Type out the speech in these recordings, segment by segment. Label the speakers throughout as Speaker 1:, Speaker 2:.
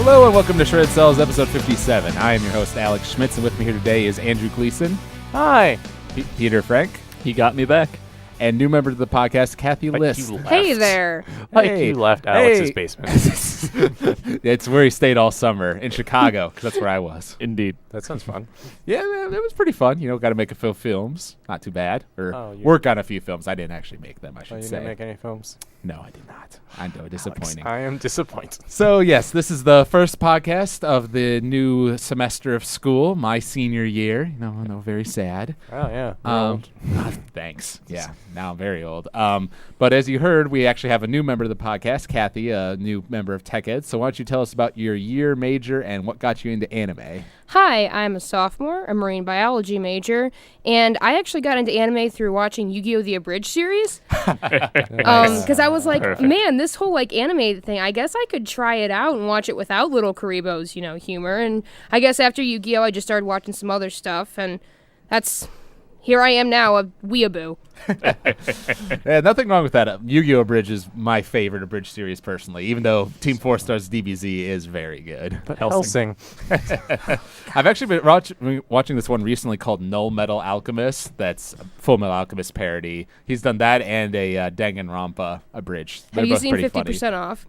Speaker 1: Hello and welcome to Shredded Cels, episode 57. I am your host, Alex Schmitz, and with me here today is Andrew Gleason.
Speaker 2: Hi.
Speaker 1: Peter Frank.
Speaker 2: He got me back.
Speaker 1: And new member of the podcast, Kathy List.
Speaker 3: Hey there.
Speaker 2: Like you left Alex's basement.
Speaker 1: It's where he stayed all summer in Chicago, because that's where I was.
Speaker 2: Indeed.
Speaker 4: That sounds fun.
Speaker 1: Yeah, man, it was pretty fun. You know, got to make a few films. Not too bad. Or work on a few films. I didn't actually make them, I should say.
Speaker 4: You didn't make any films?
Speaker 1: No, I did not. I know, disappointing.
Speaker 4: Alex, I am disappointed.
Speaker 1: So, yes, this is the first podcast of the new semester of school, my senior year. You know, very sad.
Speaker 4: Oh, yeah.
Speaker 1: Thanks. Yeah, now I'm very old. But as you heard, we actually have a new member of the podcast, Kathy, a new member of Tech Ed. So why don't you tell us about your year major and what got you into anime?
Speaker 3: Hi, I'm a sophomore, a marine biology major, and I actually got into anime through watching Yu-Gi-Oh! The Abridged series. Because I was like, man, this whole anime thing, I guess I could try it out and watch it without Little Karibo's, humor. And I guess after Yu-Gi-Oh! I just started watching some other stuff, and here I am now, a weeaboo.
Speaker 1: Yeah, nothing wrong with that. Yu-Gi-Oh! Abridged is my favorite Abridged series personally, even though Team 4 Star's DBZ is very good.
Speaker 4: But Helsing.
Speaker 1: I've actually been watching this one recently called Null Metal Alchemist. That's a Full Metal Alchemist parody. He's done that and a Danganronpa Abridged.
Speaker 3: Have you seen 50% off?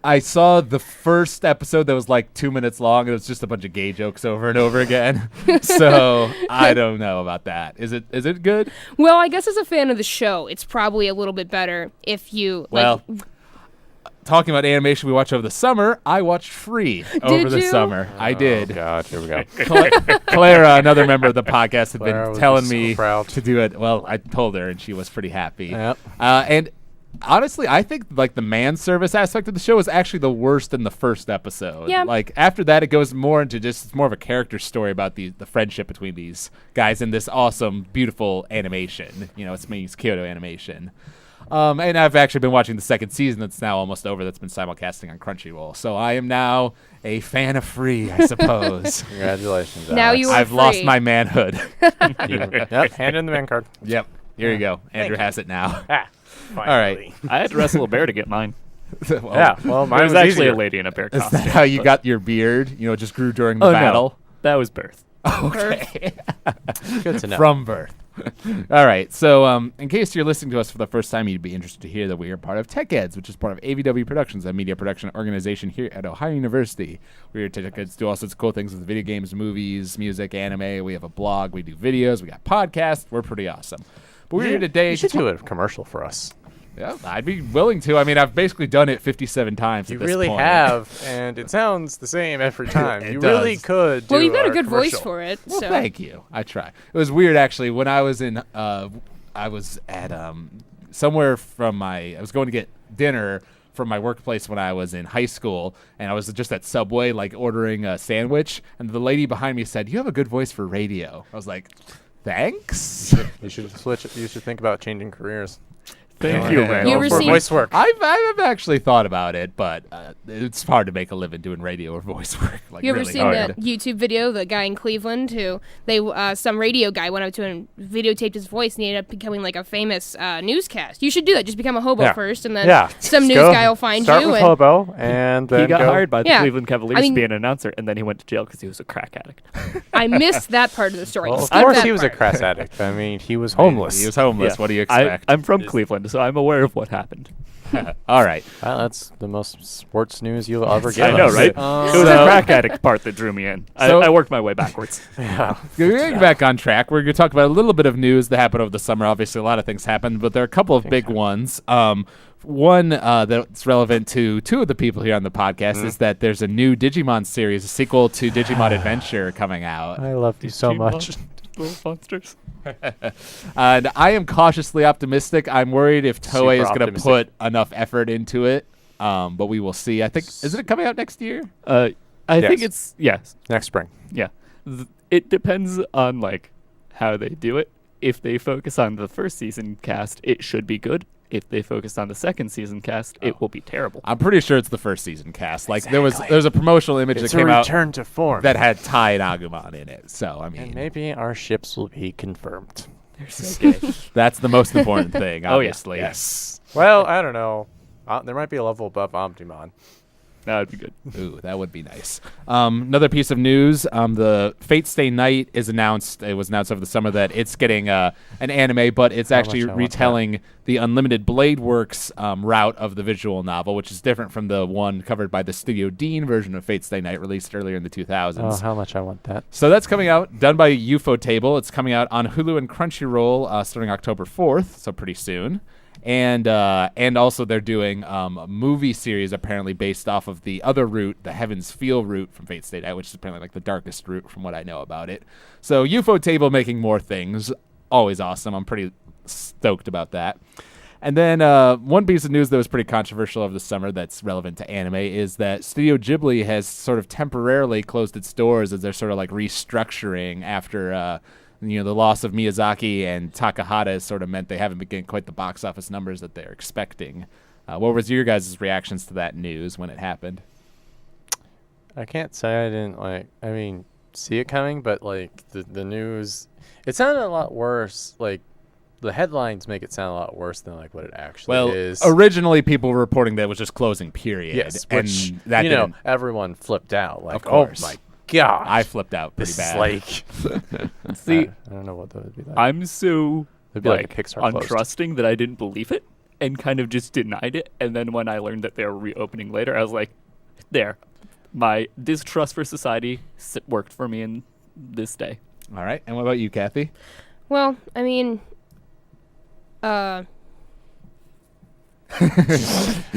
Speaker 1: I saw the first episode that was like 2 minutes long. And it was just a bunch of gay jokes over and over again. So I don't know about that. Is it good?
Speaker 3: Well, I guess as a fan of the show, it's probably a little bit better if you
Speaker 1: talking about animation we watched over the summer, I watched Free over the summer. I did.
Speaker 4: Oh, God. Here we go.
Speaker 1: Clara, another member of the podcast, had
Speaker 4: Clara
Speaker 1: been telling
Speaker 4: so
Speaker 1: me
Speaker 4: proud.
Speaker 1: to do it. Well, I told her, and she was pretty happy.
Speaker 4: Yep.
Speaker 1: And honestly, I think the man service aspect of the show is actually the worst in the first episode.
Speaker 3: Yeah.
Speaker 1: After that, it goes more into it's more of a character story about the friendship between these guys in this awesome, beautiful animation. It's Kyoto animation. And I've actually been watching the second season that's now almost over. That's been simulcasting on Crunchyroll. So I am now a fan of Free, I suppose.
Speaker 4: Congratulations,
Speaker 3: now
Speaker 4: Alex.
Speaker 3: you are
Speaker 1: I've
Speaker 3: free.
Speaker 1: lost my manhood.
Speaker 4: Yep, hand in the man card.
Speaker 1: Yep. Here you go. Andrew has it now.
Speaker 4: Finally.
Speaker 1: All right.
Speaker 2: I had to wrestle a bear to get mine.
Speaker 4: Well, mine
Speaker 2: It was actually
Speaker 4: easier.
Speaker 2: a lady in a bear
Speaker 1: Is
Speaker 2: costume.
Speaker 1: that how you got your beard? It just grew during the
Speaker 2: Oh,
Speaker 1: battle?
Speaker 2: no. That was birth.
Speaker 1: Okay.
Speaker 4: Good to know.
Speaker 1: From birth. All right. So in case you're listening to us for the first time, you'd be interested to hear that we are part of Tech Eds, which is part of AVW Productions, a media production organization here at Ohio University. We're here Tech Eds do all sorts of cool things with video games, movies, music, anime. We have a blog. We do videos. We got podcasts. We're pretty awesome. But we're here today
Speaker 4: You should do a commercial for us.
Speaker 1: Yeah, I'd be willing to. I mean, I've basically done it 57 times
Speaker 4: You
Speaker 1: at this
Speaker 4: really
Speaker 1: point.
Speaker 4: have, and it sounds the same every time.
Speaker 1: It
Speaker 4: You
Speaker 1: does.
Speaker 4: really could do
Speaker 3: Well, you've got a
Speaker 4: our
Speaker 3: good voice
Speaker 4: commercial.
Speaker 3: for it.
Speaker 1: Well,
Speaker 3: so.
Speaker 1: thank you. I try. It was weird, actually. When I was in, I was at somewhere I was going to get dinner from my workplace when I was in high school, and I was just at Subway, ordering a sandwich, and the lady behind me said, "You have a good voice for radio." I was like, "Thanks."
Speaker 4: You should switch. You should think about changing careers.
Speaker 2: Thank you, man.
Speaker 3: You ever
Speaker 4: for
Speaker 3: seen-
Speaker 4: voice work?
Speaker 1: I've actually thought about it, but it's hard to make a living doing radio or voice work.
Speaker 3: You ever
Speaker 1: really
Speaker 3: seen
Speaker 1: hard.
Speaker 3: that YouTube video? The guy in Cleveland who some radio guy went up to him, videotaped his voice, and he ended up becoming a famous newscast. You should do that. Just become a hobo
Speaker 4: Yeah.
Speaker 3: first, and then
Speaker 4: Just
Speaker 3: some news
Speaker 4: go
Speaker 3: guy will find
Speaker 4: start
Speaker 3: you.
Speaker 4: with
Speaker 3: And
Speaker 4: hobo, and then
Speaker 2: He got
Speaker 4: go.
Speaker 2: hired by the
Speaker 3: Yeah.
Speaker 2: Cleveland Cavaliers
Speaker 3: I mean-
Speaker 2: to be an announcer, and then he went to jail because he was a crack addict.
Speaker 3: I missed that part of the story.
Speaker 4: Well, of
Speaker 3: Skip
Speaker 4: course
Speaker 3: that
Speaker 4: he was a
Speaker 3: part.
Speaker 4: crass addict. I mean, he was homeless.
Speaker 1: He was homeless.
Speaker 2: Yeah.
Speaker 1: What do you expect?
Speaker 2: I'm from Cleveland, so I'm aware of what happened.
Speaker 1: All right.
Speaker 4: Well, that's the most sports news you'll ever get.
Speaker 2: I know,
Speaker 4: us.
Speaker 2: right? It was
Speaker 1: So-
Speaker 2: the crack addict part that drew me in.
Speaker 1: So-
Speaker 2: I worked my way backwards.
Speaker 4: Yeah.
Speaker 1: Getting back on track, we're going to talk about a little bit of news that happened over the summer. Obviously, a lot of things happened, but there are a couple of big ones. One that's relevant to two of the people here on the podcast is that there's a new Digimon series, a sequel to Digimon Adventure coming out.
Speaker 4: I love you so much.
Speaker 2: Little monsters.
Speaker 1: And I am cautiously optimistic. I'm worried if Toei
Speaker 4: Super
Speaker 1: is going to
Speaker 4: optimistic.
Speaker 1: put enough effort into it, but we will see. I think, isn't it coming out next year?
Speaker 2: I think it's
Speaker 4: Next spring.
Speaker 2: yeah. It depends on how they do it. If they focus on the first season cast, it should be good. If they focus on the second season cast, it will be terrible.
Speaker 1: I'm pretty sure it's the first season cast. There was a promotional image
Speaker 4: It's
Speaker 1: that
Speaker 4: a
Speaker 1: came out
Speaker 4: return to form.
Speaker 1: that had Tai and Agumon in it. So I mean,
Speaker 4: And maybe our ships will be confirmed.
Speaker 1: that's the most important thing.
Speaker 2: Oh, yeah.
Speaker 1: Obviously,
Speaker 4: Yes. Well, I don't know. There might be a level above Omnimon.
Speaker 2: That would be good.
Speaker 1: Ooh, that would be nice. Another piece of news: the Fate Stay Night is announced. It was announced over the summer that it's getting an anime, but it's actually
Speaker 4: much I want
Speaker 1: retelling the Unlimited Blade Works route of the visual novel, which is different from the one covered by the Studio Dean version of Fate Stay Night, released earlier in the 2000s.
Speaker 4: Oh, how much I want that.
Speaker 1: So that's coming out, done by UFO Table. It's coming out on Hulu and Crunchyroll starting October 4th, so pretty soon. And also they're doing a movie series apparently based off of the other route, the Heaven's Feel route from Fate Stay Night, which is apparently like the darkest route from what I know about it. So UFO Table making more things, always awesome. I'm pretty stoked about that. And then one piece of news that was pretty controversial over the summer that's relevant to anime is that Studio Ghibli has sort of temporarily closed its doors as they're sort of like restructuring after the loss of Miyazaki and Takahata has sort of meant they haven't been getting quite the box office numbers that they're expecting. What was your guys' reactions to that news when it happened?
Speaker 4: I can't say I didn't see it coming, but the news, it sounded a lot worse. Like the headlines make it sound a lot worse than like what it actually is.
Speaker 1: Originally people were reporting that it was just closing, period.
Speaker 4: Yes,
Speaker 1: and
Speaker 4: which
Speaker 1: that
Speaker 4: everyone flipped out. Like,
Speaker 1: of course.
Speaker 4: Oh my gosh,
Speaker 1: I flipped out pretty
Speaker 4: this
Speaker 1: bad.
Speaker 4: is like.
Speaker 2: See,
Speaker 4: I don't know what that would be like.
Speaker 2: I'm so
Speaker 4: It'd be like a Pixar closed.
Speaker 2: untrusting that I didn't believe it and kind of just denied it. And then when I learned that they were reopening later, I was like, there. My distrust for society worked for me in this day.
Speaker 1: All right. And what about you, Kathy?
Speaker 3: Well, I mean,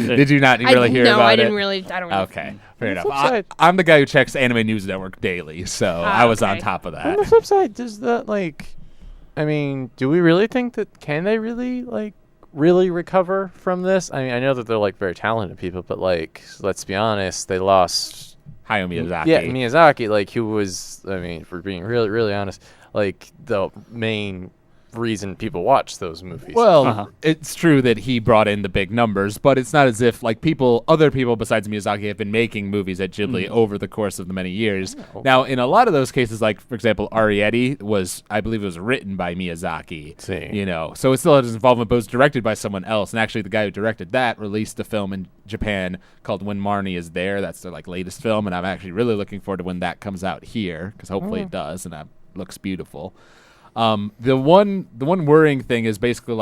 Speaker 1: Did you not really hear about it?
Speaker 3: No, I didn't really. I don't know.
Speaker 1: Okay, fair
Speaker 4: On the
Speaker 1: enough.
Speaker 4: flip side-
Speaker 1: I'm the guy who checks Anime News Network daily, so I was on
Speaker 3: okay.
Speaker 1: top of
Speaker 4: On the
Speaker 1: that.
Speaker 4: flip side, does that do we really think that can they really recover from this? I mean, I know that they're like very talented people, but let's be honest, they lost
Speaker 1: Hayao Miyazaki.
Speaker 4: Yeah, Miyazaki, who was, I mean, for being really, really honest, the main reason people watch those movies.
Speaker 1: Well, it's true that he brought in the big numbers, but it's not as if other people besides Miyazaki have been making movies at Ghibli over the course of the many years.
Speaker 4: No.
Speaker 1: Now, in a lot of those cases, for example, Arrietty I believe it was written by Miyazaki.
Speaker 4: See.
Speaker 1: So it still has involvement, but it was directed by someone else. And actually, the guy who directed that released a film in Japan called When Marnie Is There. That's their latest film, and I'm actually really looking forward to when that comes out here, because hopefully it does, and that looks beautiful. The one worrying thing is basically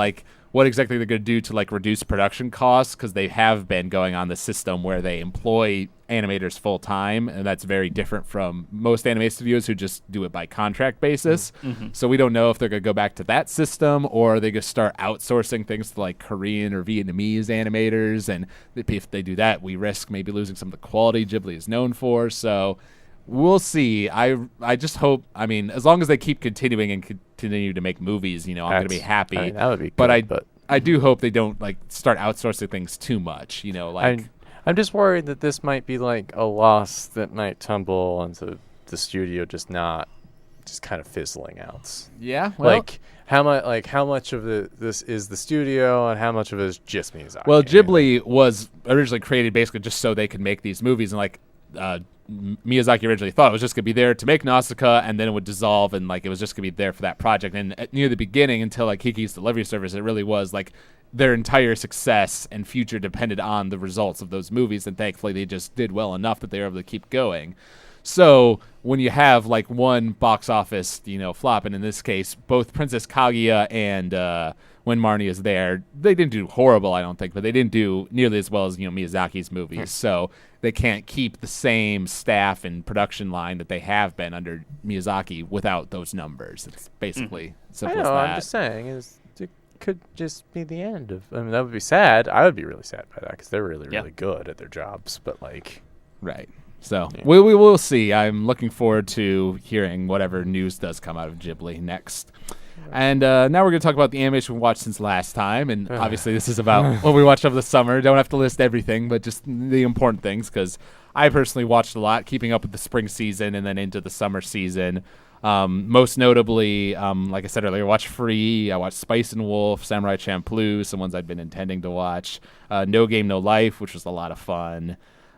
Speaker 1: what exactly they're going to do to reduce production costs, because they have been going on the system where they employ animators full time, and that's very different from most anime studios who just do it by contract basis.
Speaker 2: Mm-hmm.
Speaker 1: So we don't know if they're going to go back to that system, or are they going to start outsourcing things to Korean or Vietnamese animators, and if they do that, we risk maybe losing some of the quality Ghibli is known for. So we'll see. I just hope, as long as they keep continuing and continue to make movies, I'm going to be happy.
Speaker 4: I mean, that would be
Speaker 1: but
Speaker 4: good,
Speaker 1: I do hope they don't start outsourcing things too much,
Speaker 4: I'm just worried that this might be a loss that might tumble onto the studio just kind of fizzling out.
Speaker 1: Yeah. Well,
Speaker 4: how much of this is the studio and how much of it is just Miyazaki?
Speaker 1: well, Ghibli was originally created basically just so they could make these movies, and Miyazaki originally thought it was just going to be there to make Nausicaa, and then it would dissolve, and it was just going to be there for that project. And near the beginning, until Kiki's Delivery Service, it really was their entire success and future depended on the results of those movies, and thankfully they just did well enough that they were able to keep going. So when you have one box office, flop, and in this case, both Princess Kaguya and When Marnie Is There, they didn't do horrible, I don't think, but they didn't do nearly as well as Miyazaki's movies. So they can't keep the same staff and production line that they have been under Miyazaki without those numbers. It's basically simple as that.
Speaker 4: I'm just saying it could just be the end of. I mean, that would be sad. I would be really sad by that because they're really, really good at their jobs. But
Speaker 1: right. So we will see. I'm looking forward to hearing whatever news does come out of Ghibli next. And now we're going to talk about the animation we watched since last time. And obviously this is about what we watched over the summer. Don't have to list everything, but just the important things, because I personally watched a lot, keeping up with the spring season and then into the summer season. Most notably, like I said earlier, watched Free. I watched Spice and Wolf, Samurai Champloo, some ones I'd been intending to watch. No Game, No Life, which was a lot of fun.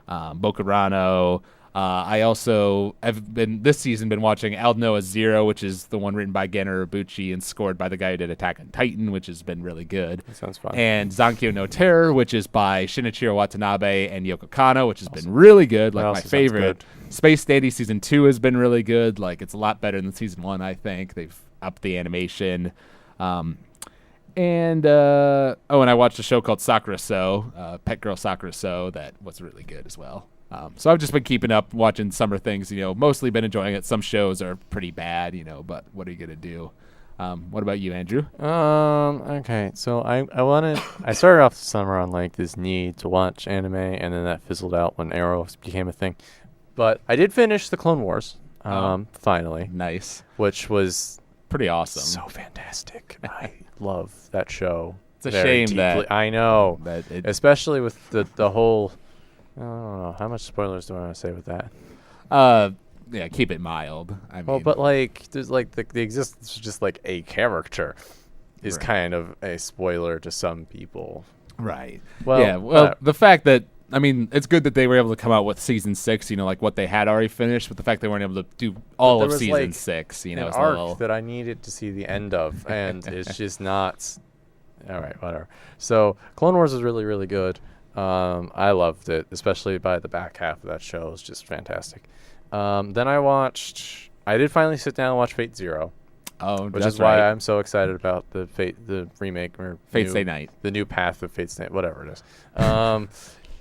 Speaker 1: Bokurano. I also have this season been watching Aldnoah Zero, which is the one written by Genner Ibuchi and scored by the guy who did Attack on Titan, which has been really good.
Speaker 4: That sounds fun.
Speaker 1: And Zankyo no Terror, which is by Shinichiro Watanabe and Yoko Kanno, which has been really good, like
Speaker 4: That
Speaker 1: my
Speaker 4: also sounds
Speaker 1: favorite.
Speaker 4: good.
Speaker 1: Space Dandy Season 2 has been really good. Like, it's a lot better than Season 1, I think. They've upped the animation. And I watched a show called Sakura So, Pet Girl Sakura So, that was really good as well. So I've just been keeping up, watching summer things, mostly been enjoying it. Some shows are pretty bad, but what are you going to do? What about you, Andrew?
Speaker 4: Okay, so I started off the summer on like this need to watch anime, and then that fizzled out when Arrow became a thing. But I did finish the Clone Wars, finally,
Speaker 1: Nice.
Speaker 4: which was
Speaker 1: Pretty awesome.
Speaker 4: so fantastic. I love that show.
Speaker 1: It's a
Speaker 4: very
Speaker 1: shame that-
Speaker 4: deeply. I know,
Speaker 1: That it,
Speaker 4: especially with the whole. I don't know how much spoilers do I want to say with that.
Speaker 1: yeah, keep it mild. I
Speaker 4: Well,
Speaker 1: mean,
Speaker 4: but like, there's like the existence of just like a character is
Speaker 1: Right.
Speaker 4: kind of a spoiler to some people.
Speaker 1: right.
Speaker 4: Well,
Speaker 1: yeah, well, the fact that, I mean, it's good that they were able to come out with Season 6, like what they had already finished, but the fact they weren't able to do all
Speaker 4: there
Speaker 1: of
Speaker 4: was,
Speaker 1: Season
Speaker 4: like,
Speaker 1: 6,
Speaker 4: an
Speaker 1: it's a
Speaker 4: arc
Speaker 1: little...
Speaker 4: that I needed to see the end of, and it's just not. All right, whatever. So Clone Wars is really, really good. I loved it, especially by the back half of that show. It was just fantastic. Then I did finally sit down and watch Fate Zero,
Speaker 1: Oh,
Speaker 4: which
Speaker 1: that's
Speaker 4: is why
Speaker 1: right.
Speaker 4: I'm so excited about the remake or
Speaker 1: Fate
Speaker 4: new-
Speaker 1: Stay Night.
Speaker 4: the new path of Fate Stay, whatever it is.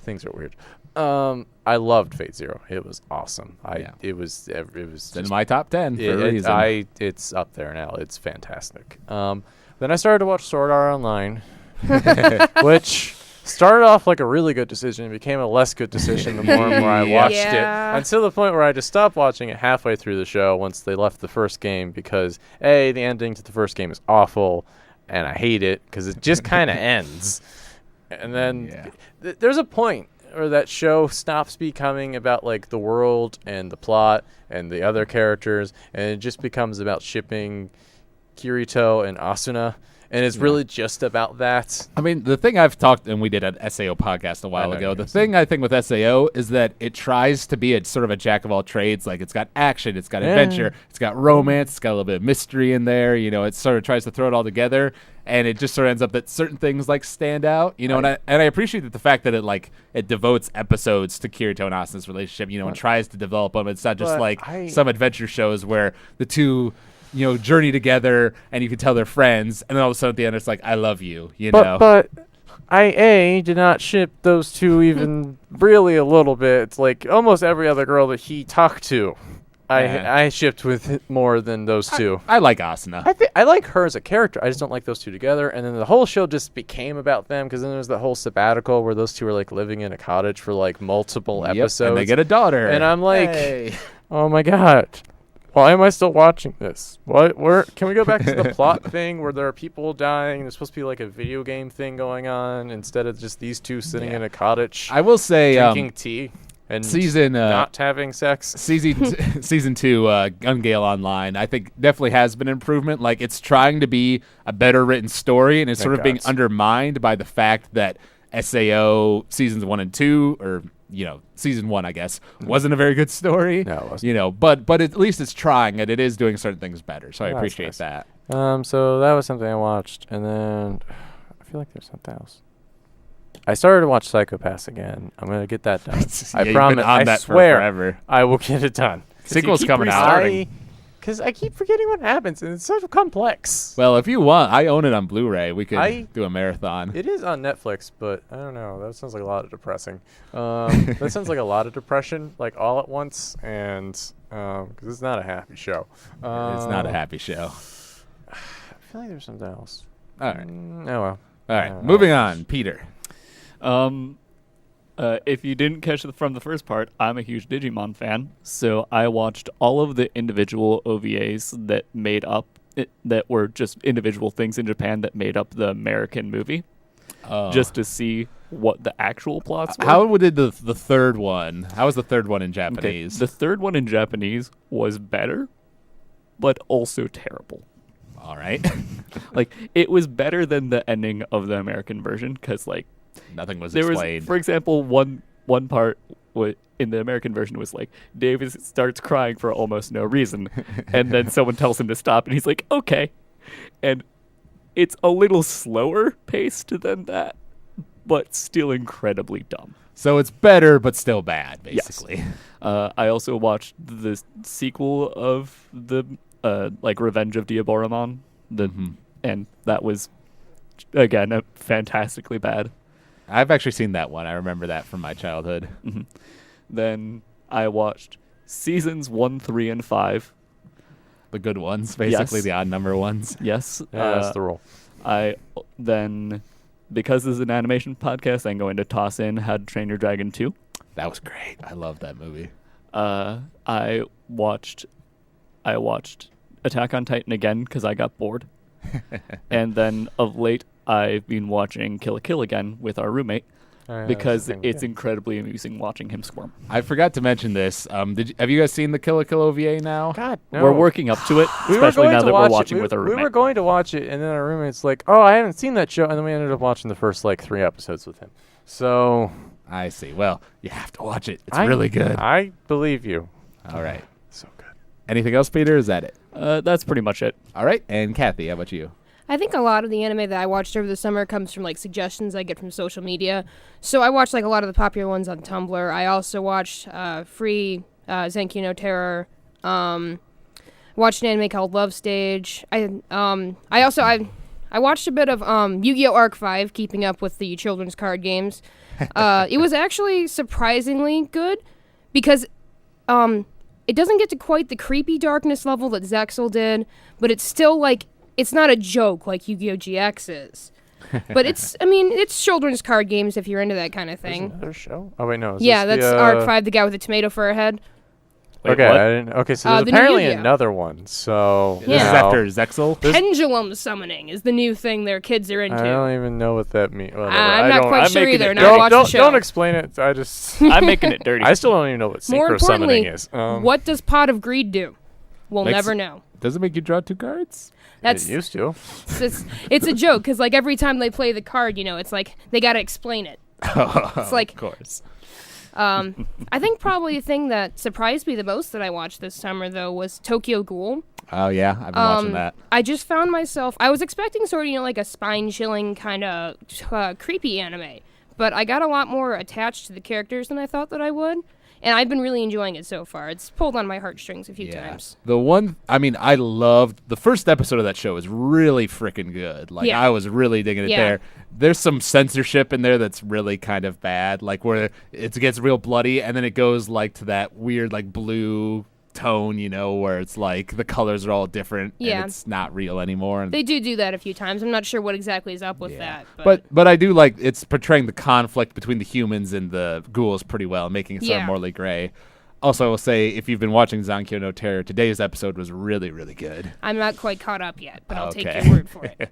Speaker 4: Things are weird. I loved Fate Zero. It was awesome. It was
Speaker 1: It's in
Speaker 4: just-
Speaker 1: my top 10 for a reason.
Speaker 4: it's up there now. It's fantastic. Then I started to watch Sword Art Online, which started off like a really good decision and became a less good decision the more and more I watched
Speaker 3: Yeah.
Speaker 4: it. Until the point where I just stopped watching it halfway through the show once they left the first game because, A, the ending to the first game is awful, and I hate it because it just kind of ends. And then
Speaker 1: Yeah.
Speaker 4: there's a point where that show stops becoming about like the world and the plot and the other characters, and it just becomes about shipping Kirito and Asuna, and it's really just about that.
Speaker 1: I mean, the thing I've talked, and we did an SAO podcast a while
Speaker 4: know
Speaker 1: ago.
Speaker 4: you're
Speaker 1: The
Speaker 4: gonna
Speaker 1: thing I think with SAO is that it tries to be a sort of a jack of all trades. Like, it's got action, it's got adventure, it's got romance, it's got a little bit of mystery in there. It sort of tries to throw it all together, and it just sort of ends up that certain things like stand out. And I appreciate that the fact that it devotes episodes to Kirito and Asuna's relationship. And tries to develop them. It's not just
Speaker 4: But
Speaker 1: like some adventure shows where the two journey together, and you can tell they're friends, and then all of a sudden at the end, it's like, I love you,
Speaker 4: But I did not ship those two even really a little bit. It's like almost every other girl that he talked to,
Speaker 1: Yeah.
Speaker 4: I shipped with more than those two.
Speaker 1: I like Asuna.
Speaker 4: I like her as a character. I just don't like those two together. And then the whole show just became about them because then there's that whole sabbatical where those two are like living in a cottage for like multiple
Speaker 1: Yep,
Speaker 4: episodes.
Speaker 1: and they get a daughter.
Speaker 4: And I'm like,
Speaker 1: Hey.
Speaker 4: oh my god, why am I still watching this? What? Where can we go back to the plot thing where there are people dying? There's supposed to be like a video game thing going on instead of just these two sitting
Speaker 1: Yeah.
Speaker 4: in a cottage
Speaker 1: I will say,
Speaker 4: drinking tea and
Speaker 1: season
Speaker 4: not having sex.
Speaker 1: season 2, Gun Gale Online, I think definitely has been an improvement. Like, it's trying to be a better written story, and it's
Speaker 4: Thank
Speaker 1: sort of being
Speaker 4: gods.
Speaker 1: undermined by the fact that SAO seasons 1 and 2, or season 1, I guess, wasn't a very good story.
Speaker 4: No, it wasn't.
Speaker 1: But at least it's trying, and it is doing certain things better. So I
Speaker 4: That's
Speaker 1: appreciate
Speaker 4: nice.
Speaker 1: that.
Speaker 4: So that was something I watched, and then I feel like there's something else. I started to watch Psychopaths again. I'm gonna get that done.
Speaker 1: Yeah,
Speaker 4: I
Speaker 1: you've been
Speaker 4: promise.
Speaker 1: on
Speaker 4: I
Speaker 1: that for
Speaker 4: swear,
Speaker 1: forever.
Speaker 4: I will get it done.
Speaker 1: Sequel's
Speaker 2: keep
Speaker 1: coming out.
Speaker 2: restarting.
Speaker 4: Because I keep forgetting what happens, and it's so complex.
Speaker 1: Well, if you want, I own it on Blu-ray. We could
Speaker 4: I-
Speaker 1: do a marathon.
Speaker 4: It is on Netflix, but I don't know. That sounds like a lot of depressing. That sounds like a lot of depression, like all at once, and because it's not a happy show.
Speaker 1: It's not a happy show.
Speaker 4: I feel like there's something else.
Speaker 1: All right.
Speaker 4: Oh well.
Speaker 1: All right. Moving on. Peter.
Speaker 2: If you didn't catch it from the first part, I'm a huge Digimon fan, so I watched all of the individual OVAs that made up that were just individual things in Japan that made up the American movie, just to see what the actual plots were.
Speaker 1: How did the third one? How was the third one in
Speaker 2: Okay,
Speaker 1: Japanese?
Speaker 2: the third one in Japanese was better, but also terrible.
Speaker 1: All right.
Speaker 2: Like, it was better than the ending of the American version because, like,
Speaker 1: Nothing was
Speaker 2: there was,
Speaker 1: explained.
Speaker 2: for example, one part in the American version, it was like David starts crying for almost no reason, and then someone tells him to stop, and he's like, okay. And it's a little slower paced than that, but still incredibly dumb.
Speaker 1: So it's better, but still bad, basically.
Speaker 2: Yes. I also watched the sequel of the Revenge of Diaboromon, and that was again fantastically bad.
Speaker 1: I've actually seen that one. I remember that from my childhood.
Speaker 2: Mm-hmm. Then I watched seasons 1, 3, and 5.
Speaker 1: The good ones, basically,
Speaker 2: Yes.
Speaker 1: the odd number ones.
Speaker 2: Yes.
Speaker 4: Yeah, that's the rule.
Speaker 2: I then, because this is an animation podcast, I'm going to toss in How to Train Your Dragon 2.
Speaker 1: That was great. I love that movie.
Speaker 2: I watched Attack on Titan again because I got bored. And then of late, I've been watching Kill la Kill again with our roommate because it's incredibly amusing watching him squirm.
Speaker 1: I forgot to mention this. Have you guys seen the Kill la Kill OVA now?
Speaker 4: God, no.
Speaker 2: We're working up to it, especially now that we're watching with our roommate.
Speaker 4: We were going to watch it, and then our roommate's like, "Oh, I haven't seen that show," and then we ended up watching the first 3 episodes with him. So
Speaker 1: I see. Well, you have to watch it. It's really good.
Speaker 4: I believe you.
Speaker 1: All right.
Speaker 4: So good.
Speaker 1: Anything else, Peter? Is that it?
Speaker 2: That's pretty much it.
Speaker 1: All right. And Kathy, how about you?
Speaker 3: I think a lot of the anime that I watched over the summer comes from suggestions I get from social media. So I watched a lot of the popular ones on Tumblr. I also watched Free Zenkyu no Terror. Watched an anime called Love Stage. I watched a bit of Yu-Gi-Oh! Arc 5, keeping up with the children's card games. It was actually surprisingly good because it doesn't get to quite the creepy darkness level that Zexal did, but it's still it's not a joke like Yu-Gi-Oh! GX is. But it's children's card games if you're into that kind of
Speaker 4: There's
Speaker 3: thing.
Speaker 4: another show? Oh wait, no. Is
Speaker 3: Yeah,
Speaker 4: this
Speaker 3: that's
Speaker 4: the,
Speaker 3: Arc 5, the guy with the tomato for a head.
Speaker 2: Wait,
Speaker 4: okay,
Speaker 2: what?
Speaker 4: I didn't. Okay, so there's
Speaker 3: the new
Speaker 4: apparently
Speaker 3: Yu-Gi-Oh!
Speaker 4: another one. So
Speaker 1: This is
Speaker 3: Yeah.
Speaker 1: after Zexal.
Speaker 3: Pendulum summoning is the new thing their kids are into.
Speaker 4: I don't even know what that means.
Speaker 3: I'm not quite
Speaker 2: I'm
Speaker 3: sure
Speaker 2: making
Speaker 3: either,
Speaker 2: it
Speaker 3: and I watched the
Speaker 4: Don't
Speaker 3: show.
Speaker 4: explain it. I just.
Speaker 2: I'm making it dirty.
Speaker 4: I still don't even know what
Speaker 3: More
Speaker 4: synchro summoning
Speaker 3: importantly,
Speaker 4: is.
Speaker 3: what does Pot of Greed do? We'll
Speaker 1: Makes-
Speaker 3: never know.
Speaker 1: Does it make you draw 2 cards?
Speaker 3: That's
Speaker 4: it used to.
Speaker 3: it's a joke because every time they play the card, it's they gotta explain it. It's
Speaker 1: Of course.
Speaker 3: I think probably the thing that surprised me the most that I watched this summer though was Tokyo Ghoul.
Speaker 1: Oh, yeah. I've been watching that.
Speaker 3: I just found myself I was expecting sort of a spine chilling kind of creepy anime, but I got a lot more attached to the characters than I thought that I would. And I've been really enjoying it so far. It's pulled on my heartstrings a few times.
Speaker 1: I loved the first episode of that show is really freaking good. I was really digging it there. There's some censorship in there that's really kind of bad, where it gets real bloody and then it goes to that weird blue tone, where it's the colors are all different and it's not real anymore. And
Speaker 3: They do that a few times. I'm not sure what exactly is up with that.
Speaker 1: But I do it's portraying the conflict between the humans and the ghouls pretty well, making it sort of morally gray. Also, I will say, if you've been watching Zankyo no Terror, today's episode was really, really good.
Speaker 3: I'm not quite caught up yet, but I'll take
Speaker 1: Okay.
Speaker 3: your word for it.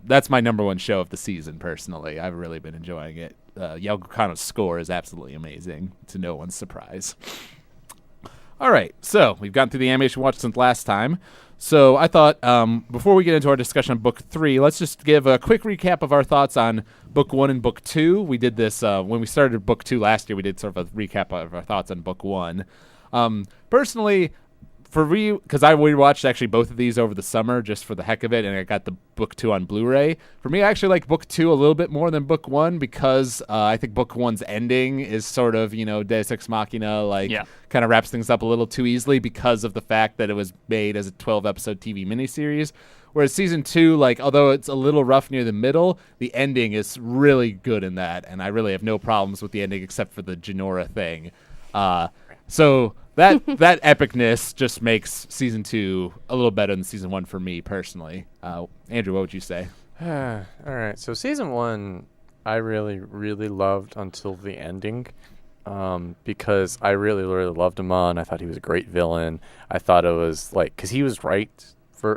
Speaker 1: That's my number 1 show of the season, personally. I've really been enjoying it. Yoko Kanno's score is absolutely amazing, to no one's surprise. All right, so we've gotten through the animation watch since last time. So I thought before we get into our discussion on Book 3, let's just give a quick recap of our thoughts on Book 1 and Book 2. We did this when we started Book 2 last year. We did sort of a recap of our thoughts on Book 1. Personally, because I rewatched actually both of these over the summer just for the heck of it, and I got the Book 2 on Blu-ray. For me, I actually like Book 2 a little bit more than Book 1 because I think Book 1's ending is sort of, Deus Ex Machina, kind of wraps things up a little too easily because of the fact that it was made as a 12-episode TV miniseries. Whereas Season 2, although it's a little rough near the middle, the ending is really good in that, and I really have no problems with the ending except for the Jinora thing. So that epicness just makes Season 2 a little better than Season 1 for me personally. Andrew, what would you say?
Speaker 4: All right. So Season 1, I really, really loved until the ending. Because I really, really loved him on. I thought he was a great villain. I thought it was because he was right.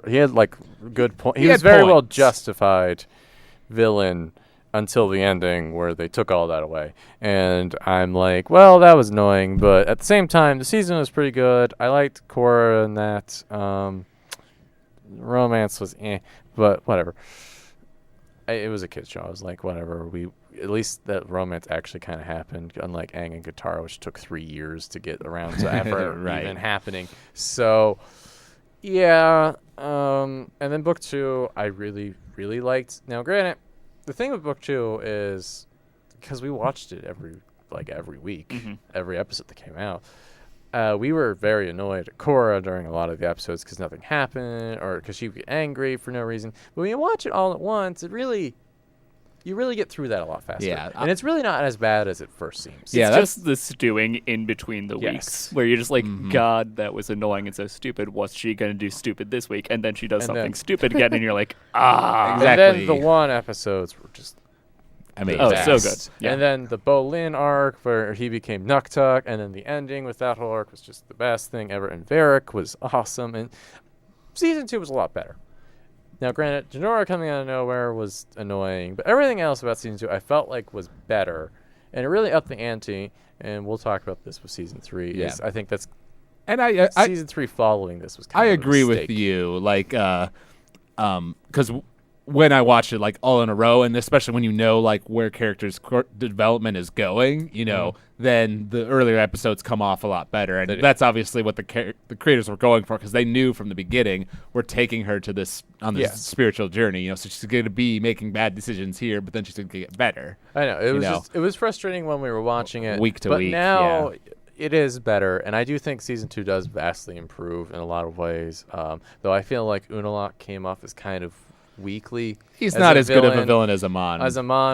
Speaker 4: He had good point. He was very well justified villain until the ending where they took all that away. And I'm well, that was annoying. But at the same time, the season was pretty good. I liked Korra and that. Romance was but whatever. it was a kid's show. I was like, whatever. At least that romance actually kind of happened, unlike Aang and Katara, which took 3 years to get around to ever
Speaker 1: Right.
Speaker 4: even happening. So, yeah. And then book 2, I really, really liked. Now, granted, the thing with book 2 is because we watched it every week, every episode that came out. We were very annoyed at Korra during a lot of the episodes because nothing happened or because she would get angry for no reason. But when you watch it all at once, you really get through that a lot faster.
Speaker 1: Yeah,
Speaker 4: and it's really not as bad as it first seems.
Speaker 1: Yeah,
Speaker 2: It's
Speaker 1: that's
Speaker 2: just the stewing in between the
Speaker 4: Yes.
Speaker 2: weeks where you're just like, God, that was annoying and so stupid. What's she going to do stupid this week? And then she does
Speaker 4: And
Speaker 2: something
Speaker 4: then-
Speaker 2: stupid again, and you're like, ah.
Speaker 1: Exactly.
Speaker 4: And then the one episodes were just
Speaker 1: I mean,
Speaker 2: Oh,
Speaker 4: best.
Speaker 2: so good. Yeah.
Speaker 4: And then the Bolin arc where he became Nuktuk, and then the ending with that whole arc was just the best thing ever. And Varric was awesome, and season 2 was a lot better. Now, granted, Jinora coming out of nowhere was annoying, but everything else about season 2 I felt like was better, and it really upped the ante. And we'll talk about this with season 3.
Speaker 1: Yeah.
Speaker 4: I think that's
Speaker 1: and I
Speaker 4: season 3 following this was. Kind
Speaker 1: I
Speaker 4: of a
Speaker 1: agree with
Speaker 4: mistake.
Speaker 1: you. Like, because when I watch it like all in a row, and especially when you know like where characters' development is going, you know, then the earlier episodes come off a lot better, and
Speaker 4: They do.
Speaker 1: that's obviously what the creators were going for because they knew from the beginning we're taking her to this
Speaker 4: Yes.
Speaker 1: spiritual journey. You know, so she's going to be making bad decisions here, but then she's going to get better.
Speaker 4: I know it was
Speaker 1: know.
Speaker 4: just it was frustrating when we were watching it
Speaker 1: Week to
Speaker 4: but
Speaker 1: week,
Speaker 4: now it is better, and I do think season 2 does vastly improve in a lot of ways. Though I feel like Unalaq came off as kind of weakly.
Speaker 1: He's
Speaker 4: as
Speaker 1: not
Speaker 4: a
Speaker 1: as good of a villain as Amon.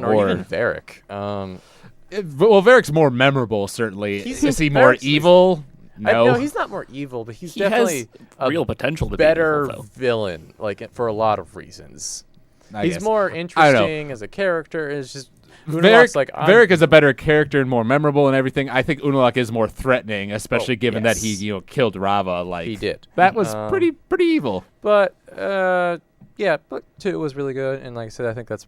Speaker 4: or even Varric.
Speaker 1: Well, Varric's more memorable, certainly. Is he more
Speaker 4: Varric's-
Speaker 1: evil? No.
Speaker 4: No, he's not more evil, but he's
Speaker 2: He
Speaker 4: definitely
Speaker 2: has
Speaker 4: a
Speaker 2: real potential to
Speaker 4: better
Speaker 2: be evil, though.
Speaker 4: villain, like for a lot of reasons.
Speaker 1: I
Speaker 4: He's
Speaker 1: guess.
Speaker 4: more
Speaker 1: I don't know.
Speaker 4: interesting as a character. It's just
Speaker 1: Varric,
Speaker 4: Unalaq's like
Speaker 1: Varric is a better character and more memorable and everything. I think Unalaq is more threatening, especially given that he,
Speaker 4: yes.
Speaker 1: killed Rava. Like
Speaker 4: He did.
Speaker 1: That was pretty evil.
Speaker 4: But yeah, book 2 was really good, and like I said, I think that's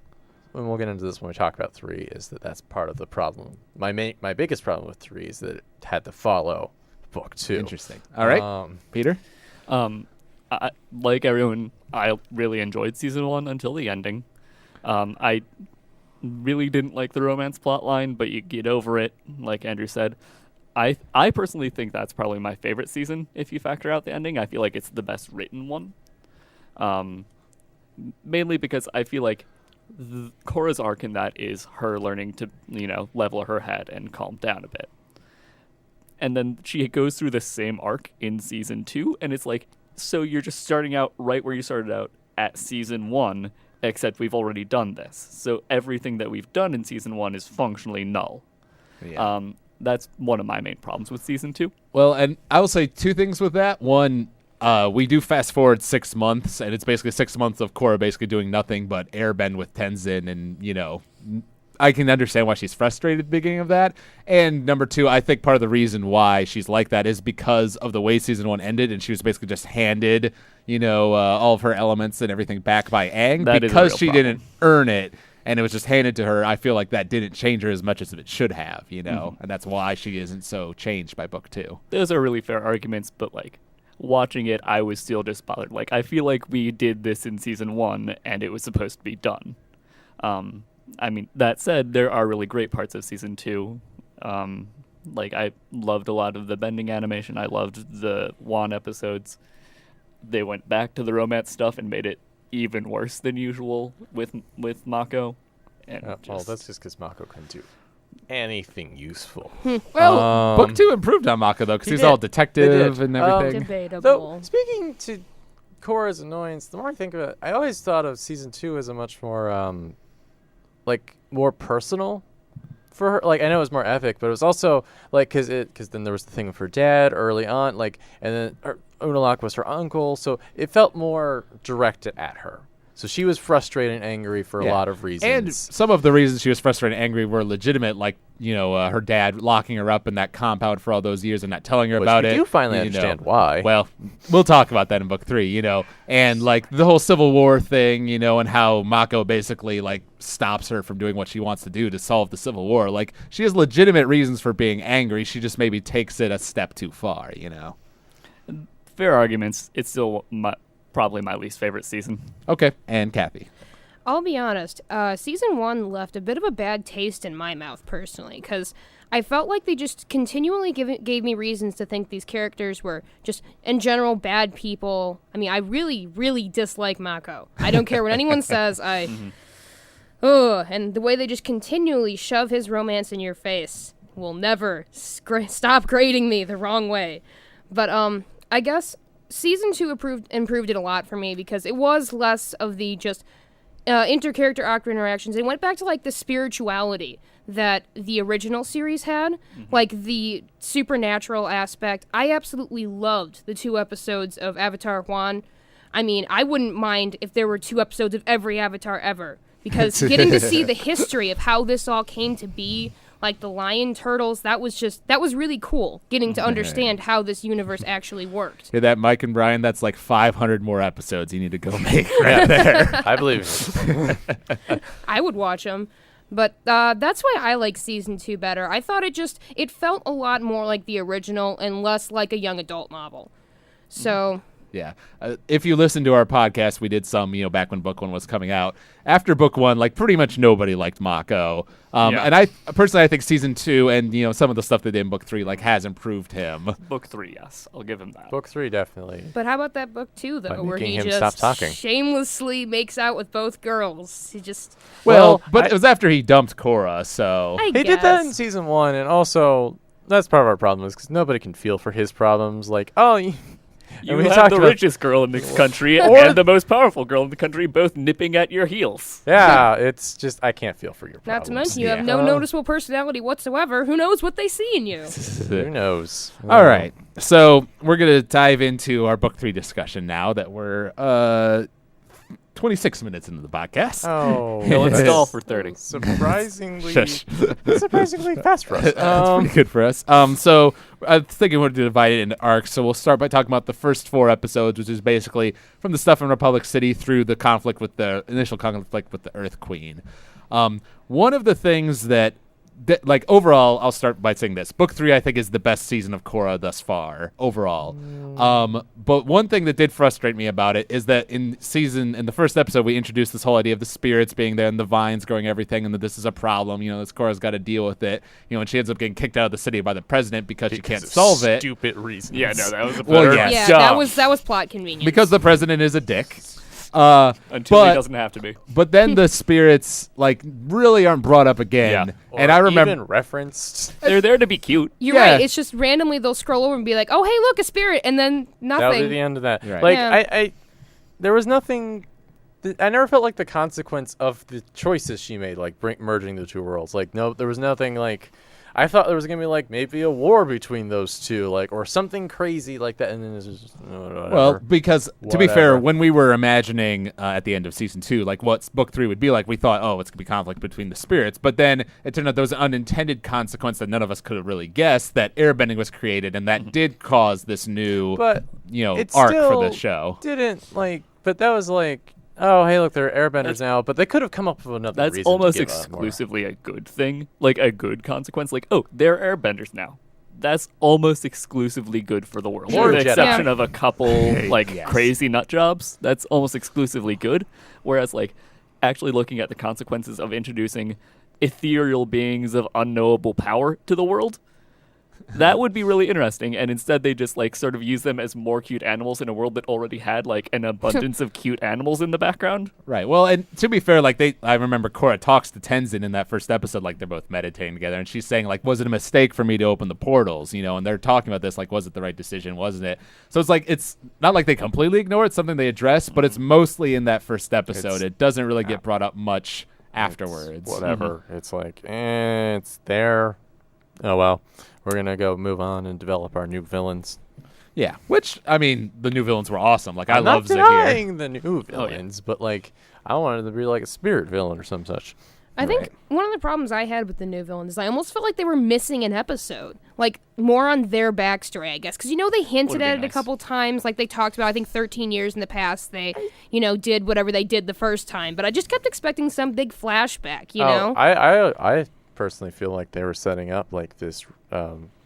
Speaker 4: when we'll get into this when we talk about 3. Is that's part of the problem. My biggest problem with 3 is that it had to follow book 2.
Speaker 1: Interesting. All right, Peter.
Speaker 2: I, like everyone, I really enjoyed season 1 until the ending. I really didn't like the romance plotline, but you get over it, like Andrew said. I personally think that's probably my favorite season if you factor out the ending. I feel like it's the best written one. Mainly because I feel like Korra's arc in that is her learning to, level her head and calm down a bit. And then she goes through the same arc in season 2, and it's like, so you're just starting out right where you started out at season 1, except we've already done this. So everything that we've done in season 1 is functionally null.
Speaker 1: Yeah.
Speaker 2: That's one of my main problems with season 2.
Speaker 1: Well, and I will say 2 things with that. One, we do fast forward 6 months, and it's basically 6 months of Korra basically doing nothing but airbend with Tenzin, and I can understand why she's frustrated at the beginning of that. And number 2, I think part of the reason why she's like that is because of the way season 1 ended, and she was basically just handed, all of her elements and everything back by Aang
Speaker 2: That is a
Speaker 1: because
Speaker 2: real
Speaker 1: she
Speaker 2: problem.
Speaker 1: didn't earn it. And it was just handed to her. I feel like that didn't change her as much as it should have, and that's why she isn't so changed by book 2.
Speaker 2: Those are really fair arguments, but watching it, I was still just bothered. I feel like we did this in season 1, and it was supposed to be done. That said, there are really great parts of season 2. I loved a lot of the bending animation. I loved the Wan episodes. They went back to the romance stuff and made it even worse than usual with Mako. And
Speaker 4: that's just because Mako couldn't do anything useful.
Speaker 1: Well, book 2 improved on Mako, though, because
Speaker 4: He
Speaker 1: he's
Speaker 4: did.
Speaker 1: all
Speaker 4: They
Speaker 1: detective
Speaker 4: did.
Speaker 1: and everything.
Speaker 3: Debatable.
Speaker 4: Though, speaking to Korra's annoyance, the more I think of it, I always thought of season 2 as a much more, more personal for her. I know it was more epic, but it was also, because then there was the thing with her dad early on, and then Unalaq was her uncle, so it felt more directed at her. So she was frustrated and angry for a lot of reasons.
Speaker 1: And some of the reasons she was frustrated and angry were legitimate, like, her dad locking her up in that compound for all those years and not telling her
Speaker 4: Which
Speaker 1: about
Speaker 4: we
Speaker 1: it.
Speaker 4: do finally understand why.
Speaker 1: Well, we'll talk about that in book 3, and the whole Civil War thing, and how Mako basically stops her from doing what she wants to do to solve the Civil War. She has legitimate reasons for being angry. She just maybe takes it a step too far,
Speaker 2: fair arguments. It's still probably my least favorite season.
Speaker 1: Okay, and Kathy.
Speaker 3: I'll be honest. Season 1 left a bit of a bad taste in my mouth, personally, because I felt like they just continually gave me reasons to think these characters were just, in general, bad people. I mean, I really, really dislike Mako. I don't care what anyone says. Ugh, and the way they just continually shove his romance in your face will never stop grading me the wrong way. But I guess Season 2 improved it a lot for me, because it was less of the just inter-character awkward interactions. It went back to, like, the spirituality that the original series had, like the supernatural aspect. I absolutely loved the 2 episodes of Avatar 1. I mean, I wouldn't mind if there were 2 episodes of every Avatar ever, because getting to see the history of how this all came to be, like the lion turtles, that was really cool, getting to understand how this universe actually worked.
Speaker 1: Hear that, Mike and Brian? That's like 500 more episodes you need to go make right there.
Speaker 4: I believe it.
Speaker 3: I would watch them. But that's why I like Season 2 better. I thought it felt a lot more like the original and less like a young adult novel. So...
Speaker 1: Yeah. If you listen to our podcast, we did some, back when Book 1 was coming out. After Book 1, like, pretty much nobody liked Mako. And I think Season 2 and, some of the stuff they did in Book 3, like, has improved him.
Speaker 2: Book 3, yes. I'll give him that.
Speaker 4: Book 3, definitely.
Speaker 3: But how about that Book 2, though,
Speaker 4: By
Speaker 3: where
Speaker 4: making
Speaker 3: he
Speaker 4: him
Speaker 3: just
Speaker 4: stop talking.
Speaker 3: shamelessly makes out with both girls? He just...
Speaker 1: Well, but it was after he dumped Korra, so...
Speaker 3: I
Speaker 4: He
Speaker 3: guess.
Speaker 4: did that in Season 1, and also, that's part of our problem, is because nobody can feel for his problems. Like,
Speaker 2: You
Speaker 4: we
Speaker 2: have
Speaker 4: talked
Speaker 2: the
Speaker 4: about-
Speaker 2: richest girl in the country and the most powerful girl in the country both nipping at your heels.
Speaker 4: Yeah, it's just, I can't feel for your
Speaker 3: Not
Speaker 4: problems.
Speaker 3: to mention, you have no noticeable personality whatsoever. Who knows what they see in you?
Speaker 4: Who knows?
Speaker 1: All right. So we're going to dive into our Book 3 discussion now that we're 26 minutes into the podcast.
Speaker 4: Oh.
Speaker 2: No, let's stall for 30.
Speaker 4: Surprisingly,
Speaker 1: Shush.
Speaker 4: surprisingly fast for us.
Speaker 1: That's pretty good for us. So I was thinking we're going to divide it into arcs. So we'll start by talking about the first 4 episodes, which is basically from the stuff in Republic City through the initial conflict with the Earth Queen. One of the things that overall, I'll start by saying this. Book 3, I think, is the best season of Korra thus far, overall. But one thing that did frustrate me about it is that in the first episode, we introduced this whole idea of the spirits being there and the vines growing everything, and that this is a problem. This Korra's got to deal with it. And she ends up getting kicked out of the city by the president because she can't solve it.
Speaker 4: Stupid reason.
Speaker 2: Yeah, no, that was a
Speaker 1: Well,
Speaker 2: better
Speaker 1: yeah.
Speaker 3: Yeah, that was plot convenience.
Speaker 1: Because the president is a dick.
Speaker 2: Until he doesn't have to be.
Speaker 1: But then the spirits, really aren't brought up again.
Speaker 2: Yeah.
Speaker 1: And I remember...
Speaker 4: even referenced.
Speaker 2: They're there to be cute.
Speaker 3: You're
Speaker 1: Yeah.
Speaker 3: right. It's just randomly they'll scroll over and be like, "Oh, hey, look, a spirit," and then
Speaker 4: That'll be
Speaker 3: nothing.
Speaker 4: the end of that.
Speaker 1: Right.
Speaker 4: Like,
Speaker 3: Yeah.
Speaker 4: I there was nothing. I never felt like the consequence of the choices she made, like merging the 2 worlds. Like, no, there was nothing like. I thought there was gonna be maybe a war between those 2, or something crazy like that, and then it's just whatever.
Speaker 1: Well, because to be fair,
Speaker 4: Whatever.
Speaker 1: when we were imagining at the end of season 2, what Book 3 would be like, we thought, it's gonna be conflict between the spirits. But then it turned out there was an unintended consequence that none of us could have really guessed, that airbending was created, and that did cause this new,
Speaker 4: but it
Speaker 1: arc
Speaker 4: still
Speaker 1: for the show.
Speaker 4: didn't but that was oh, hey, look, they're airbenders now. But they could have come up with another
Speaker 2: That's
Speaker 4: reason to
Speaker 2: almost
Speaker 4: give
Speaker 2: exclusively a good thing. A good consequence. They're airbenders now. That's almost exclusively good for the world.
Speaker 4: Or
Speaker 2: With the
Speaker 4: Jedi.
Speaker 2: exception of a couple,
Speaker 1: Yes.
Speaker 2: crazy nut jobs. That's almost exclusively good. Whereas, actually looking at the consequences of introducing ethereal beings of unknowable power to the world, that would be really interesting, and instead they just sort of use them as more cute animals in a world that already had an abundance of cute animals in the background.
Speaker 1: Right. Well, and to be fair, I remember Korra talks to Tenzin in that first episode, they're both meditating together, and she's saying, was it a mistake for me to open the portals? And they're talking about this, was it the right decision? Wasn't it? So it's not like they completely ignore it. It's something they address, but it's mostly in that first episode. It doesn't really get brought up much afterwards.
Speaker 4: Whatever. It's it's there. Oh, well. We're going to go move on and develop our new villains.
Speaker 1: Yeah, which, the new villains were awesome. I
Speaker 4: I'm
Speaker 1: love
Speaker 4: not
Speaker 1: Zahir.
Speaker 4: denying the new villains, but I wanted to be a spirit villain or some such.
Speaker 3: I think one of the problems I had with the new villains is I almost felt like they were missing an episode. More on their backstory, I guess. Because, they hinted
Speaker 2: Would've
Speaker 3: at
Speaker 2: been
Speaker 3: it a
Speaker 2: nice.
Speaker 3: couple times. They talked about, I think, 13 years in the past. They, did whatever they did the first time. But I just kept expecting some big flashback, you know?
Speaker 4: I personally feel like they were setting up this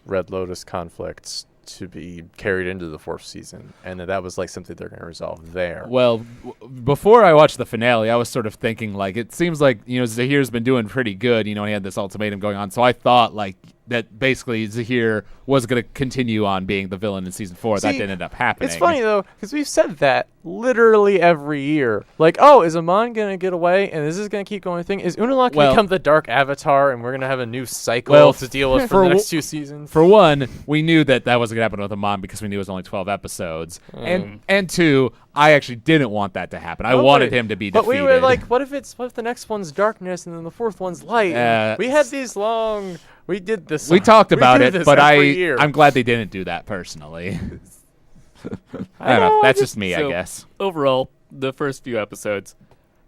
Speaker 4: Red Lotus conflict to be carried into the 4th season, and that was like something they're going to resolve there.
Speaker 1: Well, before I watched the finale, I was sort of thinking, like, it seems like, Zahir's been doing pretty good. He had this ultimatum going on. So I thought, like, that basically Zahir was going to continue on being the villain in season 4. That didn't end up happening.
Speaker 4: It's funny, though, because we've said that literally every year. Like, oh, is Amon going to get away, and is this going to keep going thing? Is Unalaq going to become the Dark Avatar, and we're going to have a new cycle to deal with for the next 2 seasons?
Speaker 1: For one, we knew that wasn't going to happen with Amon because we knew it was only 12 episodes. And two, I actually didn't want that to happen. I wanted him to be defeated.
Speaker 4: But we were like, what if the next one's darkness and then the 4th one's light? We had these long... We did this.
Speaker 1: We talked about it, but
Speaker 4: I'm
Speaker 1: I'm glad they didn't do that personally. I don't know. That's just me, I guess.
Speaker 2: Overall, the first few episodes,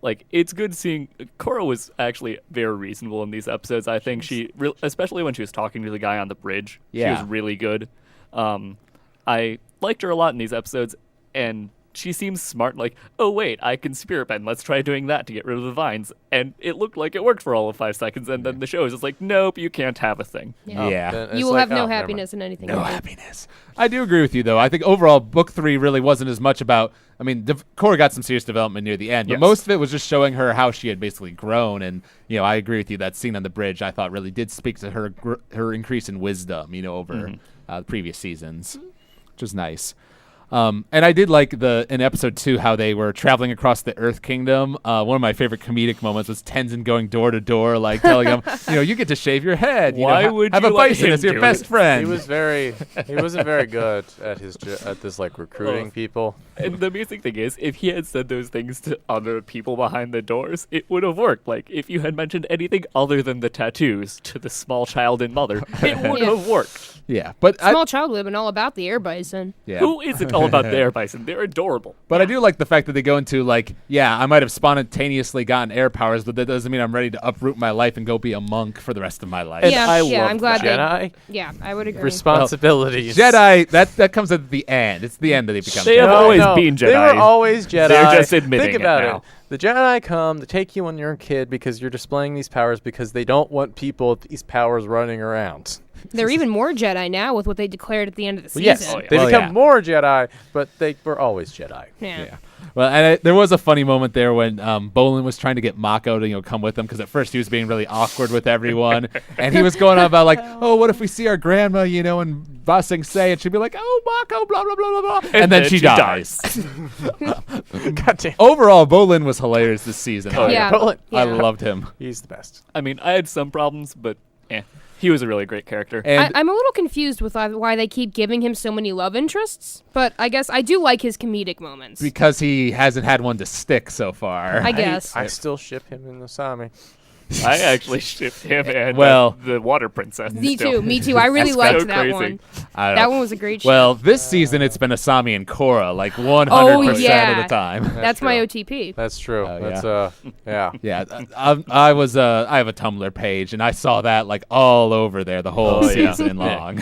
Speaker 2: like, it's good seeing... Korra was actually very reasonable in these episodes. I think she... especially when she was talking to the guy on the bridge.
Speaker 1: Yeah.
Speaker 2: She was really good. I liked her a lot in these episodes, and she seems smart, like, oh, wait, I can spirit bend. Let's try doing that to get rid of the vines. And it looked like it worked for all of 5 seconds, and then the show is just like, nope, you can't have a thing.
Speaker 1: Yeah.
Speaker 3: You will have no happiness in anything.
Speaker 1: No happiness. I do agree with you, though. I think overall, Book 3 really wasn't as much about... I mean, Korra got some serious development near the end, but most of it was just showing her how she had basically grown. And, I agree with you. That scene on the bridge, I thought, really did speak to her increase in wisdom, over the previous seasons, which was nice. And I did like in episode 2 how they were traveling across the Earth Kingdom. One of my favorite comedic moments was Tenzin going door to door, like telling them, you get to shave your head.
Speaker 2: Why would
Speaker 1: have
Speaker 2: you
Speaker 1: a bison as your best friend?
Speaker 4: He wasn't very good at this like recruiting people.
Speaker 2: And the amazing thing is, if he had said those things to other people behind the doors, it would have worked. Like, if you had mentioned anything other than the tattoos to the small child and mother, it would have worked.
Speaker 1: Yeah, but
Speaker 3: small child would have been all about the air bison.
Speaker 1: Yeah.
Speaker 2: Who isn't all about the air bison? They're adorable.
Speaker 1: But I do like the fact that they go into, like, I might have spontaneously gotten air powers, but that doesn't mean I'm ready to uproot my life and go be a monk for the rest of my life.
Speaker 3: Yeah, I'm glad
Speaker 4: Jedi.
Speaker 3: I would agree.
Speaker 4: Responsibilities.
Speaker 1: Jedi, that comes at the end. It's the end that they become.
Speaker 2: They have always been Jedi.
Speaker 4: They were always Jedi.
Speaker 2: They're just admitting
Speaker 4: Think about
Speaker 2: it now.
Speaker 4: The Jedi come to take you when you're a kid because you're displaying these powers because they don't want people with these powers running around.
Speaker 3: They're even more Jedi now with what they declared at the end of the season.
Speaker 4: Yes, they become more Jedi, but they were always Jedi.
Speaker 3: Yeah.
Speaker 1: Well, and there was a funny moment there when Bolin was trying to get Mako to come with him because at first he was being really awkward with everyone, and he was going on about like, oh, what if we see our grandma, and Ba Sing Se, and she'd be like, oh, Mako, blah blah blah blah blah, and then she dies.
Speaker 4: God damn.
Speaker 1: Overall, Bolin was hilarious this season.
Speaker 4: Bolin.
Speaker 1: I loved him.
Speaker 4: He's the best.
Speaker 2: I mean, I had some problems, but he was a really great character.
Speaker 1: And
Speaker 3: I'm a little confused with why they keep giving him so many love interests, but I guess I do like his comedic moments.
Speaker 1: because he hasn't had one to stick so far.
Speaker 3: I guess.
Speaker 4: I still ship him in Asami.
Speaker 2: I actually shipped him and the Water Princess.
Speaker 3: Me
Speaker 2: still.
Speaker 3: too. I really
Speaker 2: That's
Speaker 3: liked
Speaker 2: so
Speaker 3: that
Speaker 2: crazy.
Speaker 3: one.
Speaker 1: I don't
Speaker 3: That
Speaker 1: know.
Speaker 3: one was a great show.
Speaker 1: Well, this season it's been Asami and Korra, like 100% of
Speaker 3: yeah.
Speaker 1: the time.
Speaker 3: That's my
Speaker 4: true.
Speaker 3: OTP.
Speaker 4: That's true.
Speaker 1: Oh,
Speaker 4: That's yeah.
Speaker 1: Yeah, I have a Tumblr page, and I saw that like all over there the whole season long.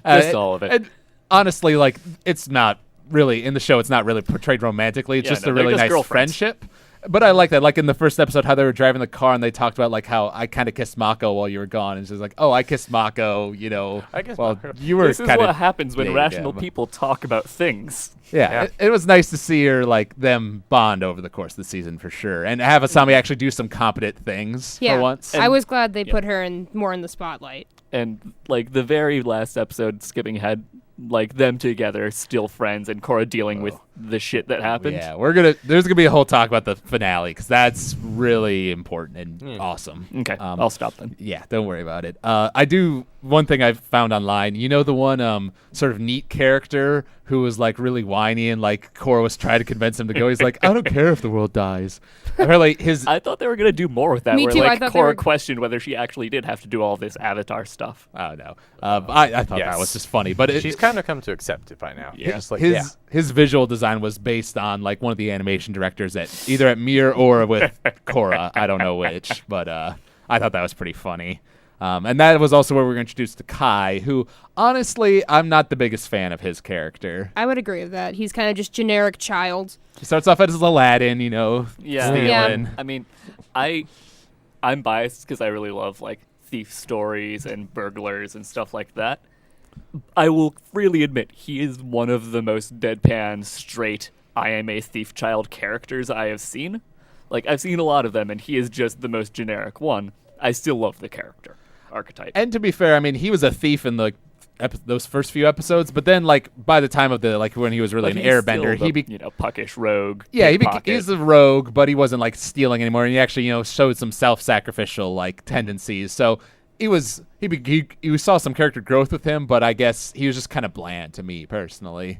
Speaker 2: Just all of it.
Speaker 1: And honestly, like it's not really in the show. It's not really portrayed romantically. It's just a
Speaker 2: they're
Speaker 1: really
Speaker 2: just
Speaker 1: nice
Speaker 2: girlfriends.
Speaker 1: friendship. But I like that. Like in the first episode, how they were driving the car and they talked about like how I kind of kissed Mako while you were gone, and she's like, "Oh, I kissed Mako."
Speaker 4: I kissed
Speaker 1: well,
Speaker 4: Mako.
Speaker 1: you were
Speaker 2: This is
Speaker 1: kind
Speaker 2: what
Speaker 1: of
Speaker 2: happens when
Speaker 1: dating
Speaker 2: rational
Speaker 1: him.
Speaker 2: people talk about things.
Speaker 1: Yeah, it was nice to see her like them bond over the course of the season for sure, and have Asami actually do some competent things
Speaker 3: Yeah.
Speaker 1: for once.
Speaker 3: I was glad they put her more in the spotlight.
Speaker 2: And like the very last episode, skipping ahead, like them together, still friends, and Korra dealing with the shit that happened.
Speaker 1: Yeah, there's gonna be a whole talk about the finale because that's really important and awesome.
Speaker 2: Okay, I'll stop then.
Speaker 1: Yeah, don't worry about it. I do one thing I've found online. You know the one sort of neat character who was like really whiny and like Korra was trying to convince him to go. He's like, I don't care if the world dies. Or like
Speaker 2: I thought they were gonna do more with that.
Speaker 3: Me
Speaker 2: where
Speaker 3: too, I
Speaker 2: like
Speaker 3: thought they
Speaker 2: Korra
Speaker 3: were-
Speaker 2: questioned whether she actually did have to do all this Avatar stuff.
Speaker 1: oh no, I thought that was just funny, but
Speaker 4: She's kind of come to accept it by now.
Speaker 2: Yeah.
Speaker 4: Just like,
Speaker 1: his visual design was based on like one of the animation directors at either at Mir or with Korra. I don't know which, but I thought that was pretty funny. And that was also where we were introduced to Kai, who honestly I'm not the biggest fan of his character.
Speaker 3: I would agree with that. He's kind of just generic child.
Speaker 1: He starts off as Aladdin,
Speaker 2: Yeah,
Speaker 1: stealing.
Speaker 2: I mean, I'm biased because I really love like thief stories and burglars and stuff like that. I will freely admit he is one of the most deadpan, straight, I am a thief child characters I have seen. Like, I've seen a lot of them, and he is just the most generic one. I still love the character archetype.
Speaker 1: And to be fair, I mean, he was a thief in the those first few episodes, but then like by the time of the like when he was really
Speaker 2: Like,
Speaker 1: an
Speaker 2: he's
Speaker 1: airbender,
Speaker 2: still
Speaker 1: he
Speaker 2: the, puckish rogue.
Speaker 1: yeah,
Speaker 2: pickpocket.
Speaker 1: he's a rogue, but he wasn't like stealing anymore, and he actually showed some self-sacrificial like tendencies. So he we saw some character growth with him, but I guess he was just kind of bland to me personally.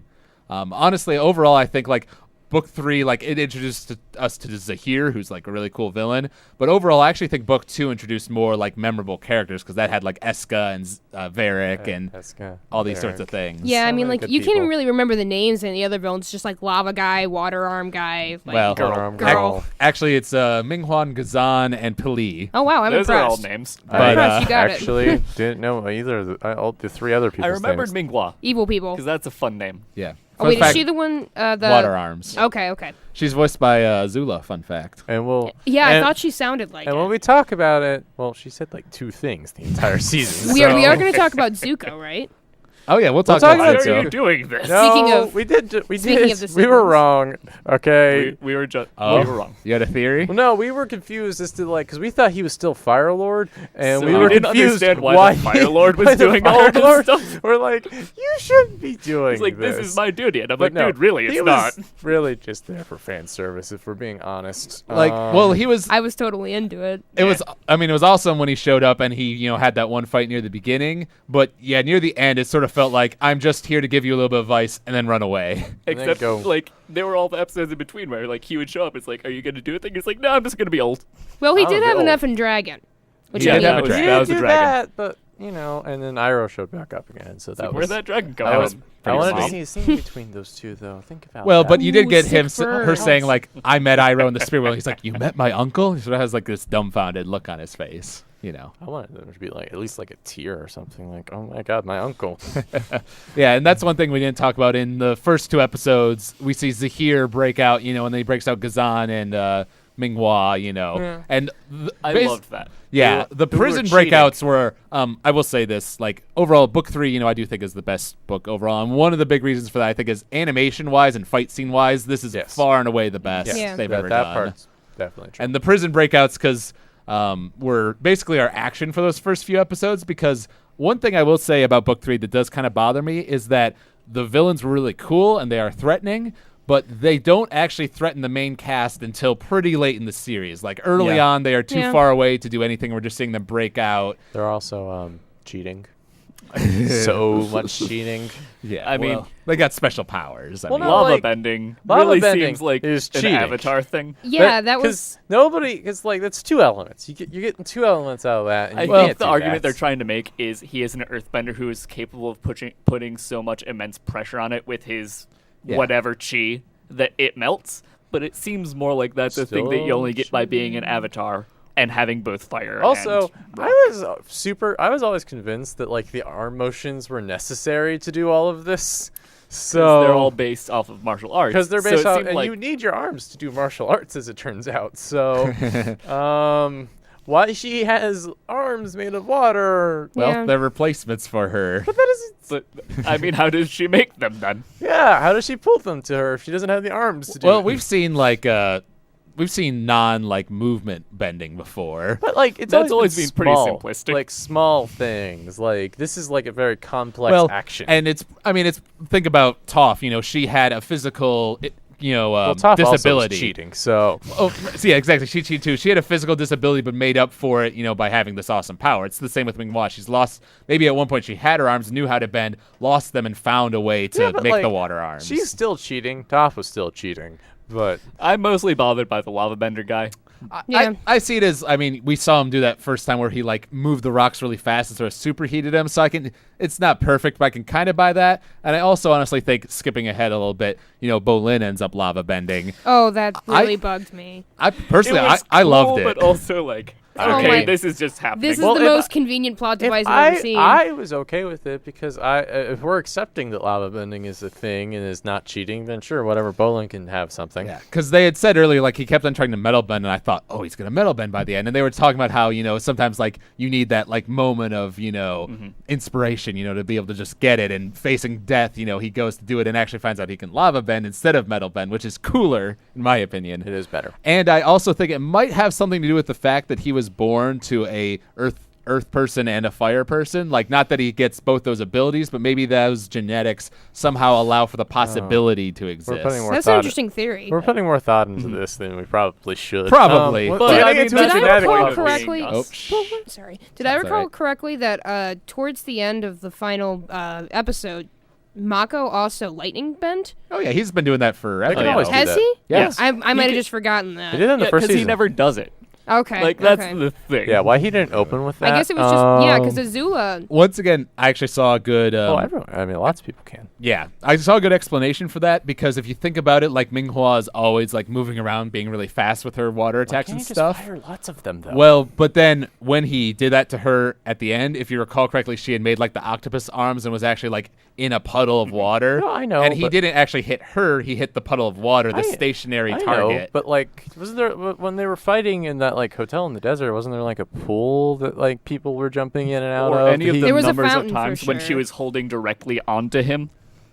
Speaker 1: Honestly, overall, I think like book 3, like it introduced us to Zahir, who's like a really cool villain. But overall, I actually think book 2 introduced more like memorable characters because that had like Eska and Varric and
Speaker 4: Eska,
Speaker 1: all these
Speaker 4: Varric.
Speaker 1: sorts of things.
Speaker 3: Yeah,
Speaker 4: So
Speaker 3: I mean,
Speaker 4: many
Speaker 3: like
Speaker 4: good
Speaker 3: you can't even
Speaker 4: people.
Speaker 3: really remember the names and the other villains. Just like lava guy, water arm guy. Like,
Speaker 1: Well,
Speaker 3: girl.
Speaker 1: Actually, it's Minghuan, Gazan, and Pili.
Speaker 3: Oh wow, I'm
Speaker 2: Those are all
Speaker 3: impressed.
Speaker 2: names.
Speaker 3: I'm
Speaker 1: But,
Speaker 3: impressed. You got it.
Speaker 4: Actually, didn't know either of all the 3 other people.
Speaker 2: I remembered Minghua,
Speaker 3: Evil people.
Speaker 2: because that's a fun name.
Speaker 1: Yeah.
Speaker 3: Oh
Speaker 1: Fun
Speaker 3: wait, is
Speaker 1: fact,
Speaker 3: she the one? The
Speaker 1: Water Arms.
Speaker 3: Okay.
Speaker 1: She's voiced by Zula. Fun fact.
Speaker 4: And we'll.
Speaker 3: Yeah, I
Speaker 4: and,
Speaker 3: thought she sounded like
Speaker 4: And
Speaker 3: it.
Speaker 4: when we talk about it, well, she said like 2 things the entire season.
Speaker 3: We are
Speaker 4: so-
Speaker 3: going to talk about Zuko, right?
Speaker 1: Oh yeah, we'll talk
Speaker 4: talk
Speaker 1: about
Speaker 4: about
Speaker 2: Why
Speaker 1: it.
Speaker 2: are you doing this?
Speaker 4: No,
Speaker 3: Speaking of-
Speaker 4: we did. We
Speaker 3: speaking
Speaker 4: did.
Speaker 3: of the
Speaker 4: We were
Speaker 3: siblings.
Speaker 4: wrong. Okay.
Speaker 2: We were just
Speaker 1: Oh,
Speaker 2: we were wrong.
Speaker 1: You had a theory?
Speaker 4: Well, no, we were confused as to like because we thought he was still Fire Lord, and
Speaker 2: So
Speaker 4: we
Speaker 2: you
Speaker 4: were
Speaker 2: didn't
Speaker 4: confused
Speaker 2: understand why the Fire Lord was
Speaker 4: why the
Speaker 2: doing all
Speaker 4: Fire
Speaker 2: this
Speaker 4: Lord-
Speaker 2: stuff.
Speaker 4: We're like, you shouldn't be doing.
Speaker 2: He's like, this is my duty, and I'm
Speaker 4: But
Speaker 2: like,
Speaker 4: no,
Speaker 2: dude, really,
Speaker 4: he
Speaker 2: it's not.
Speaker 4: was really just there for fan service, if we're being honest.
Speaker 1: Like, well, he was.
Speaker 3: I was totally into it.
Speaker 1: It was. I mean, it was awesome when he showed up and he, had that one fight near the beginning. But yeah, near the end, it sort of felt like I'm just here to give you a little bit of advice and then run away.
Speaker 4: And then
Speaker 2: Except,
Speaker 4: go-
Speaker 2: like, there were all the episodes in between where, like, he would show up. It's like, are you going to do a thing? He's like, no, I'm just going to be old.
Speaker 3: Well, he
Speaker 4: Oh,
Speaker 3: did have
Speaker 4: the
Speaker 3: an
Speaker 4: old-
Speaker 3: effing dragon, which
Speaker 1: He
Speaker 3: I
Speaker 1: did
Speaker 3: mean,
Speaker 1: have a dragon.
Speaker 2: That was a
Speaker 4: do
Speaker 2: dragon.
Speaker 4: that, but and then Iroh showed back up again, so that
Speaker 2: Like,
Speaker 4: was.
Speaker 2: where'd that dragon come
Speaker 4: I,
Speaker 2: from?
Speaker 4: was, I
Speaker 1: pretty
Speaker 4: wanted to
Speaker 1: small.
Speaker 4: see a scene between those two, though. Think about
Speaker 1: Well,
Speaker 4: that.
Speaker 1: but you did
Speaker 3: Ooh,
Speaker 1: get
Speaker 3: sick
Speaker 1: her
Speaker 3: fur.
Speaker 1: saying like, I met Iroh in the spirit world. He's like, you met my uncle. He sort of has like this dumbfounded look on his face.
Speaker 4: I wanted them to be like at least like a tear or something. Like, oh my god, my uncle.
Speaker 1: Yeah, and that's one thing we didn't talk about in the first 2 episodes. We see Zahir break out, and then he breaks out Gazan and Minghua,
Speaker 3: Yeah.
Speaker 1: and
Speaker 2: I loved that.
Speaker 1: Yeah, the
Speaker 4: who were
Speaker 1: prison
Speaker 4: cheating.
Speaker 1: breakouts were. I will say this: like overall, book 3, I do think is the best book overall, and one of the big reasons for that I think is animation-wise and fight scene-wise, this is
Speaker 4: Yes.
Speaker 1: far and away the best
Speaker 4: Yes,
Speaker 3: Yeah.
Speaker 1: they've
Speaker 4: that,
Speaker 1: ever
Speaker 4: that
Speaker 1: done.
Speaker 4: part's definitely true.
Speaker 1: And the prison breakouts, because were basically our action for those first few episodes. Because one thing I will say about book 3 that does kind of bother me is that the villains were really cool and they are threatening, but they don't actually threaten the main cast until pretty late in the series. Like early
Speaker 4: Yeah.
Speaker 1: on, they are too
Speaker 3: Yeah.
Speaker 1: far away to do anything. We're just seeing them break out.
Speaker 4: They're also cheating. So much cheating.
Speaker 1: Yeah,
Speaker 2: I mean-
Speaker 1: well, they got special powers. I
Speaker 4: Well,
Speaker 1: mean,
Speaker 4: no,
Speaker 2: Lava
Speaker 4: like,
Speaker 2: bending
Speaker 4: lava
Speaker 2: really
Speaker 4: bending
Speaker 2: seems like
Speaker 4: is
Speaker 2: an
Speaker 4: cheating.
Speaker 2: Avatar thing.
Speaker 3: Yeah, that was.
Speaker 4: because like that's 2 elements. You're getting 2 elements out of that. And
Speaker 2: I
Speaker 4: you
Speaker 2: think
Speaker 4: can't
Speaker 2: the
Speaker 4: do
Speaker 2: argument
Speaker 4: that.
Speaker 2: they're trying to make is he is an earthbender who is capable of putting so much immense pressure on it with his
Speaker 1: Yeah.
Speaker 2: whatever chi that it melts. But it seems more like that's a thing that you
Speaker 4: Still
Speaker 2: only get by being an avatar and having both fire
Speaker 4: Also,
Speaker 2: and
Speaker 4: I was always convinced that like the arm motions were necessary to do all of this. So
Speaker 2: they're all based off of martial arts.
Speaker 4: because they're
Speaker 2: So
Speaker 4: based
Speaker 2: it
Speaker 4: off,
Speaker 2: seemed
Speaker 4: and
Speaker 2: like
Speaker 4: you need your arms to do martial arts, as it turns out. So, why she has arms made of water?
Speaker 1: well,
Speaker 3: Yeah.
Speaker 1: they're replacements for her.
Speaker 4: But that isn't.
Speaker 2: but, I mean, how does she make them then?
Speaker 4: Yeah, how does she pull them to her if she doesn't have the arms to do
Speaker 1: Well,
Speaker 4: it?
Speaker 1: we've seen like we've seen non movement bending before.
Speaker 4: But like it's
Speaker 2: That's
Speaker 4: always
Speaker 2: always
Speaker 4: been
Speaker 2: been pretty
Speaker 4: small,
Speaker 2: simplistic.
Speaker 4: like small things. Like this is like a very complex
Speaker 1: Well,
Speaker 4: action.
Speaker 1: and it's think about Toph. She had a physical,
Speaker 4: well, Toph also
Speaker 1: disability.
Speaker 4: is cheating. So
Speaker 1: So yeah, exactly. She cheated too. She had a physical disability, but made up for it, by having this awesome power. It's the same with Minghua. She's lost. Maybe at one point she had her arms, knew how to bend, lost them, and found a way to
Speaker 4: Yeah, but,
Speaker 1: make
Speaker 4: like,
Speaker 1: the water arms.
Speaker 4: she's still cheating. Toph was still cheating, but
Speaker 2: I'm mostly bothered by the lava bender guy.
Speaker 3: Yeah.
Speaker 1: I see it as, we saw him do that first time where he like moved the rocks really fast and sort of superheated them. So it's not perfect, but I can kind of buy that. And I also honestly think, skipping ahead a little bit, Bolin ends up lava bending.
Speaker 3: Oh, that really bugged me.
Speaker 1: I personally,
Speaker 2: It was
Speaker 1: I
Speaker 2: cool,
Speaker 1: loved it.
Speaker 2: but also like
Speaker 3: Oh
Speaker 2: Okay,
Speaker 3: my-
Speaker 2: this is just happening.
Speaker 3: This is
Speaker 4: Well,
Speaker 3: the
Speaker 4: if
Speaker 3: most
Speaker 4: I-
Speaker 3: convenient plot
Speaker 4: If
Speaker 3: device I've ever seen.
Speaker 4: I was okay with it because if we're accepting that lava bending is a thing and is not cheating, then sure, whatever. Bolin can have something.
Speaker 1: Yeah, because they had said earlier, like, he kept on trying to metal bend, and I thought, oh, he's going to metal bend by the end. And they were talking about how, sometimes, like, you need that, like, moment of, inspiration, to be able to just get it. And facing death, he goes to do it and actually finds out he can lava bend instead of metal bend, which is cooler, in my opinion.
Speaker 4: It is better.
Speaker 1: And I also think it might have something to do with the fact that he was born to a earth person and a fire person. Like, not that he gets both those abilities, but maybe those genetics somehow allow for the possibility to exist.
Speaker 4: putting more
Speaker 3: That's an
Speaker 4: thought-
Speaker 3: interesting theory.
Speaker 4: We're putting more thought into this than we probably should.
Speaker 1: Probably.
Speaker 4: Well,
Speaker 1: But
Speaker 4: getting
Speaker 2: I mean,
Speaker 4: into
Speaker 3: Did
Speaker 4: it
Speaker 3: I
Speaker 2: genetic
Speaker 3: recall
Speaker 2: of
Speaker 3: correctly?
Speaker 2: being us.
Speaker 3: Sorry. Did I
Speaker 1: That's
Speaker 3: recall
Speaker 1: alright.
Speaker 3: correctly that towards the end of the final episode, Mako also lightning bent?
Speaker 1: Oh, yeah, he's been doing that forever.
Speaker 4: They can always do
Speaker 3: Has
Speaker 4: that.
Speaker 3: he?
Speaker 1: Yes.
Speaker 3: I might have
Speaker 2: could-
Speaker 3: just forgotten that.
Speaker 4: He did it in the
Speaker 2: Yeah,
Speaker 4: first
Speaker 2: because
Speaker 4: season.
Speaker 2: he never does it.
Speaker 3: Okay.
Speaker 2: Like, that's
Speaker 3: okay.
Speaker 2: the thing.
Speaker 4: Yeah, why he didn't open with that?
Speaker 3: I guess it was just because Azula.
Speaker 1: Once again, I actually saw a good.
Speaker 4: Well, everyone. I mean, lots of people can.
Speaker 1: Yeah, I saw a good explanation for that because if you think about it, like Minghua is always like moving around, being really fast with her water attacks
Speaker 4: Can't
Speaker 1: and
Speaker 4: he just
Speaker 1: stuff.
Speaker 4: fire lots of them though.
Speaker 1: Well, but then when he did that to her at the end, if you recall correctly, she had made like the octopus arms and was actually like in a puddle of water.
Speaker 4: No, I know,
Speaker 1: And he
Speaker 4: but-
Speaker 1: didn't actually hit her; he hit the puddle of water, the
Speaker 4: I-
Speaker 1: stationary
Speaker 4: I know,
Speaker 1: target.
Speaker 4: but like, wasn't there when they were fighting in that like hotel in the desert? Wasn't there like a pool that like people were jumping in and out
Speaker 2: Or
Speaker 4: of?
Speaker 2: any of the
Speaker 3: There was a
Speaker 2: numbers of
Speaker 3: fountain for
Speaker 2: times when she
Speaker 3: sure.
Speaker 2: was holding directly onto him.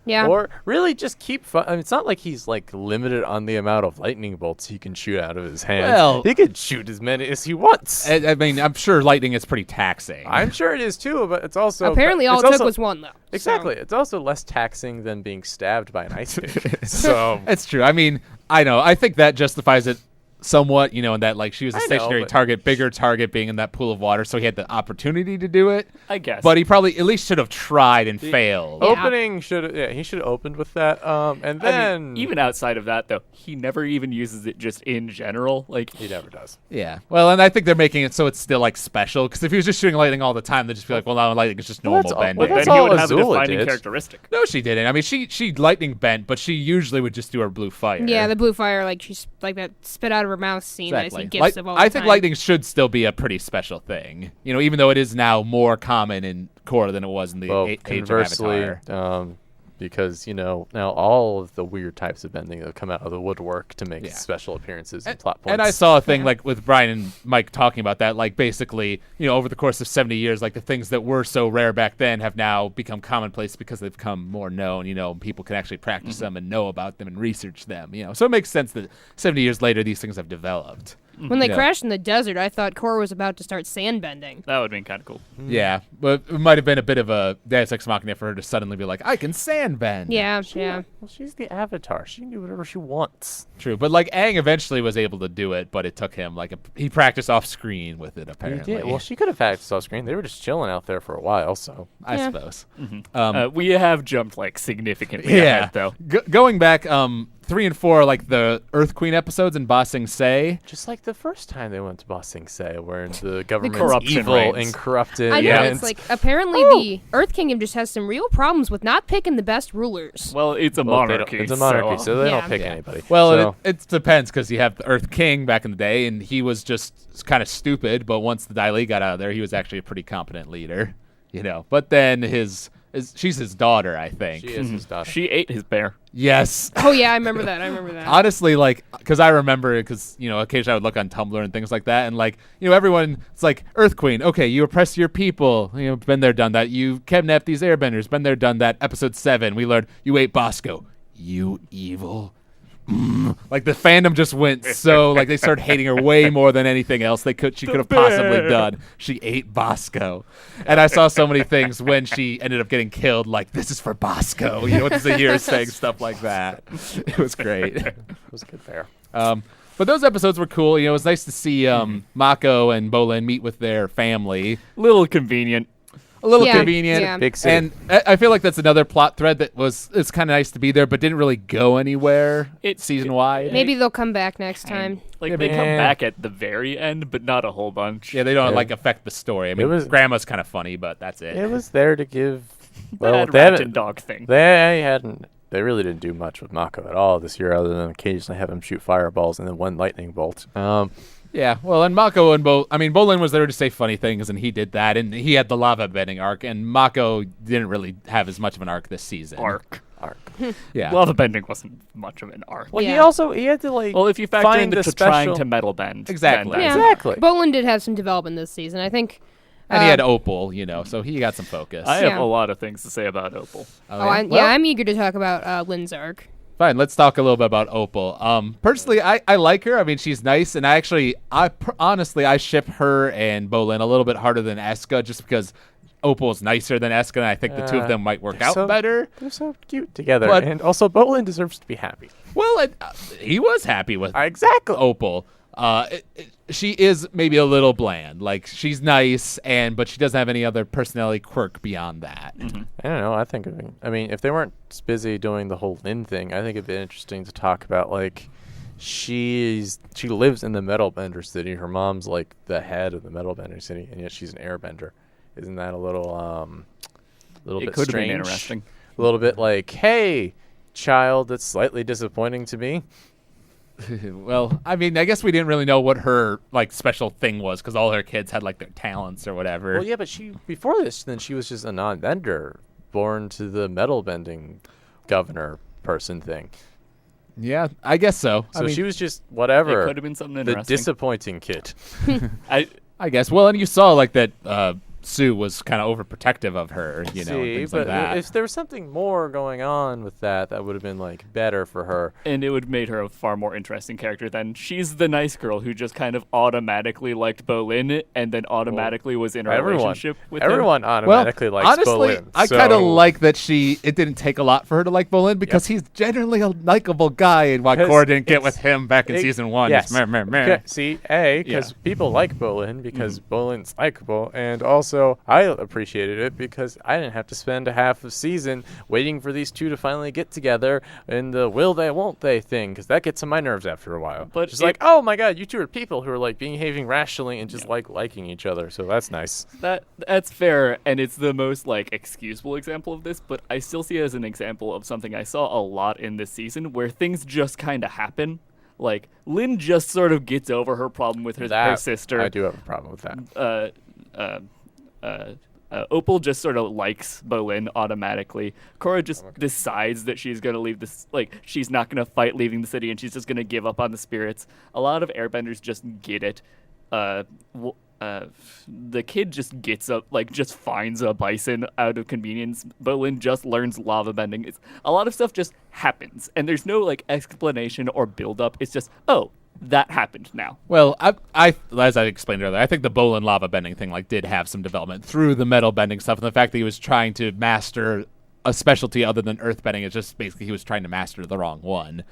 Speaker 3: Yeah.
Speaker 4: Or really just keep. I mean, it's not like he's like limited on the amount of lightning bolts he can shoot out of his hands.
Speaker 1: Well-
Speaker 4: he could shoot as many as he wants.
Speaker 1: I mean, I'm sure lightning is pretty taxing.
Speaker 4: I'm sure it is too, but it's also
Speaker 3: Apparently, all
Speaker 4: it's
Speaker 3: it took
Speaker 4: also-
Speaker 3: was one, though.
Speaker 4: Exactly. It's also less taxing than being stabbed by an ice pick. So
Speaker 1: It's true. I mean, I know. I think that justifies it somewhat, in that like she was a
Speaker 4: I know,
Speaker 1: stationary
Speaker 4: but-
Speaker 1: target, bigger target being in that pool of water, so he had the opportunity to do it.
Speaker 2: I guess.
Speaker 1: But he probably at least should have tried and failed.
Speaker 3: Yeah.
Speaker 4: opening should he should have opened with that. And
Speaker 2: I
Speaker 4: then
Speaker 2: mean, even outside of that, though, he never even uses it just in general. Like,
Speaker 4: he never does.
Speaker 1: Yeah. Well, and I think they're making it so it's still like special because if he was just shooting lightning all the time, they'd just be like, well, now lightning is just
Speaker 4: Well,
Speaker 1: normal
Speaker 4: that's all-
Speaker 1: bending.
Speaker 4: well,
Speaker 2: then
Speaker 4: that's
Speaker 2: he
Speaker 4: all
Speaker 2: would have a
Speaker 4: Azula
Speaker 2: defining
Speaker 4: did.
Speaker 2: characteristic.
Speaker 1: No, she didn't. I mean, she lightning bent, but she usually would just do her blue fire.
Speaker 3: Yeah, the blue fire, like she's like that spit out of her mouth scene that I see gifs of all the
Speaker 1: I think
Speaker 3: time.
Speaker 1: lightning should still be a pretty special thing. Even though it is now more common in Korra than it was in the
Speaker 4: Well,
Speaker 1: Age of
Speaker 4: conversely,
Speaker 1: Avatar.
Speaker 4: because now all of the weird types of bending have come out of the woodwork to make
Speaker 1: Yeah.
Speaker 4: special appearances and plot points.
Speaker 1: And I saw a thing like with Brian and Mike talking about that, like basically, over the course of 70 years, like the things that were so rare back then have now become commonplace because they've become more known, and people can actually practice them and know about them and research them, So it makes sense that 70 years later, these things have developed.
Speaker 3: When they
Speaker 1: Yeah.
Speaker 3: crashed in the desert, I thought Korra was about to start sand bending.
Speaker 2: That would have been kind of cool.
Speaker 1: Yeah, but it might have been a bit of a Deus Ex Machina for her to suddenly be like, I can sand bend.
Speaker 3: Yeah, yeah.
Speaker 4: Well, she's the Avatar. She can do whatever she wants.
Speaker 1: True, but like Aang eventually was able to do it, but it took him he practiced off screen with it apparently.
Speaker 4: Well, she could have practiced off screen. They were just chilling out there for a while, so.
Speaker 1: I
Speaker 3: Yeah.
Speaker 1: suppose.
Speaker 2: We have jumped like significantly
Speaker 1: Yeah,
Speaker 2: ahead, though.
Speaker 1: Going back, 3 and 4 are like the Earth Queen episodes in Ba Sing Se.
Speaker 4: Just like the first time they went to Ba Sing Se, where the government's
Speaker 2: corruption
Speaker 4: evil
Speaker 2: reigns.
Speaker 4: and corrupted.
Speaker 3: I know,
Speaker 1: Yeah.
Speaker 3: it's like, apparently the Earth Kingdom just has some real problems with not picking the best rulers.
Speaker 2: Well, it's a
Speaker 4: Well,
Speaker 2: monarchy.
Speaker 4: It's a monarchy, so they
Speaker 3: Yeah.
Speaker 4: don't pick
Speaker 1: Yeah.
Speaker 4: anybody.
Speaker 1: Well,
Speaker 4: so,
Speaker 1: it depends because you have the Earth King back in the day, and he was just kind of stupid. But once the Dai Li got out of there, he was actually a pretty competent leader. But then she's his daughter, I think.
Speaker 4: she is his daughter.
Speaker 2: She ate his bear.
Speaker 1: Yes.
Speaker 3: Oh yeah, I remember that.
Speaker 1: Honestly, because I remember it, because occasionally I would look on Tumblr and things like that, and everyone, it's like Earth Queen. Okay, you oppress your people. Been there, done that. You kidnapped these airbenders. Been there, done that. Episode 7, we learned you ate Bosco. You evil. Like the fandom just went so they started hating her way more than anything else she could have possibly done. She ate Bosco, and I saw so many things when she ended up getting killed. Like, this is for Bosco. With Zahir saying stuff like that. It was great.
Speaker 4: It was good there.
Speaker 1: But those episodes were cool. It was nice to see Mako and Bolin meet with their family.
Speaker 2: Little convenient.
Speaker 1: A little
Speaker 3: Yeah,
Speaker 1: convenient.
Speaker 3: yeah.
Speaker 4: Big city.
Speaker 1: And I feel like that's another plot thread it's kind of nice to be there, but didn't really go anywhere season wide.
Speaker 3: Maybe they'll come back next time.
Speaker 2: Like,
Speaker 1: Yeah,
Speaker 2: they
Speaker 1: but-
Speaker 2: come back at the very end, but not a whole bunch.
Speaker 1: Yeah, they don't
Speaker 4: Yeah.
Speaker 1: affect the story. I mean,
Speaker 4: was-
Speaker 1: Grandma's kind of funny, but that's it.
Speaker 4: It was there to give. Well,
Speaker 2: That
Speaker 4: they
Speaker 2: rat
Speaker 4: haven't.
Speaker 2: and dog thing.
Speaker 4: They hadn't. They really didn't do much with Mako at all this year, other than occasionally have him shoot fireballs and then one lightning bolt.
Speaker 1: Yeah, well, and Mako and Bolin was there to say funny things, and he did that, and he had the lava bending arc, and Mako didn't really have as much of an arc this season.
Speaker 2: Arc.
Speaker 1: Yeah.
Speaker 2: Lava bending wasn't much of an arc.
Speaker 4: Well,
Speaker 3: Yeah.
Speaker 4: he had to like.
Speaker 2: Well, if you factor in
Speaker 4: find
Speaker 2: the
Speaker 4: the
Speaker 2: trying
Speaker 4: special-
Speaker 2: to metal bend.
Speaker 1: Exactly.
Speaker 2: then
Speaker 3: Yeah.
Speaker 2: that's-
Speaker 4: Exactly.
Speaker 3: Bolin did have some development this season. I think.
Speaker 1: And he had Opal, so he got some focus.
Speaker 2: I have
Speaker 3: Yeah.
Speaker 2: a lot of things to say about Opal.
Speaker 3: I'm eager to talk about Lynn's arc.
Speaker 1: Fine, let's talk a little bit about Opal. Personally, I like her. I mean, she's nice, and honestly, I ship her and Bolin a little bit harder than Eska, just because Opal's nicer than Eska, and I think the two of them might work out better.
Speaker 4: They're so cute together,
Speaker 1: But-
Speaker 4: and also Bolin deserves to be happy.
Speaker 1: Well, he was happy with
Speaker 4: Exactly.
Speaker 1: Opal. She is maybe a little bland. Like, she's nice, but she doesn't have any other personality quirk beyond that.
Speaker 4: I don't know. I mean, if they weren't busy doing the whole Lynn thing, I think it'd be interesting to talk about like she lives in the Metal Bender City. Her mom's like the head of the Metal Bender City, and yet she's an Airbender. Isn't that a little
Speaker 2: It
Speaker 4: bit
Speaker 2: could have
Speaker 4: strange?
Speaker 2: been interesting.
Speaker 4: A little bit like, hey, child, that's slightly disappointing to me.
Speaker 1: Well, I mean, I guess we didn't really know what her like special thing was because all her kids had like their talents or whatever.
Speaker 4: Well, yeah, but before this, then she was just a non-bender, born to the metal bending governor person thing.
Speaker 1: Yeah, I guess so.
Speaker 4: So
Speaker 1: I mean,
Speaker 4: she was just whatever.
Speaker 2: It could have been something
Speaker 4: the
Speaker 2: interesting.
Speaker 4: disappointing kid.
Speaker 1: I guess. Well, and you saw like that Sue was kind of overprotective of her, and things like
Speaker 4: but
Speaker 1: that.
Speaker 4: if there was something more going on with that would have been like better for her.
Speaker 2: And it would have made her a far more interesting character than she's the nice girl who just kind of automatically liked Bolin and then automatically was in a relationship with him.
Speaker 4: Everyone automatically likes
Speaker 1: honestly,
Speaker 4: Bolin.
Speaker 1: I kind of like that it didn't take a lot for her to like Bolin because he's generally a likable guy, and why
Speaker 4: 'Cause
Speaker 1: Korra didn't get
Speaker 4: it's-
Speaker 1: with him back in season 1.
Speaker 4: Yes.
Speaker 1: Just meh, meh, meh.
Speaker 4: Okay, see, because people like Bolin because Bolin's likable, and also I appreciated it because I didn't have to spend a half a season waiting for these two to finally get together in the will they, won't they thing, because that gets on my nerves after a while.
Speaker 2: But
Speaker 4: just like, oh my god, you two are people who are like behaving rationally and just like liking each other, so that's nice.
Speaker 2: That's fair, and it's the most like excusable example of this, but I still see it as an example of something I saw a lot in this season where things just kind of happen. Like Lynn just sort of gets over her problem with her sister.
Speaker 4: I do have a problem with that.
Speaker 2: Opal just sort of likes Bolin automatically. Korra just decides that she's going to leave this, like, she's not going to fight leaving the city and she's just going to give up on the spirits. A lot of airbenders just get it. The kid just gets up, like, just finds a bison out of convenience. Bolin just learns lava bending. A lot of stuff just happens, and there's no, like, explanation or build-up. It's just, oh, that happened now.
Speaker 1: Well, I as I explained earlier, I think the Bolin lava bending thing did have some development through the metal bending stuff, and the fact that he was trying to master a specialty other than earth bending. It's just basically he was trying to master the wrong one.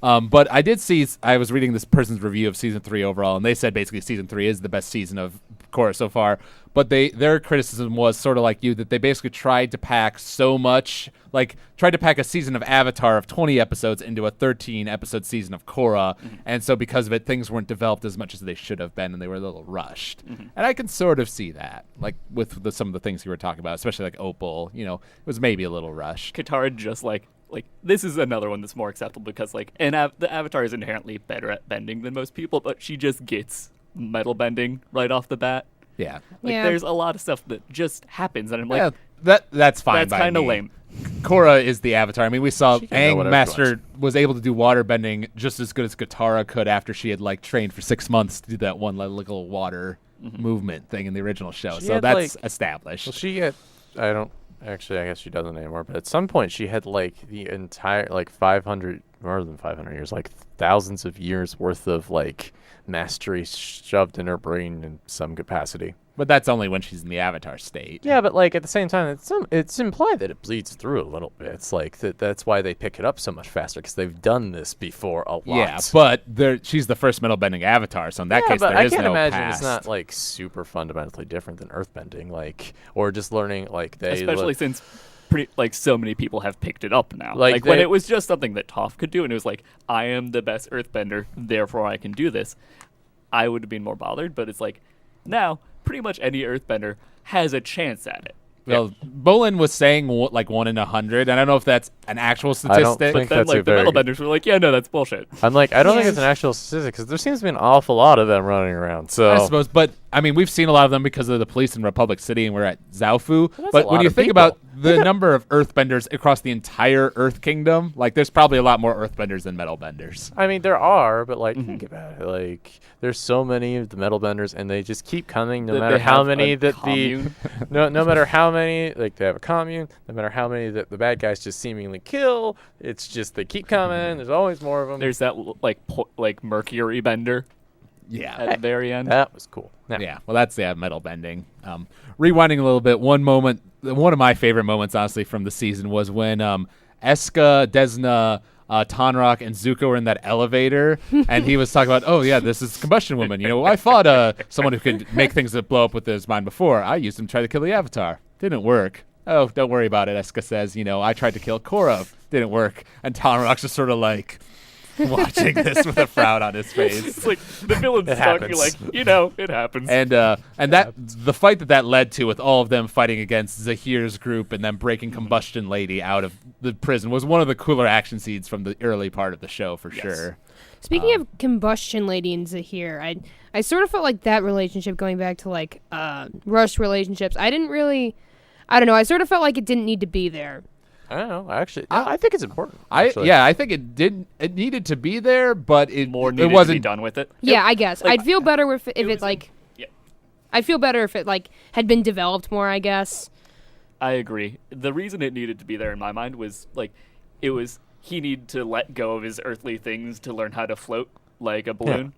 Speaker 1: But I was reading this person's review of season 3 overall, and they said basically season 3 is the best season of Korra so far. But their criticism was sort of like you, that they basically tried to pack so much, tried to pack a season of Avatar of 20 episodes into a 13-episode season of Korra. Mm-hmm. And so because of it, things weren't developed as much as they should have been, and they were a little rushed. Mm-hmm. And I can sort of see that, with some of the things you were talking about, especially like Opal, it was maybe a little rushed.
Speaker 2: Katara just like this is another one that's more acceptable because the Avatar is inherently better at bending than most people, but she just gets metal bending right off the bat.
Speaker 1: Yeah.
Speaker 2: There's a lot of stuff that just happens, and I'm like,
Speaker 1: that's fine.
Speaker 2: That's kind of lame.
Speaker 1: Korra is the Avatar. I mean, we saw Aang Master
Speaker 4: was
Speaker 1: able to do water bending just as good as Katara could after she had trained for 6 months to do that one little water movement thing in the original show. So that's established.
Speaker 4: Well, she had, I guess she doesn't anymore, but at some point she had the entire 500, more than 500 years, thousands of years worth of mastery shoved in her brain in some capacity.
Speaker 1: But that's only when she's in the Avatar state.
Speaker 4: Yeah, but at the same time, it's implied that it bleeds through a little bit. It's that's why they pick it up so much faster, because they've done this before a lot.
Speaker 1: Yeah, but she's the first metal bending Avatar, so in that case, there is no past.
Speaker 4: I can't imagine it's not super fundamentally different than earthbending, or just learning
Speaker 2: especially since so many people have picked it up now.
Speaker 4: When
Speaker 2: it was just something that Toph could do, and it was I am the best earthbender, therefore I can do this. I would have been more bothered, but it's now pretty much any earthbender has a chance at it.
Speaker 1: Well, Bolin was saying like 1 in 100. And I don't know if that's an actual
Speaker 4: I
Speaker 1: statistic.
Speaker 4: don't think
Speaker 2: Then
Speaker 4: that's a
Speaker 2: like the
Speaker 4: very good.
Speaker 2: metalbenders were like, yeah, no, that's bullshit.
Speaker 4: I'm like, I don't think
Speaker 3: Yeah.
Speaker 4: it's an actual statistic because there seems to be an awful lot of them running around. So
Speaker 1: I suppose, but I mean, we've seen a lot of them because of the police in Republic City, and we're at Zaofu.
Speaker 4: that's
Speaker 1: But
Speaker 4: a
Speaker 1: when
Speaker 4: lot
Speaker 1: you
Speaker 4: of
Speaker 1: think
Speaker 4: people.
Speaker 1: about the number of Earthbenders across the entire Earth Kingdom, like there's probably a lot more Earthbenders than Metalbenders.
Speaker 4: I mean, there are, but like, think about it. Like, there's so many of the metal benders, and they just keep coming, no
Speaker 2: That
Speaker 4: matter
Speaker 2: they
Speaker 4: how
Speaker 2: have
Speaker 4: many
Speaker 2: a
Speaker 4: that
Speaker 2: commune.
Speaker 4: no matter how many, like they have a commune. No matter how many that the bad guys just seemingly kill, it's just they keep coming. There's always more of them.
Speaker 2: There's that like Mercury bender
Speaker 1: Yeah.
Speaker 2: at the very end.
Speaker 4: That was cool.
Speaker 1: Yeah, well, that's metal bending. Rewinding a little bit, one of my favorite moments, honestly, from the season was when Eska, Desna, Tonrock, and Zuko were in that elevator, and he was talking about, oh, yeah, this is Combustion Woman. You know, I fought someone who could make things that blow up with his mind before. I used him to try to kill the Avatar. Didn't work. Oh, don't worry about it, Eska says. You know, I tried to kill Korra. Didn't work. And Tonrock's just sort of like watching this with a frown on his face.
Speaker 2: It's like the villain's
Speaker 4: It
Speaker 2: stuck. You're
Speaker 4: happens.
Speaker 2: like, you know, it happens.
Speaker 1: And that the fight that led to, with all of them fighting against Zahir's group and then breaking Combustion Lady out of the prison, was one of the cooler action scenes from the early part of the show for sure.
Speaker 3: Speaking of Combustion Lady and Zahir, I sort of felt like that relationship going back to like Rush relationships. I don't know. I sort of felt like it didn't need to be there.
Speaker 4: I don't know. Actually, I think it's important.
Speaker 1: I
Speaker 4: actually.
Speaker 1: I think it needed to be there, but it
Speaker 2: More
Speaker 1: it
Speaker 2: needed to be
Speaker 1: wasn't
Speaker 2: done with it.
Speaker 3: Yeah, I guess
Speaker 2: like,
Speaker 3: I'd feel better if it
Speaker 2: was
Speaker 3: like.
Speaker 2: Yeah.
Speaker 3: I'd feel better if it like had been developed more. I guess.
Speaker 2: I agree. The reason it needed to be there in my mind was like he needed to let go of his earthly things to learn how to float like a balloon.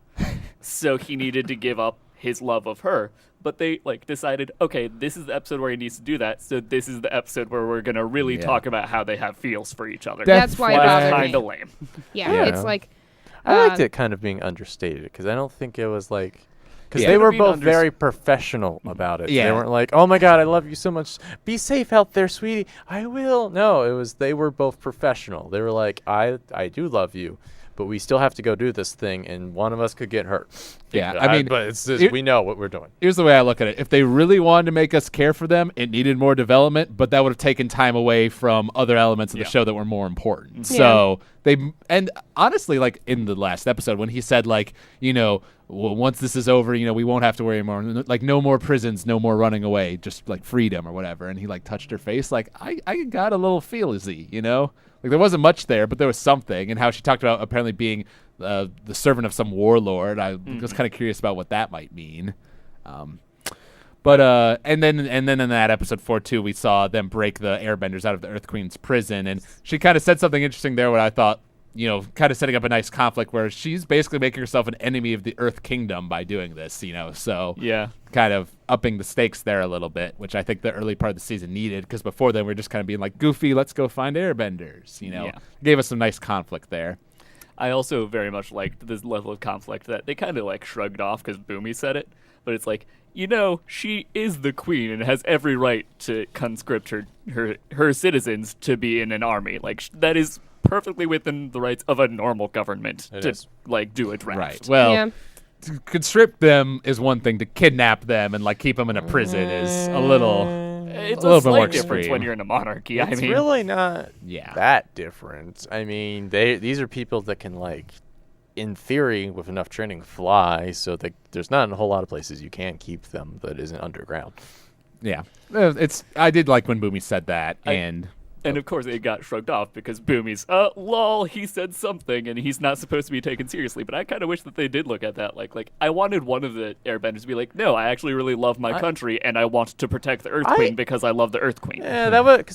Speaker 2: So he needed to give up his love of her. But they like decided, okay, this is the episode where he needs to do that. So this is the episode where we're gonna really talk about how they have feels for each other.
Speaker 3: That's why it
Speaker 1: flag.
Speaker 3: bothered me.
Speaker 2: Kind of lame.
Speaker 3: Yeah,
Speaker 4: Yeah.
Speaker 3: it's like.
Speaker 4: I liked it kind of being understated because I don't think it was like. Because
Speaker 1: Yeah.
Speaker 4: they were
Speaker 2: Being
Speaker 4: both very professional about it.
Speaker 1: Yeah.
Speaker 4: They weren't like, "Oh my God, I love you so much. Be safe out there, sweetie. I will." No, it was they were both professional. They were like, "I do love you, but we still have to go do this thing, and one of us could get hurt."
Speaker 1: Yeah, I mean,
Speaker 4: but it's just,
Speaker 1: it-
Speaker 4: we know what we're doing.
Speaker 1: Here's the way I look at it. If they really wanted to make us care for them, it needed more development, but that would have taken time away from other elements of the
Speaker 2: Yeah.
Speaker 1: show that were more important.
Speaker 3: Yeah.
Speaker 1: So and honestly, like in the last episode when he said like, you know, well, once this is over, you know, we won't have to worry anymore. Like no more prisons, no more running away, just like freedom or whatever. And he like touched her face. Like I got a little feelsy, you know, like there wasn't much there, but there was something. And how she talked about apparently being the servant of some warlord. I was kind of curious about what that might mean. But and then in that episode 4 too, we saw them break the Airbenders out of the Earth Queen's prison, and she kind of said something interesting there. What I thought, you know, kind of setting up a nice conflict where she's basically making herself an enemy of the Earth Kingdom by doing this, you know. So
Speaker 2: Yeah.
Speaker 1: kind of upping the stakes there a little bit, which I think the early part of the season needed, because before then we are just kind of being like, goofy, let's go find Airbenders, you know.
Speaker 2: Yeah.
Speaker 1: Gave us some nice conflict there.
Speaker 2: I also very much liked this level of conflict that they kind of like shrugged off because Boomy said it, but it's like, you know, she is the queen and has every right to conscript her citizens to be in an army. Like that is perfectly within the rights of a normal government
Speaker 4: It
Speaker 2: to
Speaker 4: is.
Speaker 2: like do a draft.
Speaker 1: Right. Well,
Speaker 3: Yeah.
Speaker 1: to conscript them is one thing. To kidnap them and like keep them in a prison is a little.
Speaker 2: It's
Speaker 1: A little
Speaker 2: a
Speaker 1: bit more
Speaker 2: slight difference
Speaker 1: extreme.
Speaker 2: when you're in a monarchy.
Speaker 4: It's
Speaker 2: I mean,
Speaker 4: really not
Speaker 1: Yeah.
Speaker 4: that different. I mean, these are people that can like, in theory, with enough training, fly. So there's not a whole lot of places you can keep them that isn't underground.
Speaker 1: Yeah. I did like when Boomy said that, and
Speaker 2: and of course it got shrugged off because Boomy's, lol, he said something and he's not supposed to be taken seriously. But I kind of wish that they did look at that. Like I wanted one of the Airbenders to be like, no, I actually really love my country and I want to protect the Earth Queen because I love the Earth Queen.
Speaker 4: Yeah, that would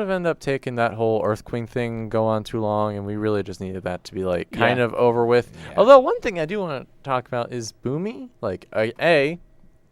Speaker 4: have ended up taking that whole Earth Queen thing go on too long, and we really just needed that to be like kind
Speaker 2: Yeah.
Speaker 4: of over with.
Speaker 1: Yeah.
Speaker 4: Although one thing I do want to talk about is Boomy. Like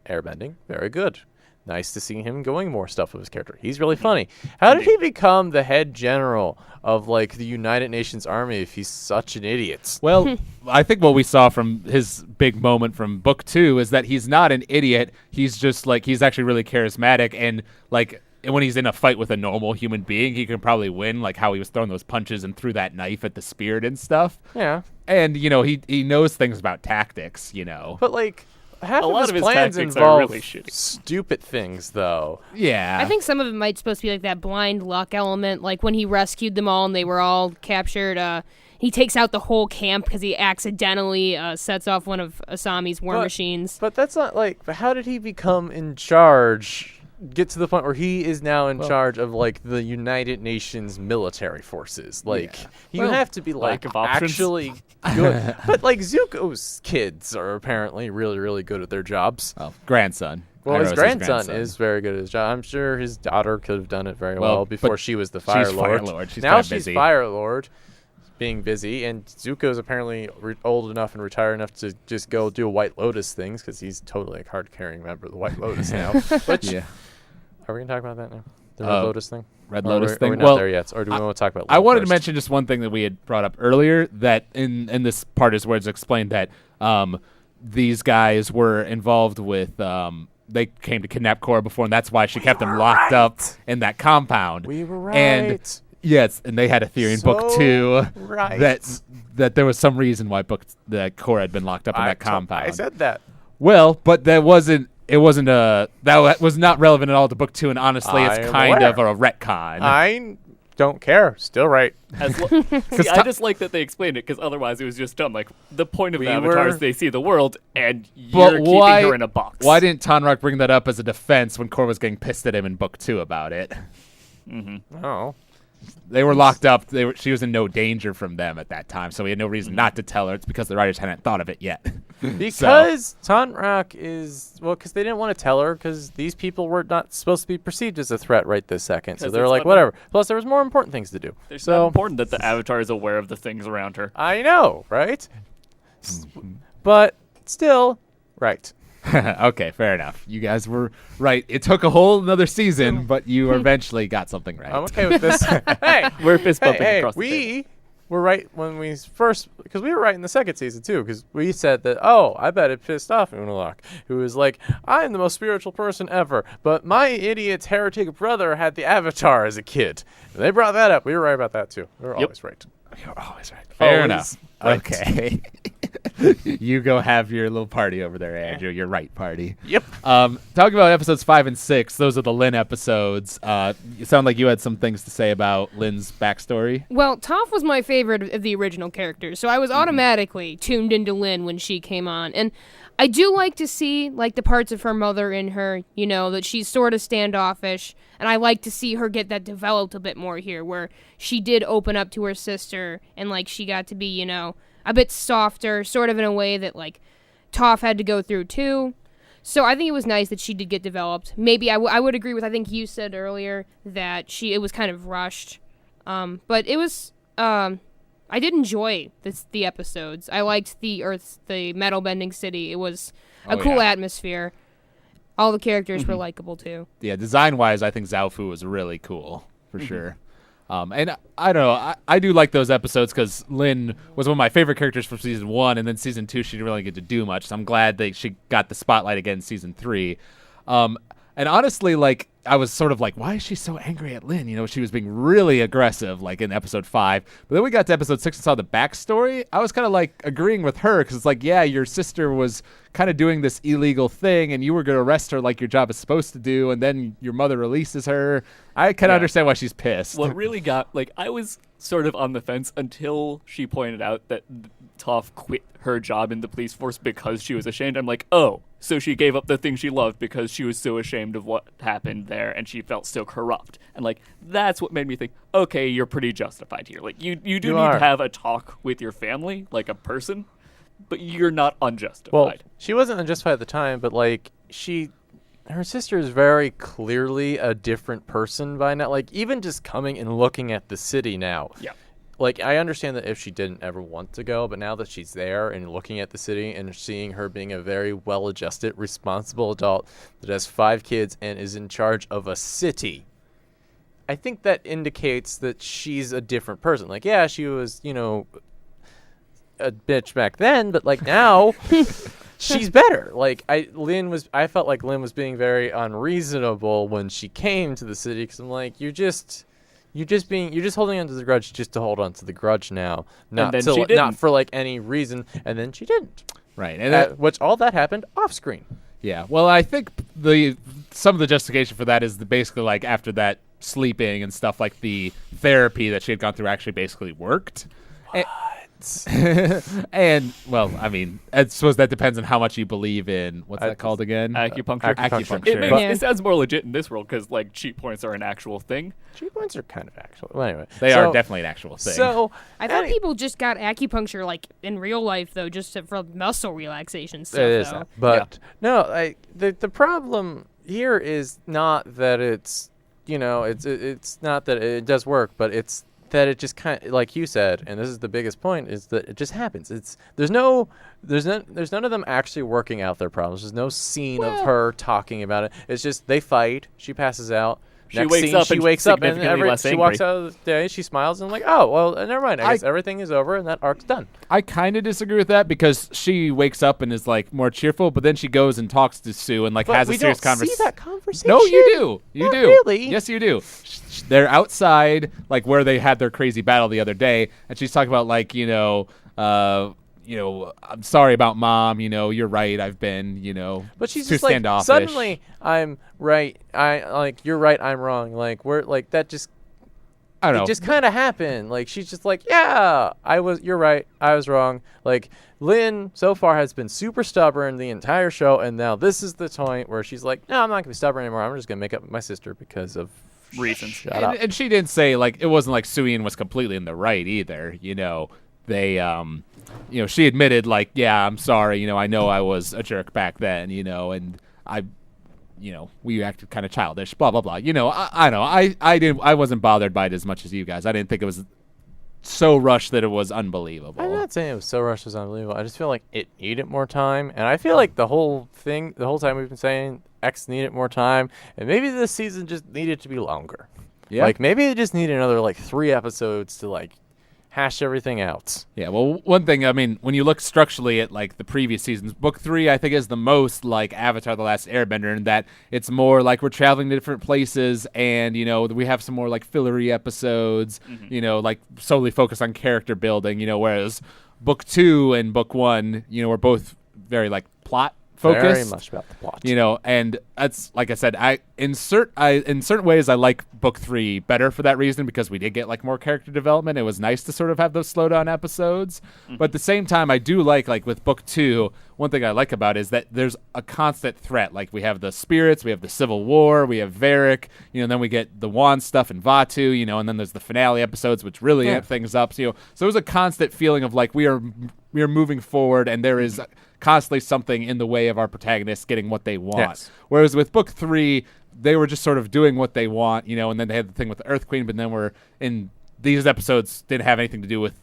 Speaker 4: airbending, very good. Nice to see him going more stuff with his character. He's really funny. How did he become the head general of like the United Nations Army if he's such an idiot?
Speaker 1: well, I think what we saw from his big moment from book 2 is that he's not an idiot. He's just like he's actually really charismatic, and like when he's in a fight with a normal human being, he can probably win. Like how he was throwing those punches and threw that knife at the spirit and stuff.
Speaker 4: Yeah.
Speaker 1: And you know he knows things about tactics. You know.
Speaker 4: But like, half
Speaker 2: A
Speaker 4: of
Speaker 2: lot
Speaker 4: his
Speaker 2: of his
Speaker 4: plans
Speaker 2: tactics are
Speaker 4: involve
Speaker 2: really shitty.
Speaker 4: stupid things, though.
Speaker 1: Yeah.
Speaker 3: I think some of it might supposed to be like that blind luck element, like when he rescued them all and they were all captured. He takes out the whole camp because he accidentally sets off one of Asami's war machines.
Speaker 4: But that's not like. How did he become in charge? Get to the point where he is now in charge of like the United Nations military forces. Like you have to be like
Speaker 2: lack of options.
Speaker 4: actually good. But like Zuko's kids are apparently really, really good at their jobs.
Speaker 1: Well, grandson.
Speaker 4: Well,
Speaker 1: I
Speaker 4: his
Speaker 1: know it's
Speaker 4: grandson is very good at his job. I'm sure his daughter could have done it very well before
Speaker 1: but
Speaker 4: she was the Fire
Speaker 1: she's
Speaker 4: Lord.
Speaker 1: Fire Lord. She's
Speaker 4: now
Speaker 1: kinda
Speaker 4: she's
Speaker 1: busy.
Speaker 4: Fire Lord, being busy, and Zuko's apparently old enough and retired enough to just go do White Lotus things because he's totally a card-carrying member of the White Lotus now. Which,
Speaker 1: Yeah.
Speaker 4: are we gonna talk about that now? The Red Lotus thing?
Speaker 1: Red
Speaker 4: Or
Speaker 1: Lotus
Speaker 4: are we
Speaker 1: thing?
Speaker 4: not
Speaker 1: Well,
Speaker 4: there yet, or do we want to talk about?
Speaker 1: I
Speaker 4: Lin
Speaker 1: wanted to
Speaker 4: first?
Speaker 1: mention just one thing that we had brought up earlier, that in this part is where it's explained that these guys were involved with they came to kidnap Korra before, and that's why she kept them locked up in that compound.
Speaker 4: We were right.
Speaker 1: And yes, and they had a theory in book
Speaker 4: So
Speaker 1: 2
Speaker 4: right.
Speaker 1: that there was some reason why that Korra had been locked up in that compound.
Speaker 4: I said that.
Speaker 1: Well, but that wasn't. It wasn't that was not relevant at all to book 2, and honestly, it's
Speaker 4: I am
Speaker 1: kind of
Speaker 4: aware.
Speaker 1: a retcon.
Speaker 4: I don't care. Still right.
Speaker 2: See, I just like that they explained it because otherwise it was just dumb. Like the point of the Avatar is they see the world, and you're keeping her in a box.
Speaker 1: Why didn't Tanrak bring that up as a defense when Korra was getting pissed at him in book 2 about it?
Speaker 4: Oh.
Speaker 1: They were locked up. She was in no danger from them at that time, so we had no reason not to tell her. It's because the writers hadn't thought of it yet.
Speaker 4: Because Tanrak is because they didn't want to tell her because these people were not supposed to be perceived as a threat right this second. So
Speaker 2: 'Cause
Speaker 4: they're
Speaker 2: it's
Speaker 4: like,
Speaker 2: not-
Speaker 4: whatever. Plus, there was more important things to do.
Speaker 2: It's
Speaker 4: So
Speaker 2: not important that the Avatar is aware of the things around her.
Speaker 4: I know, right? But still, right.
Speaker 1: Okay, fair enough. You guys were right. It took a whole another season, but you eventually got something right.
Speaker 4: I'm okay with this. Hey,
Speaker 2: We're fist bumping across the table.
Speaker 4: we were right when we first, because we were right in the second season too, because we said that, oh, I bet it pissed off Unalaq, who was like, I'm the most spiritual person ever, but my idiot heretic brother had the Avatar as a kid. And they brought that up. We were right about that too. We were always right.
Speaker 1: You're always right. Fair
Speaker 4: Always
Speaker 1: enough.
Speaker 4: right.
Speaker 1: Okay. You go have your little party over there, Andrew. Your right party.
Speaker 4: Yep.
Speaker 1: Talking about episodes 5 and 6, those are the Lin episodes. You sound like you had some things to say about Lin's backstory.
Speaker 3: Well, Toph was my favorite of the original characters, so I was automatically tuned into Lin when she came on. And I do like to see, like, the parts of her mother in her, you know, that she's sort of standoffish. And I like to see her get that developed a bit more here, where she did open up to her sister and, like, she got to be, you know, a bit softer, sort of in a way that, like, Toph had to go through, too. So I think it was nice that she did get developed. Maybe I would agree with, I think you said earlier, that it was kind of rushed. But it was, I did enjoy the episodes. I liked the metal bending city. It was a cool atmosphere. All the characters were likable too.
Speaker 1: Yeah, design-wise, I think Zhao Fu was really cool, for sure. And I don't know, I do like those episodes because Lin was one of my favorite characters from season 1, and then season 2 she didn't really get to do much, so I'm glad that she got the spotlight again in season 3. And honestly, like, I was sort of like, why is she so angry at Lin? You know, she was being really aggressive, like, in episode 5. But then we got to episode 6 and saw the backstory. I was kind of, like, agreeing with her because it's like, yeah, your sister was kind of doing this illegal thing, and you were going to arrest her like your job is supposed to do, and then your mother releases her. I kind of understand why she's pissed.
Speaker 2: What really got, like, I was sort of on the fence until she pointed out that Toph quit her job in the police force because she was ashamed. I'm like, oh, so she gave up the thing she loved because she was so ashamed of what happened there and she felt so corrupt. And, like, that's what made me think, okay, you're pretty justified here. Like, you do need to have a talk with your family, like a person, but you're not unjustified.
Speaker 4: Well, she wasn't unjustified at the time, but, like, her sister is very clearly a different person by now. Like, even just coming and looking at the city now.
Speaker 2: Yeah.
Speaker 4: Like, I understand that if she didn't ever want to go, but now that she's there and looking at the city and seeing her being a very well-adjusted, responsible adult that has 5 kids and is in charge of a city, I think that indicates that she's a different person. Like, yeah, she was, you know, a bitch back then, but, like, now she's better. Like, I felt like Lin was being very unreasonable when she came to the city because I'm like, you're just holding on to the grudge just to hold on to the grudge now, not for like any reason. And then she didn't.
Speaker 1: Right. And
Speaker 4: which all that happened off screen.
Speaker 1: yeah. Well, I think some of the justification for that is basically like after that sleeping and stuff, like the therapy that she had gone through actually basically worked. And well, I mean, I suppose that depends on how much you believe in what's that called again?
Speaker 2: Acupuncture.
Speaker 1: Acupuncture.
Speaker 2: It sounds more legit in this world because like cheat points are an actual thing.
Speaker 4: Cheat points are kind of actual. Well, anyway,
Speaker 1: They are definitely an actual thing.
Speaker 4: So
Speaker 3: I thought people just got acupuncture like in real life though, just for muscle relaxation stuff.
Speaker 4: it is
Speaker 3: though.
Speaker 4: that. But no, the problem here is not that it's it's not that it does work, but it's that it just kind of, like you said, and this is the biggest point, is that it just happens. There's none of them actually working out their problems. There's no scene of her talking about it. It's just they fight. She passes out.
Speaker 2: She wakes up and
Speaker 4: she walks out of the day. She smiles and like, oh well, never mind. I guess everything is over and that arc's done.
Speaker 1: I kind of disagree with that because she wakes up and is like more cheerful, but then she goes and talks to Sue and like has a serious conversation.
Speaker 4: See that conversation?
Speaker 1: No, you do. You
Speaker 4: Not
Speaker 1: do.
Speaker 4: really.
Speaker 1: Yes, you do. They're outside, like where they had their crazy battle the other day, and she's talking about like I'm sorry about Mom. You're right. I've been
Speaker 4: But she's
Speaker 1: too
Speaker 4: just like
Speaker 1: standoffish.
Speaker 4: suddenly I'm right. You're right. I'm wrong. Like we're like that just.
Speaker 1: I don't know.
Speaker 4: It just kind of happened. Like she's just like, yeah, you're right. I was wrong. Like Lynn so far has been super stubborn the entire show, and now this is the point where she's like, no, I'm not gonna be stubborn anymore. I'm just gonna make up with my sister because of
Speaker 2: reasons.
Speaker 4: Shut up.
Speaker 1: And she didn't say like it wasn't like Suyin was completely in the right either. They she admitted like, yeah, I'm sorry. I know I was a jerk back then. And we acted kind of childish. Blah blah blah. I know. I wasn't bothered by it as much as you guys. I didn't think it was so rushed that it was unbelievable.
Speaker 4: I'm not saying it was so rushed it was unbelievable. I just feel like it needed more time, and I feel like the whole time we've been saying X needed more time, and maybe this season just needed to be longer.
Speaker 1: Yeah.
Speaker 4: Like maybe it just needed another like 3 episodes to like hash everything out.
Speaker 1: Yeah, well, one thing, I mean, when you look structurally at, like, the previous seasons, Book 3, I think, is the most like Avatar The Last Airbender in that it's more like we're traveling to different places and, we have some more, like, fillery episodes, like, solely focused on character building, whereas Book 2 and Book 1, were both very, like, plot focused.
Speaker 4: Very much about the plot.
Speaker 1: And that's, like I said, in certain ways I like Book 3 better for that reason because we did get like more character development. It was nice to sort of have those slow down episodes. But at the same time, I do like with Book 2, one thing I like about it is that there's a constant threat. Like we have the spirits, we have the Civil War, we have Varric, then we get the Wand stuff and Vatu, and then there's the finale episodes, which really amp things up. So it was a constant feeling of like we are moving forward and there is constantly something in the way of our protagonists getting what they want.
Speaker 4: Yes.
Speaker 1: Whereas with Book 3, they were just sort of doing what they want, and then they had the thing with the Earth Queen, but then these episodes didn't have anything to do with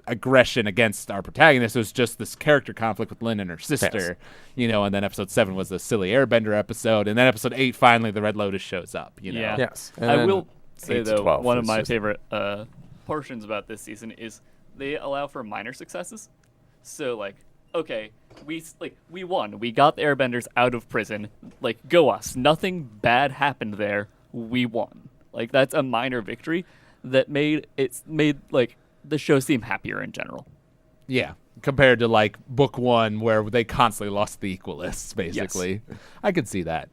Speaker 1: aggression against our protagonist. It was just this character conflict with Lynn and her sister, and then episode 7 was the silly airbender episode, and then episode 8, finally the Red Lotus shows up,
Speaker 2: Yeah.
Speaker 4: Yes.
Speaker 2: I will say,
Speaker 4: 8 to
Speaker 2: though,
Speaker 4: 12
Speaker 2: one of
Speaker 4: is
Speaker 2: my
Speaker 4: just-
Speaker 2: favorite portions about this season is they allow for minor successes. So, like, okay, we won. We got the airbenders out of prison. Like, go us. Nothing bad happened there. We won. Like, that's a minor victory that made like the show seem happier in general.
Speaker 1: Yeah, compared to like Book 1 where they constantly lost the Equalists, basically. Yes. I could see that.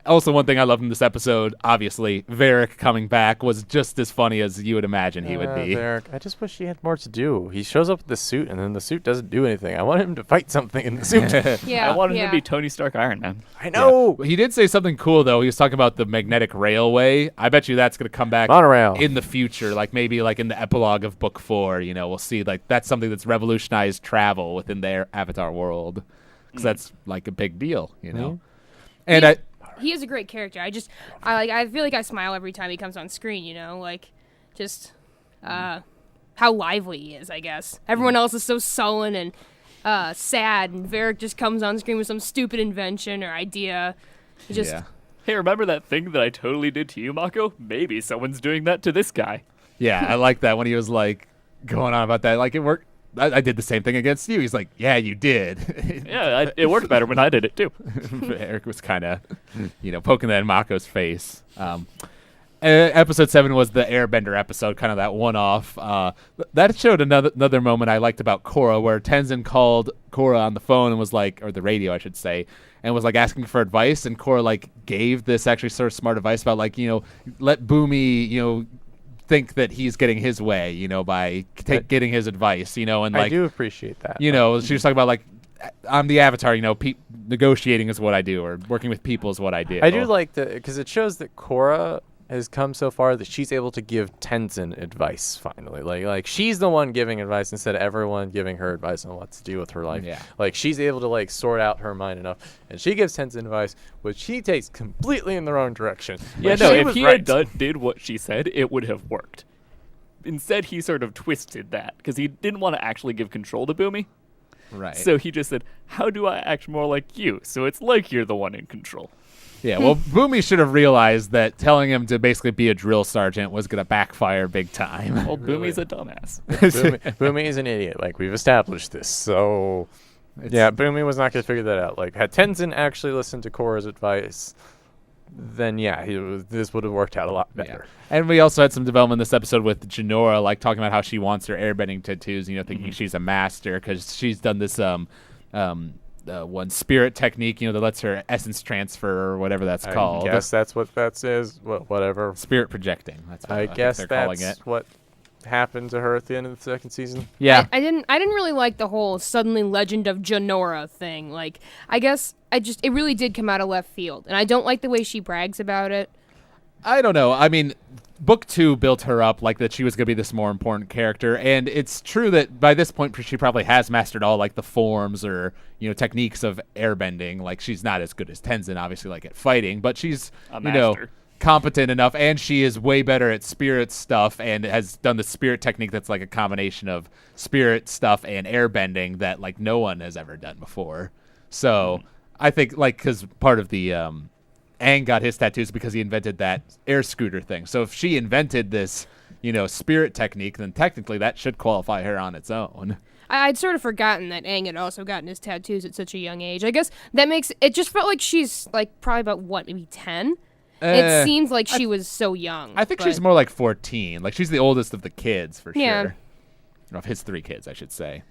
Speaker 1: Also, one thing I loved in this episode, obviously, Varric coming back was just as funny as you would imagine he would be.
Speaker 4: Varric, I just wish he had more to do. He shows up with the suit, and then the suit doesn't do anything. I want him to fight something in the suit.
Speaker 3: Yeah,
Speaker 2: I wanted him to be Tony Stark Iron Man.
Speaker 4: I know.
Speaker 1: Yeah. He did say something cool, though. He was talking about the magnetic railway. I bet you that's going to come back
Speaker 4: Monorail.
Speaker 1: in the future, like maybe like in the epilogue of Book 4. We'll see like that's something that's revolutionized travel within their Avatar world because that's like a big deal, And
Speaker 3: he is a great character. I feel like I smile every time he comes on screen, like just how lively he is, I guess. Everyone else is so sullen and sad, and Varric just comes on screen with some stupid invention or idea.
Speaker 2: Hey, remember that thing that I totally did to you, Mako? Maybe someone's doing that to this guy.
Speaker 1: Yeah, I like that when he was like going on about that. Like it worked. I did the same thing against you. He's like, yeah, you did.
Speaker 2: Yeah, it worked better when I did it, too.
Speaker 1: Eric was kind of, poking that in Mako's face. And episode 7 was the Airbender episode, kind of that one-off. That showed another moment I liked about Korra, where Tenzin called Korra on the phone and was like, or the radio, I should say, and was like asking for advice, and Korra like gave this actually sort of smart advice about like, let Boomy, think that he's getting his way, by getting his advice, and like
Speaker 4: I do appreciate that.
Speaker 1: she was talking about like, I'm the Avatar, negotiating is what I do, or working with people is what I do.
Speaker 4: I do like because it shows that Korra has come so far that she's able to give Tenzin advice finally. Like she's the one giving advice instead of everyone giving her advice on what to do with her life.
Speaker 1: Yeah.
Speaker 4: Like she's able to like sort out her mind enough, and she gives Tenzin advice, which she takes completely in the wrong direction.
Speaker 2: Yeah,
Speaker 4: Like,
Speaker 2: no,
Speaker 4: she
Speaker 2: if
Speaker 4: was
Speaker 2: he
Speaker 4: right.
Speaker 2: had did what she said, it would have worked. Instead, he sort of twisted that because he didn't want to actually give control to Boomy.
Speaker 1: Right.
Speaker 2: So he just said, how do I act more like you? So it's like you're the one in control.
Speaker 1: Yeah, well, Boomy should have realized that telling him to basically be a drill sergeant was going to backfire big time.
Speaker 2: Well, Boomy's a dumbass.
Speaker 4: Boomy is an idiot. Like, we've established this. So, yeah, Boomy was not going to figure that out. Like, had Tenzin actually listened to Korra's advice, then, yeah, this would have worked out a lot better.
Speaker 1: Yeah. And we also had some development this episode with Jinora, like, talking about how she wants her airbending tattoos, thinking she's a master because she's done this one spirit technique, that lets her essence transfer or whatever that's called.
Speaker 4: I guess that's what that is. Whatever.
Speaker 1: Spirit projecting. That's what
Speaker 4: I
Speaker 1: think
Speaker 4: guess
Speaker 1: they're calling
Speaker 4: that's
Speaker 1: it.
Speaker 4: what happened to her at the end of the second season.
Speaker 1: Yeah.
Speaker 3: I didn't really like the whole suddenly Legend of Jinora thing. Like, I guess it really did come out of left field, and I don't like the way she brags about it.
Speaker 1: I don't know. I mean, Book 2 built her up like that she was going to be this more important character, and it's true that by this point she probably has mastered all like the forms or techniques of airbending. Like, she's not as good as Tenzin, obviously, like at fighting, but she's
Speaker 2: A master.
Speaker 1: competent enough, and she is way better at spirit stuff and has done the spirit technique that's like a combination of spirit stuff and airbending that like no one has ever done before. So I think like because part of the Aang got his tattoos because he invented that air scooter thing. So if she invented this, spirit technique, then technically that should qualify her on its own.
Speaker 3: I'd sort of forgotten that Aang had also gotten his tattoos at such a young age. I guess that makes it just felt like she's like probably about maybe 10. It seems like she was so young.
Speaker 1: I think she's more like 14. Like she's the oldest of the kids for
Speaker 3: Yeah.
Speaker 1: sure. Of his 3 kids, I should say.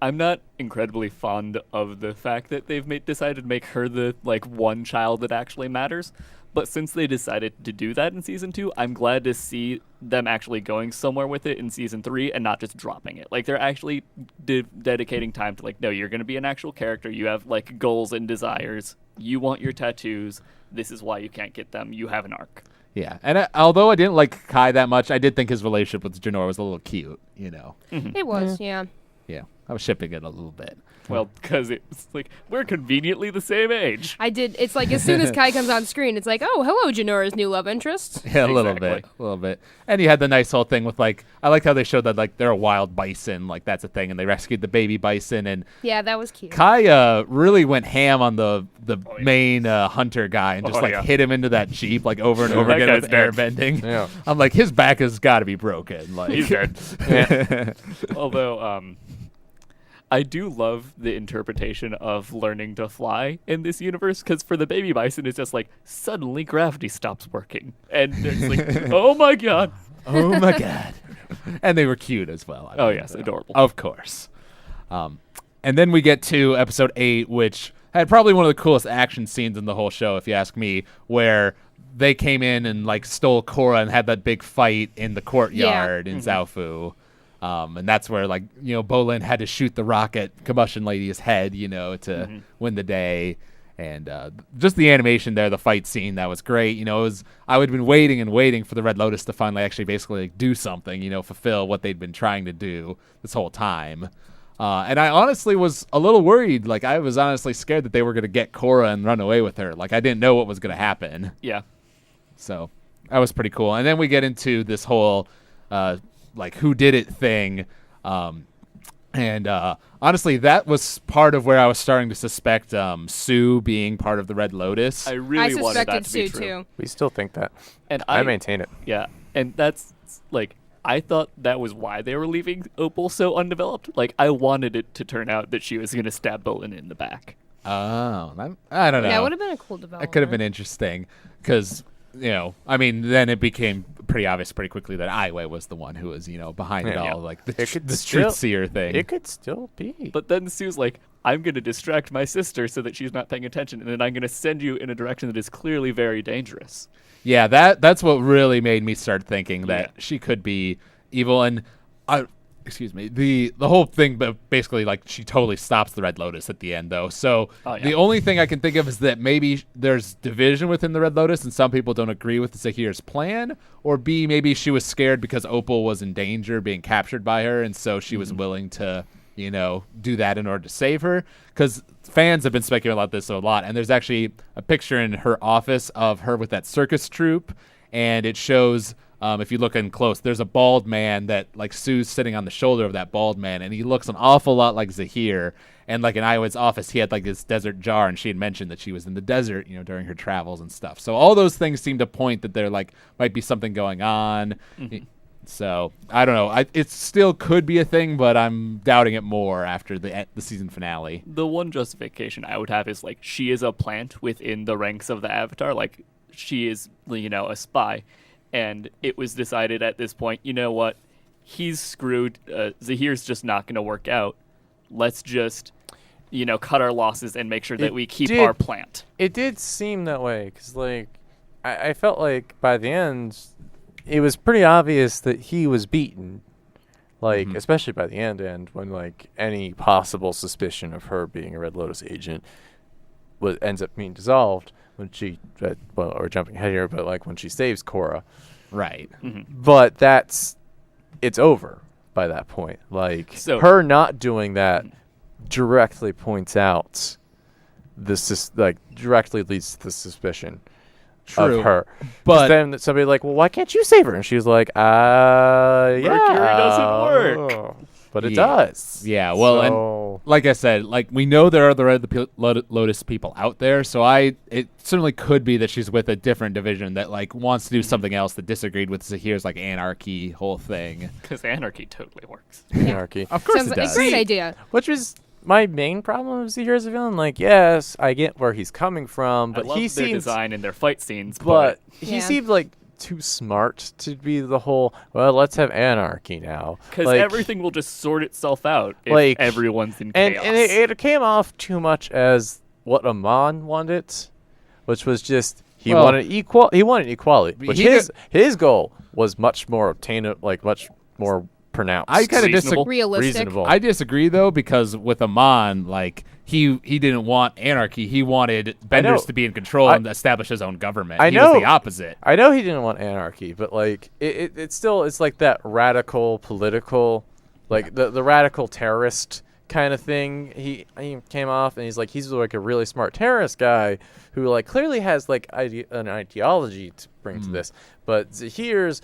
Speaker 2: I'm not incredibly fond of the fact that they've decided to make her the one child that actually matters. But since they decided to do that in season 2, I'm glad to see them actually going somewhere with it in season 3 and not just dropping it. Like they're actually dedicating time to no, you're going to be an actual character. You have goals and desires. You want your tattoos. This is why you can't get them. You have an arc.
Speaker 1: Yeah, and although I didn't like Kai that much, I did think his relationship with Jinora was a little cute.
Speaker 3: It was, yeah.
Speaker 1: Yeah, I was shipping it a little bit.
Speaker 2: Well, because it's we're conveniently the same age.
Speaker 3: I did. It's like as soon as Kai comes on screen, it's like, oh, hello, Janora's new love interest.
Speaker 1: Yeah, a little
Speaker 2: Exactly.
Speaker 1: bit. And you had the nice whole thing with I like how they showed that they're a wild bison, that's a thing, and they rescued the baby bison, and
Speaker 3: Yeah, that was cute.
Speaker 1: Kai really went ham on the main hunter guy and just
Speaker 2: yeah.
Speaker 1: hit him into that jeep over and over
Speaker 2: That
Speaker 1: again
Speaker 2: guy's
Speaker 1: with
Speaker 2: dead.
Speaker 1: airbending.
Speaker 4: Yeah.
Speaker 1: I'm like, his back has got to be broken. Like
Speaker 2: He's dead. Although, I do love the interpretation of learning to fly in this universe, because for the baby bison, it's just suddenly gravity stops working. And it's oh my god.
Speaker 1: Oh my god. And they were cute as well.
Speaker 2: Oh, yes, adorable.
Speaker 1: Of course. And then we get to episode 8, which had probably one of the coolest action scenes in the whole show, if you ask me, where they came in and stole Korra and had that big fight in the courtyard in Zaofu. And that's where Bolin had to shoot the rocket Combustion Lady's head, to win the day. And just the animation there, the fight scene, that was great. I would have been waiting and waiting for the Red Lotus to finally actually basically do something, fulfill what they'd been trying to do this whole time. And I honestly was a little worried. I was honestly scared that they were going to get Korra and run away with her. I didn't know what was going to happen.
Speaker 2: Yeah.
Speaker 1: So that was pretty cool. And then we get into this whole who did it thing. And honestly, that was part of where I was starting to suspect Sue being part of the Red Lotus.
Speaker 2: I really
Speaker 3: I
Speaker 2: wanted that
Speaker 3: suspected
Speaker 2: to be
Speaker 3: Sue
Speaker 2: true.
Speaker 3: too.
Speaker 4: We still think that.
Speaker 2: And
Speaker 4: I maintain it.
Speaker 2: Yeah. And that's I thought that was why they were leaving Opal so undeveloped. I wanted it to turn out that she was going to stab Bolin in the back.
Speaker 1: Oh, I don't know.
Speaker 3: Yeah, it would have been a cool development.
Speaker 1: That could have been interesting because I mean, then it became pretty obvious pretty quickly that Aiwei was the one who was, behind it
Speaker 4: Yeah.
Speaker 1: all, like the
Speaker 4: still-
Speaker 1: truth seer thing.
Speaker 4: It could still be.
Speaker 2: But then Sue's like, I'm going to distract my sister so that she's not paying attention, and then I'm going to send you in a direction that is clearly very dangerous.
Speaker 1: Yeah, that's what really made me start thinking that
Speaker 2: Yeah.
Speaker 1: she could be evil. And excuse me, the whole thing, but basically, like, she totally stops the Red Lotus at the end, though. So the only thing I can think of is that maybe there's division within the Red Lotus, and some people don't agree with Zahir's plan, or B, maybe she was scared because Opal was in danger, being captured by her, and so she was willing to, do that in order to save her. Because fans have been speculating about this a lot, and there's actually a picture in her office of her with that circus troupe, and it shows. If you look in close, there's a bald man that, like, Sue's sitting on the shoulder of that bald man, and he looks an awful lot like Zahir. And, like, in Iowa's office, he had, like, this desert jar, and she had mentioned that she was in the desert, during her travels and stuff. So all those things seem to point that there, like, might be something going on. Mm-hmm. So I don't know. It still could be a thing, but I'm doubting it more after the season finale.
Speaker 2: The one justification I would have is, like, she is a plant within the ranks of the Avatar. Like, she is, a spy. And it was decided at this point, you know what? He's screwed. Zahir's just not going to work out. Let's just, cut our losses and make sure that we keep our plant.
Speaker 4: It did seem that way because, like, I felt like by the end, it was pretty obvious that he was beaten. Like, especially by the end, when, like, any possible suspicion of her being a Red Lotus agent ends up being dissolved. When she, we're jumping ahead here, but, like, when she saves Korra.
Speaker 1: Right.
Speaker 2: Mm-hmm.
Speaker 4: But it's over by that point. Like,
Speaker 2: so,
Speaker 4: her not doing that directly points out directly leads to the suspicion of her. But then somebody like, well, why can't you save her? And she was like,
Speaker 2: Mercury doesn't work.
Speaker 4: But it does.
Speaker 1: Yeah, well, and like I said, like, we know there are the Red Lotus people out there, so it certainly could be that she's with a different division that, like, wants to do something else that disagreed with Zahir's, like, anarchy whole thing.
Speaker 2: Because anarchy totally works.
Speaker 4: Anarchy.
Speaker 1: Of course
Speaker 3: Sounds
Speaker 1: it
Speaker 3: like
Speaker 1: does.
Speaker 3: a great idea.
Speaker 4: Which was my main problem with Zahir as a villain. Like, yes, I get where he's coming from, but
Speaker 2: I love
Speaker 4: he
Speaker 2: their
Speaker 4: seems
Speaker 2: design and their fight scenes,
Speaker 4: but he
Speaker 3: Yeah.
Speaker 4: seemed like too smart to be the whole, well, let's have anarchy now.
Speaker 2: because
Speaker 4: Like,
Speaker 2: everything will just sort itself out if
Speaker 4: like,
Speaker 2: everyone's in
Speaker 4: and
Speaker 2: chaos.
Speaker 4: it came off too much as what Amon wanted, which was just he wanted equality, but his goal was much more obtainable, like much more pronounced.
Speaker 1: I kind of disagree.
Speaker 3: Realistic.
Speaker 4: Reasonable.
Speaker 1: I disagree, though, because with Amon, like, he didn't want anarchy. He wanted Benders to be in control and establish his own government. He was the opposite.
Speaker 4: I know he didn't want anarchy, but, like, it's still, it's like that radical political, like the radical terrorist kind of thing. He came off and he's like a really smart terrorist guy who, like, clearly has, like, an ideology to bring to this, but Zahir's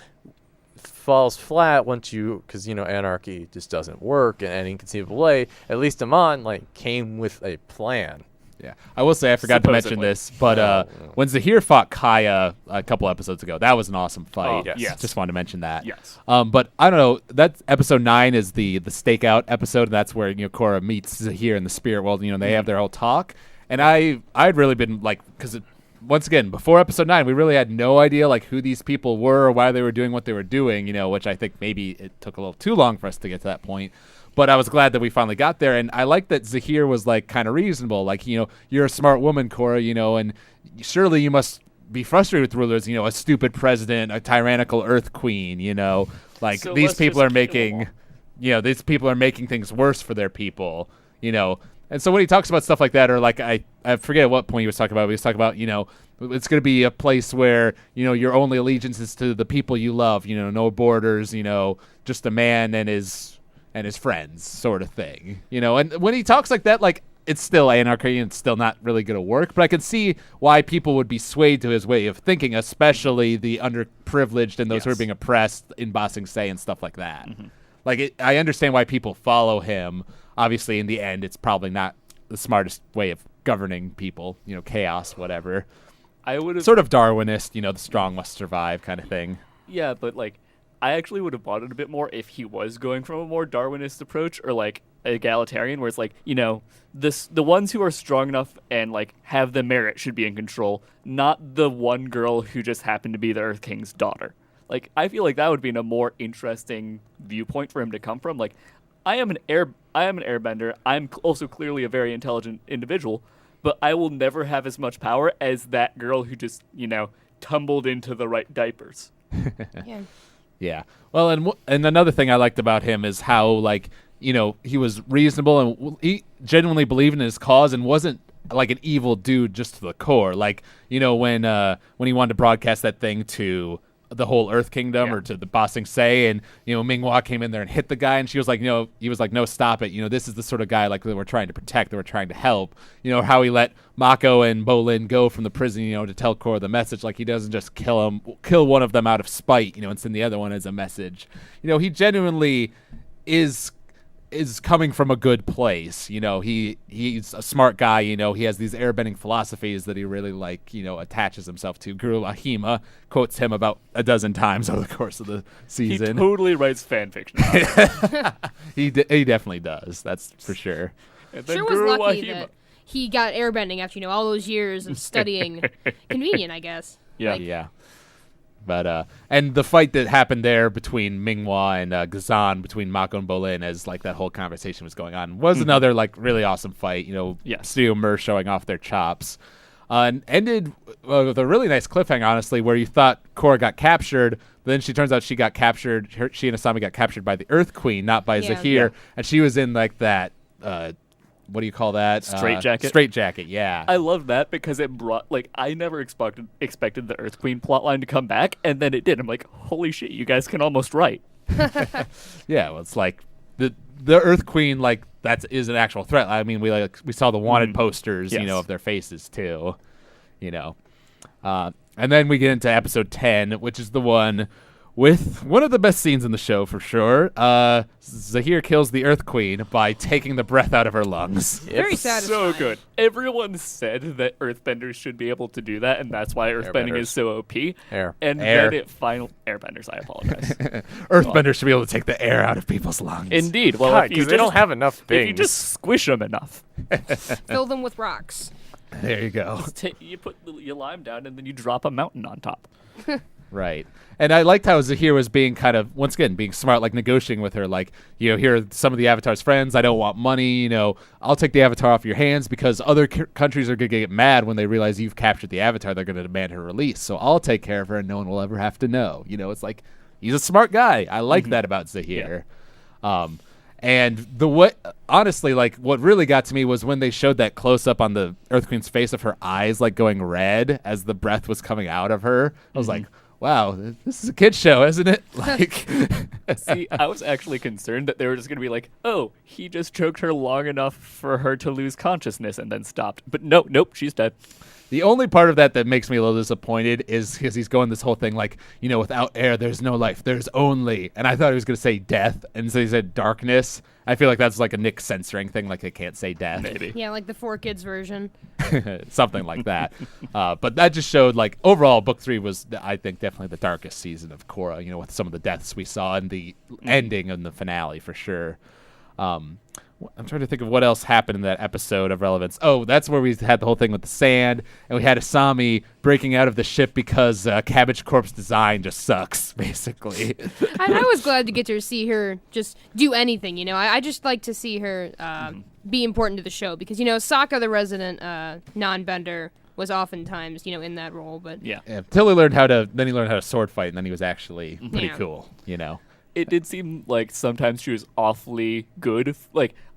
Speaker 4: falls flat because anarchy just doesn't work in any conceivable way. At least Amon, like, came with a plan.
Speaker 1: Yeah, I will say I forgot to mention this, but when Zahir fought Kaya a couple episodes ago, that was an awesome fight.
Speaker 2: Yes.
Speaker 1: Just wanted to mention that.
Speaker 2: Yes.
Speaker 1: But I don't know. That episode 9 is the stakeout episode, and that's where Korra meets Zahir in the spirit world. They have their whole talk, and I'd really been like, because once again, before episode 9, we really had no idea, like, who these people were or why they were doing what they were doing, which I think maybe it took a little too long for us to get to that point. But I was glad that we finally got there, and I like that Zahir was, like, kind of reasonable. Like, you're a smart woman, Korra, and surely you must be frustrated with rulers, a stupid president, a tyrannical earth queen, Like,
Speaker 2: So
Speaker 1: these
Speaker 2: let's
Speaker 1: people
Speaker 2: just
Speaker 1: are
Speaker 2: kill them
Speaker 1: making, these people are making things worse for their people, And so when he talks about stuff like that, or, like, I forget what point he was talking about, but he was talking about, it's going to be a place where, your only allegiance is to the people you love, no borders, just a man and his friends sort of thing, And when he talks like that, like, it's still anarchy and it's still not really going to work, but I can see why people would be swayed to his way of thinking, especially the underprivileged and those who are being oppressed in Ba Sing Se and stuff like that. Mm-hmm. Like, I understand why people follow him. Obviously, in the end, it's probably not the smartest way of governing people, chaos, whatever.
Speaker 2: I would have
Speaker 1: sort of Darwinist, the strong must survive kind of thing.
Speaker 2: Yeah, but, like, I actually would have bought it a bit more if he was going from a more Darwinist approach, or, like, egalitarian, where it's like, the ones who are strong enough and like have the merit should be in control, not the one girl who just happened to be the Earth King's daughter. Like, I feel like that would be a more interesting viewpoint for him to come from. Like, I am an airbender. I'm also clearly a very intelligent individual, but I will never have as much power as that girl who just, tumbled into the right diapers.
Speaker 3: Yeah.
Speaker 1: Yeah. Well, and another thing I liked about him is how, like, he was reasonable and he genuinely believed in his cause and wasn't like an evil dude just to the core. Like, when he wanted to broadcast that thing to the whole Earth Kingdom or to the Ba Sing Se, and Minghua came in there and hit the guy, and she was like, he was like, no, stop it. This is the sort of guy like that we're trying to protect, that we're trying to help. How he let Mako and Bolin go from the prison, to tell Korra the message. Like, he doesn't just kill one of them out of spite, and send the other one as a message. He genuinely is coming from a good place. He's a smart guy. He has these airbending philosophies that he really attaches himself to. Guru Lahima quotes him about a dozen times over the course of the season.
Speaker 2: He totally writes fan fiction.
Speaker 1: He definitely does. That's for sure.
Speaker 2: And then
Speaker 3: Sure was
Speaker 2: Guru
Speaker 3: lucky
Speaker 2: Lahima.
Speaker 3: that he got airbending after all those years of studying. Convenient, I guess.
Speaker 2: Yeah.
Speaker 1: Yeah. But and the fight that happened there between Minghua and Gazan, between Mako and Bolin, as like that whole conversation was going on, was another like really awesome fight. Studio Mer showing off their chops, and ended with a really nice cliffhanger, honestly, where you thought Korra got captured, but then she turns out she got captured. She and Asami got captured by the Earth Queen, not by Zahir, and she was in like that. What do you call that?
Speaker 2: Straight jacket?
Speaker 1: Straight jacket, yeah.
Speaker 2: I love that because it brought, I never expected the Earth Queen plotline to come back, and then it did. I'm like, holy shit, you guys can almost write.
Speaker 1: Yeah, well, it's like the Earth Queen, that is an actual threat. I mean, we saw the wanted posters,
Speaker 2: Yes.
Speaker 1: Of their faces too, and then we get into episode 10, which is the one with one of the best scenes in the show for sure. Zahir kills the Earth Queen by taking the breath out of her lungs.
Speaker 3: Very satisfying.
Speaker 2: So good. Everyone said that Earthbenders should be able to do that, and that's why Earthbending is so OP.
Speaker 4: Air.
Speaker 2: And
Speaker 1: Air.
Speaker 2: then Airbenders, I apologize.
Speaker 1: Earthbenders should be able to take the air out of people's lungs.
Speaker 2: Indeed. Well,
Speaker 4: God,
Speaker 2: if you
Speaker 4: because they don't have enough things.
Speaker 2: If you just squish them enough,
Speaker 3: Fill them with rocks.
Speaker 1: There you go.
Speaker 2: you put your lime down, and then you drop a mountain on top.
Speaker 1: Right. And I liked how Zahir was being kind of, once again, being smart, like negotiating with her. Like, here are some of the Avatar's friends. I don't want money. I'll take the Avatar off your hands because other countries are going to get mad when they realize you've captured the Avatar. They're going to demand her release. So I'll take care of her and no one will ever have to know. It's like, he's a smart guy. I like that about Zahir. Yeah. And honestly, what really got to me was when they showed that close up on the Earth Queen's face of her eyes, going red as the breath was coming out of her. I was like, wow, this is a kid's show, isn't it?
Speaker 2: See, I was actually concerned that they were just going to be like, oh, he just choked her long enough for her to lose consciousness and then stopped. But nope, she's dead.
Speaker 1: The only part of that makes me a little disappointed is because he's going this whole thing without air, there's no life, there's only. And I thought he was going to say death, and so he said darkness. I feel like that's like a Nick censoring thing, like they can't say death.
Speaker 2: Maybe.
Speaker 3: Yeah, like the 4Kids version.
Speaker 1: Something like that. But that just showed, overall, Book 3 was, I think, definitely the darkest season of Korra, with some of the deaths we saw in the ending and the finale, for sure. I'm trying to think of what else happened in that episode of relevance. Oh, that's where we had the whole thing with the sand, and we had Asami breaking out of the ship because Cabbage Corp's design just sucks, basically.
Speaker 3: I was glad to get to see her just do anything, I just like to see her be important to the show because, Sokka, the resident non-bender, was oftentimes, in that role. But
Speaker 2: yeah.
Speaker 1: Till he learned how to sword fight, and then he was actually pretty cool,
Speaker 2: It did seem like sometimes she was awfully good,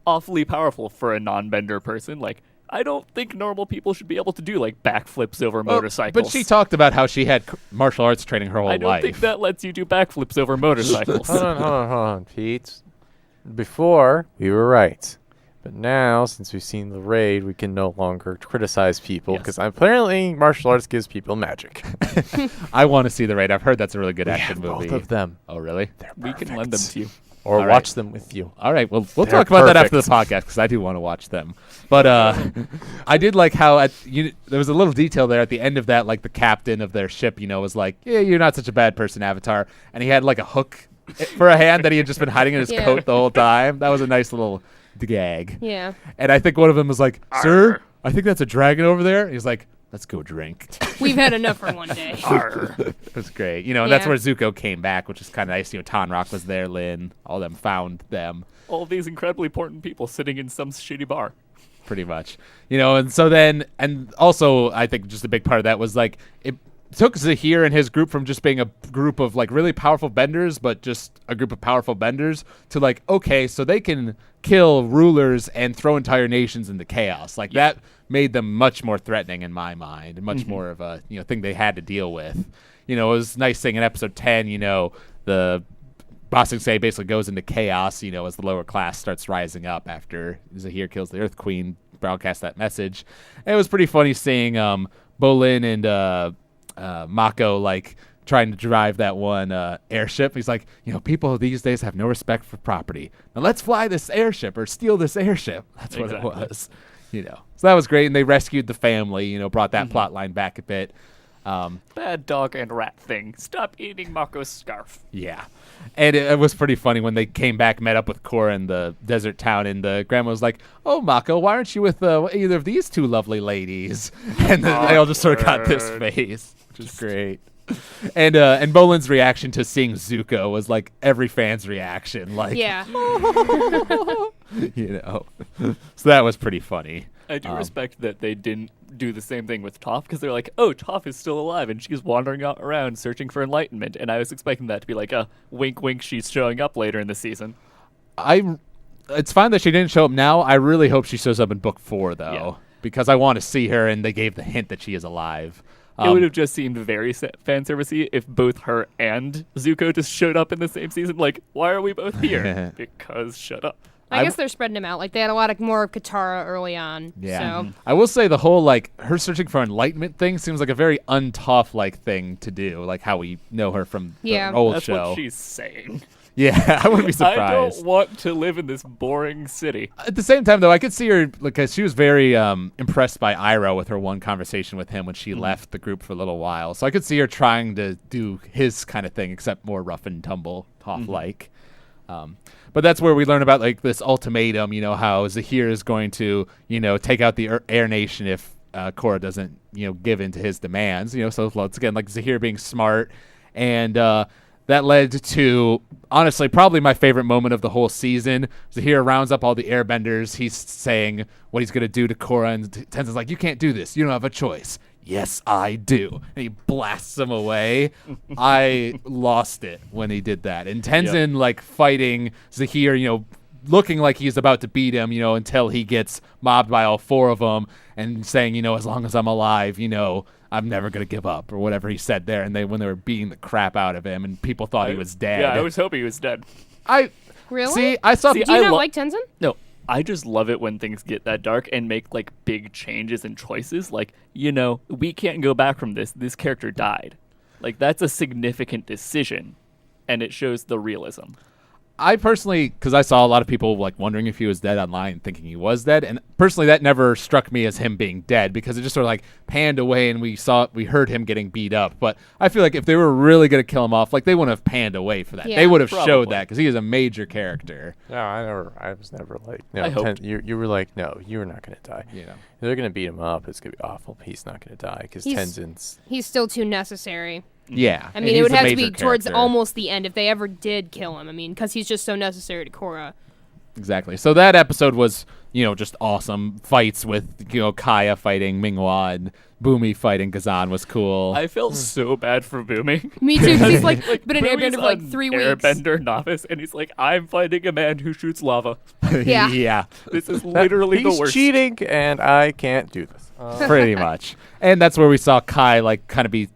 Speaker 2: awfully powerful for a non-bender person. I don't think normal people should be able to do backflips over motorcycles.
Speaker 1: But she talked about how she had martial arts training her whole life.
Speaker 2: I don't think that lets you do backflips over motorcycles.
Speaker 4: Hold on, Pete. Before, we were right. But now, since we've seen the raid, we can no longer criticize people because apparently martial arts gives people magic.
Speaker 1: I want to see the raid. I've heard that's a really good action movie.
Speaker 4: Both of them.
Speaker 1: Oh, really?
Speaker 2: We can lend them to you.
Speaker 4: Or
Speaker 1: All
Speaker 4: watch
Speaker 1: right.
Speaker 4: them with you.
Speaker 1: All right, well, we'll
Speaker 4: They're
Speaker 1: talk about that after the
Speaker 4: perfect.
Speaker 1: podcast because I do want to watch them. But I did like how there was a little detail there at the end of that, the captain of their ship, was like, yeah, you're not such a bad person, Avatar. And he had a hook for a hand that he had just been hiding in his coat the whole time. That was a nice little the gag.
Speaker 3: Yeah.
Speaker 1: And I think one of them was like, "Sir, I think that's a dragon over there." He's like, "Let's go drink."
Speaker 3: We've had enough for one day.
Speaker 1: It was great. And that's
Speaker 3: Yeah.
Speaker 1: where Zuko came back, which is kind of nice. Tonrock was there, Lin, all of them found them.
Speaker 2: All these incredibly important people sitting in some shitty bar.
Speaker 1: Pretty much. And so then, and also I think just a big part of that was like, it took Zahir and his group from just being a group of like really powerful benders, but just a group of powerful benders, to like, okay, so they can kill rulers and throw entire nations into chaos. Like that made them much more threatening in my mind, and much more of a thing they had to deal with. It was nice seeing in episode 10, the Bossing Say basically goes into chaos, as the lower class starts rising up after Zahir kills the Earth Queen, broadcast that message. And it was pretty funny seeing Bolin and Mako like trying to drive that one airship. He's like, people these days have no respect for property. Now let's fly this airship or steal this airship. That's what it was. So that was great, and they rescued the family. Brought that plot line back a bit.
Speaker 2: Bad dog and rat thing. Stop eating Mako's scarf.
Speaker 1: Yeah. And it was pretty funny when they came back, met up with Korra in the desert town, and the grandma was like, "Oh, Mako, why aren't you with either of these two lovely ladies?" And then they all just sort of got this face, which is great. And Bolin's reaction to seeing Zuko was like every fan's reaction. Like,
Speaker 3: Yeah.
Speaker 1: So that was pretty funny.
Speaker 2: I do respect that they didn't do the same thing with Toph, because they're like, oh, Toph is still alive and she's wandering out around searching for enlightenment, and I was expecting that to be like a wink wink, she's showing up later in the season.
Speaker 1: It's fine that she didn't show up now. I really hope she shows up in book 4 though, because I want to see her, and they gave the hint that she is alive.
Speaker 2: It would have just seemed very fan servicey if both her and Zuko just showed up in the same season. Like, why are we both here? Because shut up.
Speaker 3: I guess they're spreading them out. Like, they had a lot more of Katara early on.
Speaker 1: Yeah.
Speaker 3: So.
Speaker 1: I will say the whole, like, her searching for enlightenment thing seems like a very un-Toph-like thing to do, like how we know her from the old
Speaker 2: That's
Speaker 1: show.
Speaker 2: That's what she's saying.
Speaker 1: Yeah, I wouldn't be surprised.
Speaker 2: I don't want to live in this boring city.
Speaker 1: At the same time, though, I could see her, because she was very impressed by Iroh with her one conversation with him when she left the group for a little while. So I could see her trying to do his kind of thing, except more rough and tumble, Toph-like. But that's where we learn about like this ultimatum, how Zahir is going to, take out the Air Nation if Korra doesn't, give in to his demands. So once again, like Zahir being smart, and that led to, honestly, probably my favorite moment of the whole season. Zahir rounds up all the airbenders. He's saying what he's going to do to Korra, and Tenzin's like, "You can't do this. You don't have a choice." "Yes, I do." And he blasts him away. I lost it when he did that. And Tenzin, like, fighting Zahir, looking like he's about to beat him, until he gets mobbed by all 4 of them, and saying, as long as I'm alive, I'm never going to give up, or whatever he said there. And when they were beating the crap out of him, and people thought he was dead.
Speaker 2: Yeah, I was hoping he was dead.
Speaker 3: Really?
Speaker 1: I saw.
Speaker 3: Do you not like Tenzin?
Speaker 2: No. I just love it when things get that dark and make like big changes and choices. Like, we can't go back from this. This character died. Like, that's a significant decision, and it shows the realism.
Speaker 1: I personally, because I saw a lot of people like wondering if he was dead online, thinking he was dead, and personally that never struck me as him being dead, because it just sort of like panned away and we heard him getting beat up. But I feel like if they were really going to kill him off, like they wouldn't have panned away for that.
Speaker 3: Yeah,
Speaker 1: they would have
Speaker 2: probably
Speaker 1: showed that, because he is a major character.
Speaker 4: No, I was never like, no.
Speaker 2: I hoped.
Speaker 4: You were like, no, you're not going to die.
Speaker 1: Yeah.
Speaker 4: They're going to beat him up. It's going to be awful. He's not going to die because Tenzin's.
Speaker 3: He's still too necessary.
Speaker 1: Yeah.
Speaker 3: I mean, it would have to be towards almost the end if they ever did kill him. I mean, because he's just so necessary to Korra.
Speaker 1: Exactly. So that episode was, just awesome. Fights with, Kaya fighting Minghua, and Boomy fighting Kazan was cool.
Speaker 2: I felt so bad for Boomy.
Speaker 3: Me too, because he's like been an
Speaker 2: Boomy's
Speaker 3: airbender for like 3 weeks.
Speaker 2: Airbender novice, and he's like, I'm fighting a man who shoots lava.
Speaker 3: Yeah.
Speaker 1: Yeah.
Speaker 2: This is literally the
Speaker 4: He's
Speaker 2: worst.
Speaker 4: cheating, and I can't do this.
Speaker 1: Pretty much. And that's where we saw Kai, like, kind of be,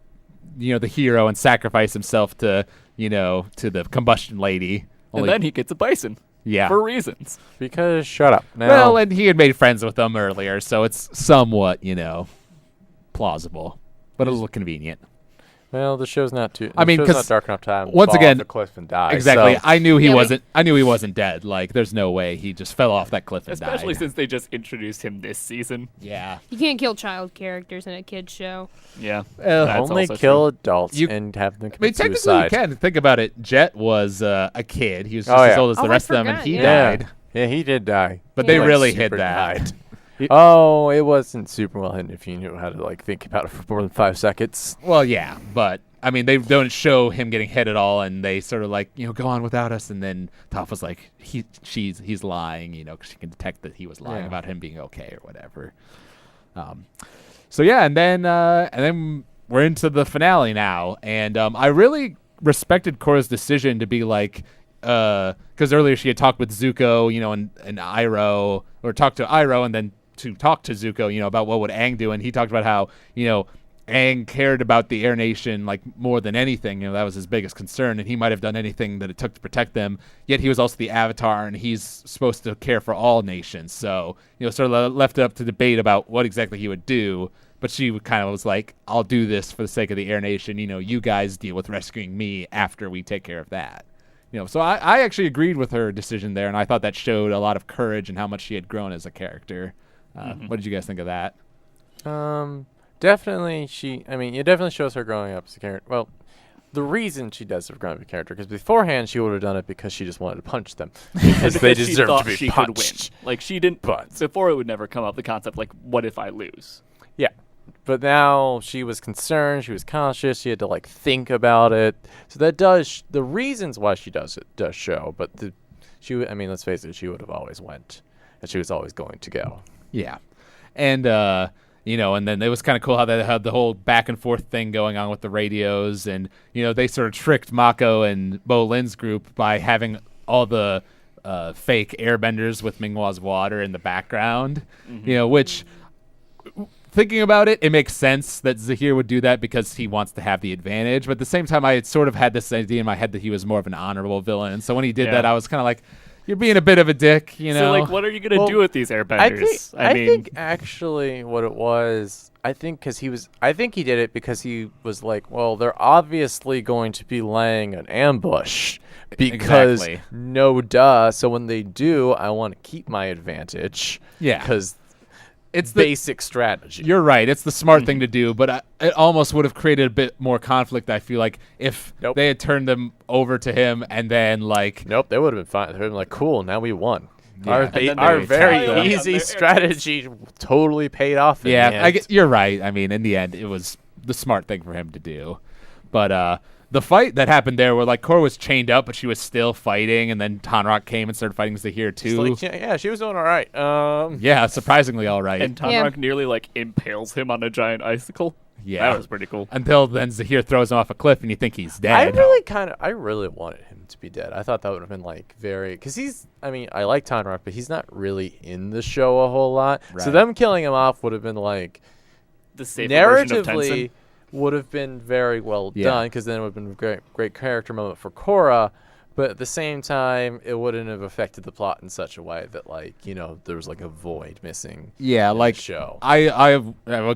Speaker 1: the hero and sacrifice himself to, to the combustion lady.
Speaker 2: And then he gets a bison.
Speaker 1: Yeah.
Speaker 2: For reasons.
Speaker 4: Because shut up. Now,
Speaker 1: Well, and he had made friends with them earlier, so it's somewhat, plausible, but a little convenient.
Speaker 4: Well, the show's not too.
Speaker 1: I mean,
Speaker 4: the show's not dark enough time. To
Speaker 1: once
Speaker 4: fall
Speaker 1: again,
Speaker 4: off the cliff and die.
Speaker 1: Exactly.
Speaker 4: So.
Speaker 1: I knew he
Speaker 3: Yeah,
Speaker 1: wasn't. I knew he wasn't dead. Like, there's no way he just fell off that cliff and
Speaker 2: Especially
Speaker 1: died.
Speaker 2: since they just introduced him this season.
Speaker 1: Yeah.
Speaker 3: You can't kill child characters in a kid's show.
Speaker 2: Yeah.
Speaker 1: Well,
Speaker 4: Only
Speaker 2: also
Speaker 4: kill
Speaker 2: true.
Speaker 4: adults
Speaker 1: You-
Speaker 4: and have them
Speaker 1: I mean,
Speaker 4: commit
Speaker 1: technically
Speaker 4: suicide.
Speaker 1: you can think about it. Jet was a kid. He was just
Speaker 4: Oh,
Speaker 1: as
Speaker 4: yeah.
Speaker 1: old as the
Speaker 3: Oh, I
Speaker 1: rest of them, and
Speaker 3: forgot,
Speaker 1: he
Speaker 3: yeah.
Speaker 1: died.
Speaker 4: Yeah, he did die.
Speaker 1: But they
Speaker 3: Yeah.
Speaker 1: really
Speaker 4: Super
Speaker 1: hid that.
Speaker 4: died. Oh, it wasn't super well hidden if you knew how to think about it for more than 5 seconds.
Speaker 1: Well, yeah, but I mean, they don't show him getting hit at all, and they sort of go on without us. And then Toph was like, he's lying, because she can detect that he was lying about him being okay or whatever. So yeah, and then we're into the finale now, and I really respected Korra's decision to be like, because earlier she had talked with Zuko, and Iroh, or talked to Iroh, and then to talk to Zuko, about what would Aang do, and he talked about how, Aang cared about the Air Nation more than anything. That was his biggest concern, and he might have done anything that it took to protect them. Yet he was also the Avatar, and he's supposed to care for all nations. So sort of left it up to debate about what exactly he would do. But she kind of was like, "I'll do this for the sake of the Air Nation. You guys deal with rescuing me after we take care of that." So I actually agreed with her decision there, and I thought that showed a lot of courage and how much she had grown as a character. What did you guys think of that?
Speaker 4: Definitely, it definitely shows her growing up as a character. Well, the reason she does have grown up as a character, because beforehand she would have done it because she just wanted to punch them. Because they
Speaker 2: she
Speaker 4: deserve
Speaker 2: thought
Speaker 4: to be
Speaker 2: she
Speaker 4: punched.
Speaker 2: could win. She didn't.
Speaker 4: But
Speaker 2: Before it would never come up the concept what if I lose?
Speaker 4: yeah. But now she was concerned, she was conscious, she had to think about it. So that does the reasons why she does it does show. But let's face it, she would have always went, and she was always going to go.
Speaker 1: Yeah, and and then it was kind of cool how they had the whole back and forth thing going on with the radios, and they sort of tricked Mako and Bo Lin's group by having all the fake airbenders with Minghua's water in the background, which. Thinking about it, it makes sense that Zahir would do that because he wants to have the advantage. But at the same time, I had sort of had this idea in my head that he was more of an honorable villain. So when he did that, I was kind of like, you're being a bit of a dick,
Speaker 2: So, what are you going to do with these airbenders?
Speaker 4: I think actually what it was, I think he did it because he was like, well, they're obviously going to be laying an ambush. Because, no duh. So when they do, I want to keep my advantage. Yeah. Because it's the basic strategy.
Speaker 1: You're right. It's the smart thing to do, but it almost would have created a bit more conflict, I feel like, if they had turned them over to him and then
Speaker 4: Nope, they would have been fine. They would have been like, cool, now we won.
Speaker 1: Yeah.
Speaker 4: Our very easy strategy totally paid off in the end.
Speaker 1: You're right. I mean, in the end, it was the smart thing for him to do. But the fight that happened there where Korra was chained up, but she was still fighting, and then Tonraq came and started fighting Zahir too.
Speaker 4: She was doing all right.
Speaker 1: Yeah, surprisingly all right.
Speaker 2: And Tonraq nearly impales him on a giant icicle.
Speaker 1: Yeah,
Speaker 2: that was pretty cool.
Speaker 1: Until then, Zahir throws him off a cliff, and you think he's dead.
Speaker 4: I really wanted him to be dead. I thought that would have been very, because I like Tonraq, but he's not really in the show a whole lot. Right. So them killing him off would have been
Speaker 2: the safer version of Tenzin.
Speaker 4: Would have been very well done, because then it would have been a great character moment for Korra, but at the same time, it wouldn't have affected the plot in such a way that there was a void missing.
Speaker 1: Yeah,
Speaker 4: in the show.
Speaker 1: I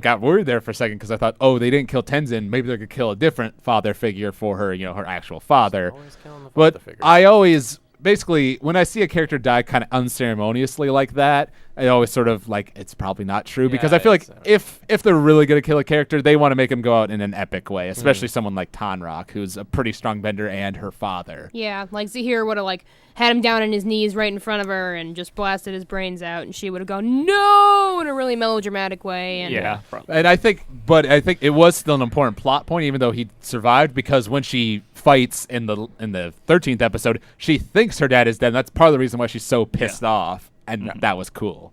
Speaker 1: got worried there for a second because I thought, they didn't kill Tenzin. Maybe they could kill a different father figure for her, her actual father.
Speaker 4: Always killing the
Speaker 1: father
Speaker 4: figure.
Speaker 1: I always. Basically, when I see a character die kind of unceremoniously like that, I always sort of it's probably not true, because I feel like if they're really going to kill a character, they want to make him go out in an epic way, especially someone like Tonraq, who's a pretty strong bender, and her father.
Speaker 3: Yeah, Zahir would have had him down on his knees right in front of her and just blasted his brains out, and she would have gone no in a really melodramatic way. And
Speaker 1: and I think it was still an important plot point, even though he survived, because when she fights in the 13th episode, she thinks her dad is dead. And that's part of the reason why she's so pissed off, and that was cool.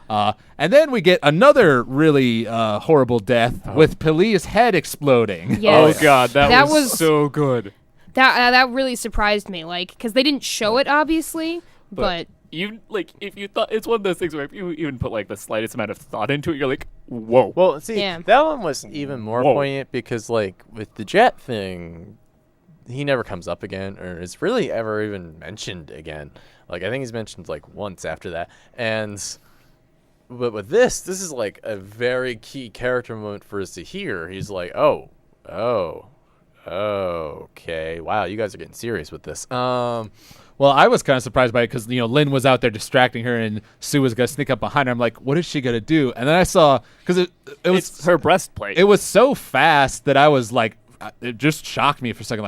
Speaker 1: And then we get another really horrible death with Pelea's head exploding.
Speaker 3: Yes.
Speaker 2: Oh god, that was so good.
Speaker 3: That really surprised me, because they didn't show it obviously, but
Speaker 2: you if you thought, it's one of those things where if you even put the slightest amount of thought into it, you're like, whoa.
Speaker 4: Well, see, that one was even more poignant because with the jet thing, he never comes up again, or is really ever even mentioned again. I think he's mentioned once after that, but with this is a very key character moment for us to hear. He's like, oh, okay, wow, you guys are getting serious with this.
Speaker 1: Well, I was kind of surprised by it because, Lin was out there distracting her, and Sue was going to sneak up behind her. I'm like, what is she going to do? And then I saw, because it was
Speaker 2: it's her breastplate.
Speaker 1: It was so fast that I was it just shocked me for a second.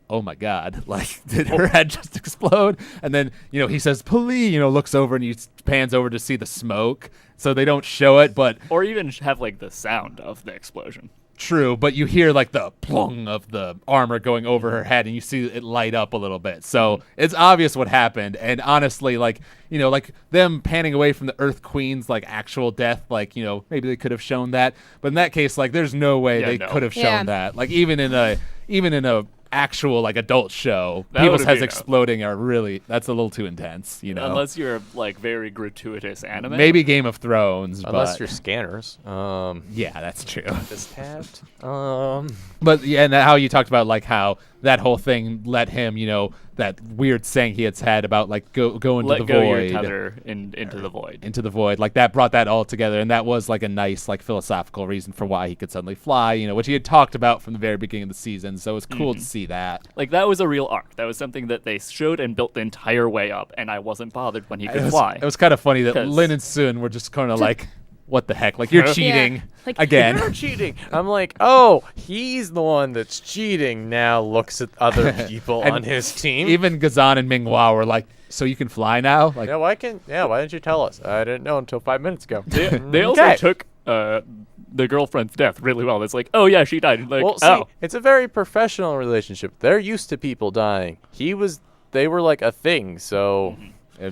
Speaker 1: oh my God, like, did her head just explode? And then, he says, police, looks over and he pans over to see the smoke. So they don't show it, but.
Speaker 2: Or even have, like, the sound of the explosion.
Speaker 1: True, but you hear like the plung of the armor going over her head, and you see it light up a little bit. So it's obvious what happened. And honestly, like like them panning away from the Earth Queen's like actual death, like maybe they could have shown that. But in that case, like there's no way they could have shown that. Like even in a actual like adult show, people's heads exploding are really that's a little too intense.
Speaker 2: Unless you're like very gratuitous anime.
Speaker 1: Maybe Game of Thrones,
Speaker 4: unless you're scanners.
Speaker 1: Yeah, that's true.
Speaker 4: Just tapped.
Speaker 1: But yeah, and how you talked about like how that whole thing let him, that weird saying he had about like go into
Speaker 2: let
Speaker 1: the
Speaker 2: go
Speaker 1: void,
Speaker 2: your tether into the void,
Speaker 1: like that brought that all together, and that was like a nice like philosophical reason for why he could suddenly fly, which he had talked about from the very beginning of the season. So it was cool to see that.
Speaker 2: Like that was a real arc. That was something that they showed and built the entire way up, and I wasn't bothered when he could fly.
Speaker 1: It was kind of funny that Lin and Sun were just kind of like, what the heck? Like, you're cheating again.
Speaker 4: You're cheating. I'm like, oh, he's the one that's cheating. Now looks at other people on his team.
Speaker 1: Even Gazan and Minghua were like, so you can fly now? Like,
Speaker 4: why didn't you tell us? I didn't know until 5 minutes ago.
Speaker 2: They also took the girlfriend's death really well. It's like, oh yeah, she died. Like,
Speaker 4: it's a very professional relationship. They're used to people dying. They were like a thing. So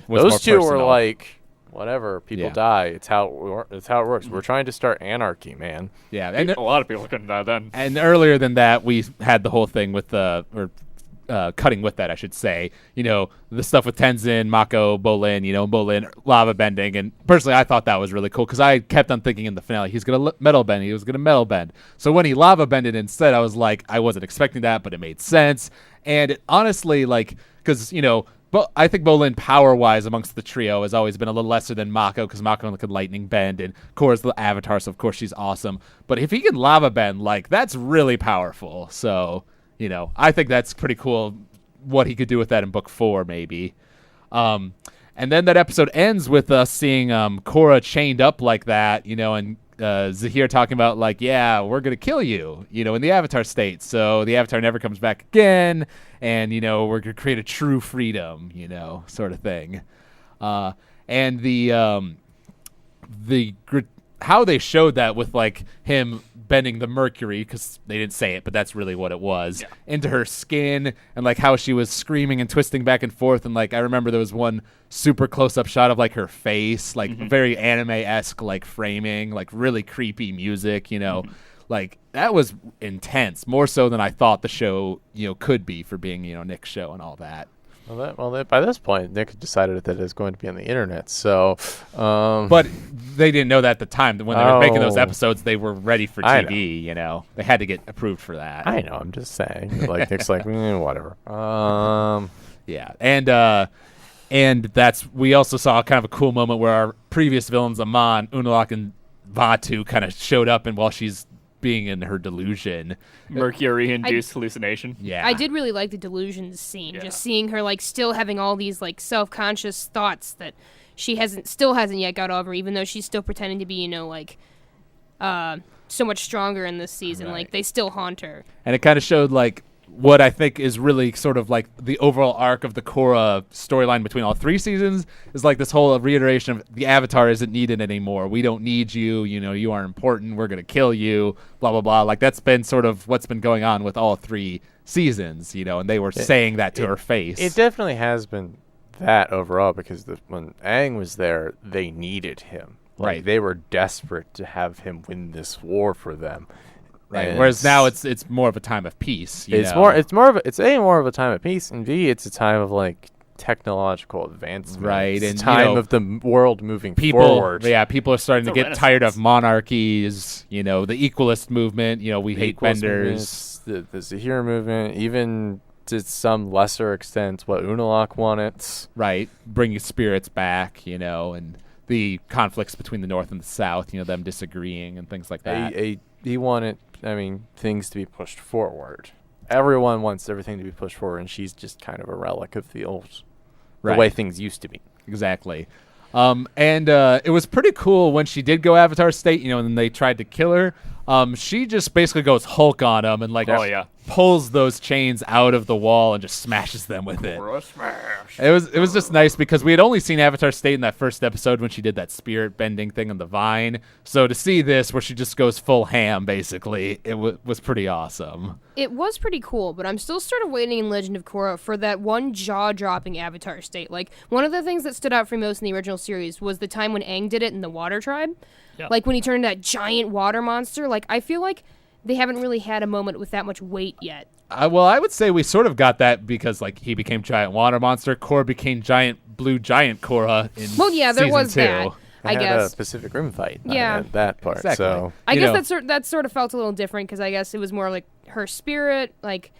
Speaker 4: those two were like, whatever, people die. It's how it works. We're trying to start anarchy, man.
Speaker 1: Yeah,
Speaker 2: and a lot of people couldn't die then.
Speaker 1: And earlier than that, we had the whole thing with cutting with that, I should say. The stuff with Tenzin, Mako, Bolin, Bolin lava bending, and personally, I thought that was really cool because I kept on thinking in the finale he's gonna metal bend. He was gonna metal bend. So when he lava bended instead, I was like, I wasn't expecting that, but it made sense. And it, honestly, like, because but I think Bolin, power-wise, amongst the trio, has always been a little lesser than Mako, because Mako can lightning bend, and Korra's the avatar, so of course she's awesome. But if he can lava bend, like, that's really powerful. So, I think that's pretty cool what he could do with that in Book 4, maybe. And then that episode ends with us seeing Korra chained up like that, and Zahir talking about, like, yeah, we're going to kill you, in the Avatar state. So the Avatar never comes back again, and, we're going to create a true freedom, sort of thing. And how they showed that with, like, him bending the mercury, because they didn't say it, but that's really what it was, into her skin, and, like, how she was screaming and twisting back and forth. And, like, I remember there was one super close-up shot of, like, her face, like, very anime-esque, like, framing, like, really creepy music, like, that was intense, more so than I thought the show, could be for being, Nick's show and all that.
Speaker 4: Well, by this point, Nick decided that it was going to be on the internet. So,
Speaker 1: but they didn't know that at the time. When they were making those episodes, they were ready for TV. They had to get approved for that.
Speaker 4: I know. I'm just saying. Like Nick's like, whatever.
Speaker 1: Yeah, and that's we also saw kind of a cool moment where our previous villains, Amon, Unalaq, and Vatu, kind of showed up, and while she's being in her delusion,
Speaker 2: mercury-induced hallucination.
Speaker 1: Yeah,
Speaker 3: I did really like the delusions scene. Just seeing her like still having all these like self-conscious thoughts that she still hasn't yet got over, even though she's still pretending to be so much stronger in this season. Right. Like they still haunt her.
Speaker 1: And it kind of showed like what I think is really sort of like the overall arc of the Korra storyline between all 3 seasons is like this whole reiteration of the Avatar isn't needed anymore. We don't need you. You aren't important. We're going to kill you, blah, blah, blah. Like that's been sort of what's been going on with all 3 seasons, and they were saying that to her face.
Speaker 4: It definitely has been that overall because when Aang was there, they needed him. Like,
Speaker 1: right.
Speaker 4: They were desperate to have him win this war for them.
Speaker 1: Right. Whereas now it's more of a time of peace.
Speaker 4: It's more of a time of peace, and B, it's a time of like technological advancement.
Speaker 1: Right.
Speaker 4: It's time of the world moving forward.
Speaker 1: Yeah, people are starting to get tired of monarchies. The equalist movement. We hate benders.
Speaker 4: The Zahir movement, even to some lesser extent, what Unalaq wanted.
Speaker 1: Right. Bringing spirits back. And the conflicts between the North and the South. Them disagreeing and things like that.
Speaker 4: He wanted, things to be pushed forward. Everyone wants everything to be pushed forward, and she's just kind of a relic of the way things used to be.
Speaker 1: Exactly. And it was pretty cool when she did go Avatar State, and they tried to kill her. She just basically goes Hulk on him and like pulls those chains out of the wall and just smashes them with it. It was just nice because we had only seen Avatar State in that first episode when she did that spirit bending thing on the vine. So to see this where she just goes full ham, basically, it was pretty awesome.
Speaker 3: It was pretty cool, but I'm still sort of waiting in Legend of Korra for that one jaw-dropping Avatar State. Like, one of the things that stood out for me most in the original series was the time when Aang did it in the Water Tribe. Yeah. Like, when he turned that giant water monster. Like, I feel like they haven't really had a moment with that much weight yet.
Speaker 1: Well, I would say we sort of got that because, like, he became giant water monster. Korra became blue giant Korra in
Speaker 3: there was
Speaker 1: season 2.
Speaker 3: that.
Speaker 4: I
Speaker 3: guess
Speaker 4: had a Pacific Rim fight.
Speaker 3: Yeah,
Speaker 4: that part.
Speaker 1: Exactly.
Speaker 4: So
Speaker 3: I guess that sort of felt a little different because I guess it was more like her spirit, like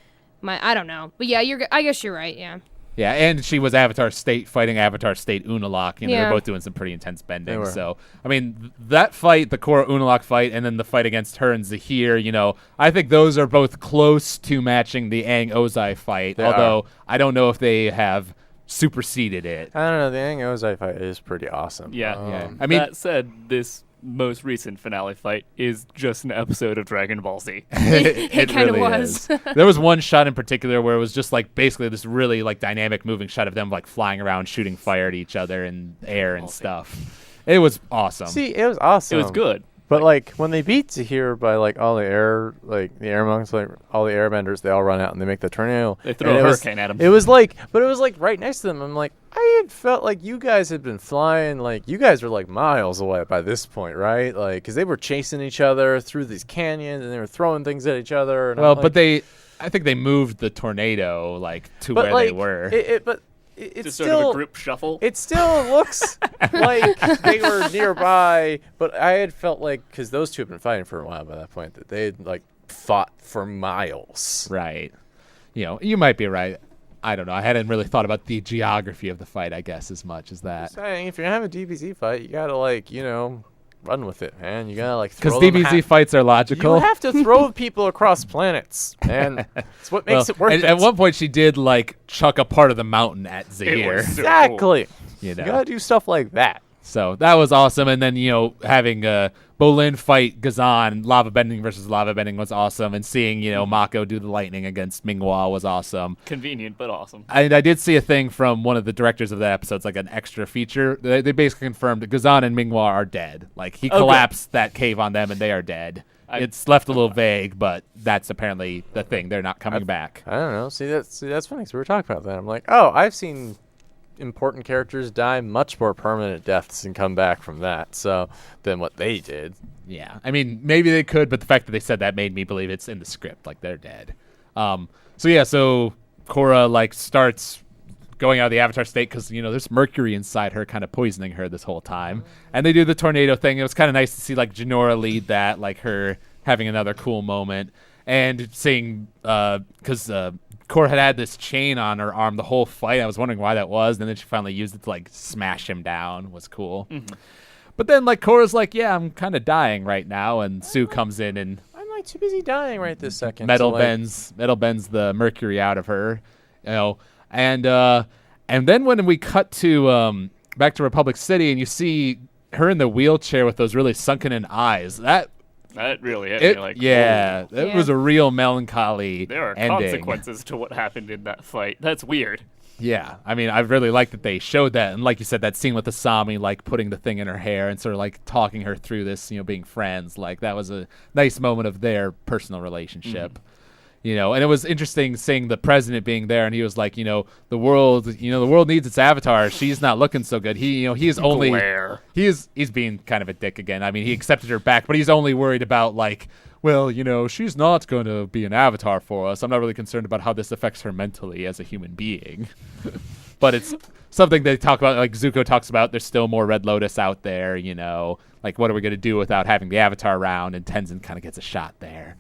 Speaker 3: I don't know. But yeah, I guess you're right. Yeah.
Speaker 1: Yeah, and she was Avatar State fighting Avatar State Unalaq. You know,
Speaker 3: Yeah.
Speaker 1: they're both doing some pretty intense bending.
Speaker 4: They were.
Speaker 1: So, I mean, that fight, the Korra Unalaq fight, and then the fight against her and Zahir, you know, I think those are both close to matching the Aang Ozai fight.
Speaker 4: They
Speaker 1: although I don't know if they have superseded it.
Speaker 4: I don't know. The Aang Ozai fight is pretty awesome.
Speaker 2: Yeah.
Speaker 1: I mean,
Speaker 2: That said, this most recent finale fight is just an episode of Dragon Ball Z.
Speaker 3: It kind of
Speaker 1: really
Speaker 3: was.
Speaker 1: is. There was one shot in particular where it was just like basically this really like dynamic moving shot of them like flying around, shooting fire at each other in the air and stuff. It was awesome.
Speaker 4: See, it was awesome.
Speaker 2: It was good.
Speaker 4: But like when they beat Zahir by like all the air, like the air monks, like all the airbenders, they all run out and they make the tornado.
Speaker 2: They throw
Speaker 4: And
Speaker 2: a
Speaker 4: it was-
Speaker 2: hurricane at him.
Speaker 4: It was like, but it was like right next to them. I'm like, I had felt like you guys had been flying, like you guys were like miles away by this point, right? Like, because they were chasing each other through these canyons and they were throwing things at each other. And
Speaker 1: Well,
Speaker 4: I'm
Speaker 1: but
Speaker 4: like,
Speaker 1: I think they moved the tornado like to
Speaker 4: but
Speaker 1: where
Speaker 4: like,
Speaker 1: they were.
Speaker 4: It's
Speaker 2: Just
Speaker 4: still
Speaker 2: sort of a group shuffle.
Speaker 4: It still looks like they were nearby, but I had felt like, because those two had been fighting for a while by that point, that they had like fought for miles.
Speaker 1: Right. You know, you might be right. I don't know. I hadn't really thought about the geography of the fight, I guess, as much as that.
Speaker 4: Saying, if you're having a DBZ fight, you gotta like, run with it, man. You gotta like
Speaker 1: Because
Speaker 4: throw them
Speaker 1: DBZ fights are logical.
Speaker 4: You have to throw people across planets, and it's what makes it worth it.
Speaker 1: At one point, she did like chuck a part of the mountain at Zahir.
Speaker 2: was so
Speaker 4: Exactly.
Speaker 1: You
Speaker 4: You
Speaker 1: know.
Speaker 4: gotta do stuff like that.
Speaker 1: So that was awesome. And then, having Bolin fight Gazan, lava bending versus lava bending was awesome. And seeing, Mako do the lightning against Minghua was awesome.
Speaker 2: Convenient, but awesome.
Speaker 1: And I did see a thing from one of the directors of that episode. It's like an extra feature. They basically confirmed that Gazan and Minghua are dead. Like, he collapsed that cave on them and they are dead. It's left a little vague, but that's apparently the thing. They're not coming back.
Speaker 4: I don't know. See, that's funny. Because we were talking about that. I'm like, oh, I've seen important characters die much more permanent deaths and come back from that than what they did.
Speaker 1: Yeah. I mean, maybe they could, but the fact that they said that made me believe it's in the script. Like, they're dead. So Korra, starts going out of the Avatar state because, there's mercury inside her kind of poisoning her this whole time. And they do the tornado thing. It was kind of nice to see, Jinora lead that, her having another cool moment. And seeing, because Korra had this chain on her arm the whole fight. I was wondering why that was. And then she finally used it to, smash him down. Was cool. Mm-hmm. But then, Korra's like, yeah, I'm kind of dying right now. And Sue comes in and
Speaker 4: I'm too busy dying right this second.
Speaker 1: metal bends the mercury out of her. And then when we cut to back to Republic City and you see her in the wheelchair with those really sunken-in eyes, that
Speaker 2: really hit me.
Speaker 1: It was a real melancholy
Speaker 2: There are
Speaker 1: ending.
Speaker 2: consequences to what happened in that fight. That's weird.
Speaker 1: Yeah, I mean, I really like that they showed that, and like you said, that scene with Asami, putting the thing in her hair and sort of talking her through this, being friends, that was a nice moment of their personal relationship. Mm-hmm. And it was interesting seeing the president being there, and he was like, the world needs its avatar. She's not looking so good. He's only
Speaker 2: Glare.
Speaker 1: he's being kind of a dick again. I mean, he accepted her back, but he's only worried about she's not going to be an avatar for us. I'm not really concerned about how this affects her mentally as a human being. But it's something they talk about, Zuko talks about. There's still more Red Lotus out there. What are we going to do without having the avatar around? And Tenzin kind of gets a shot there.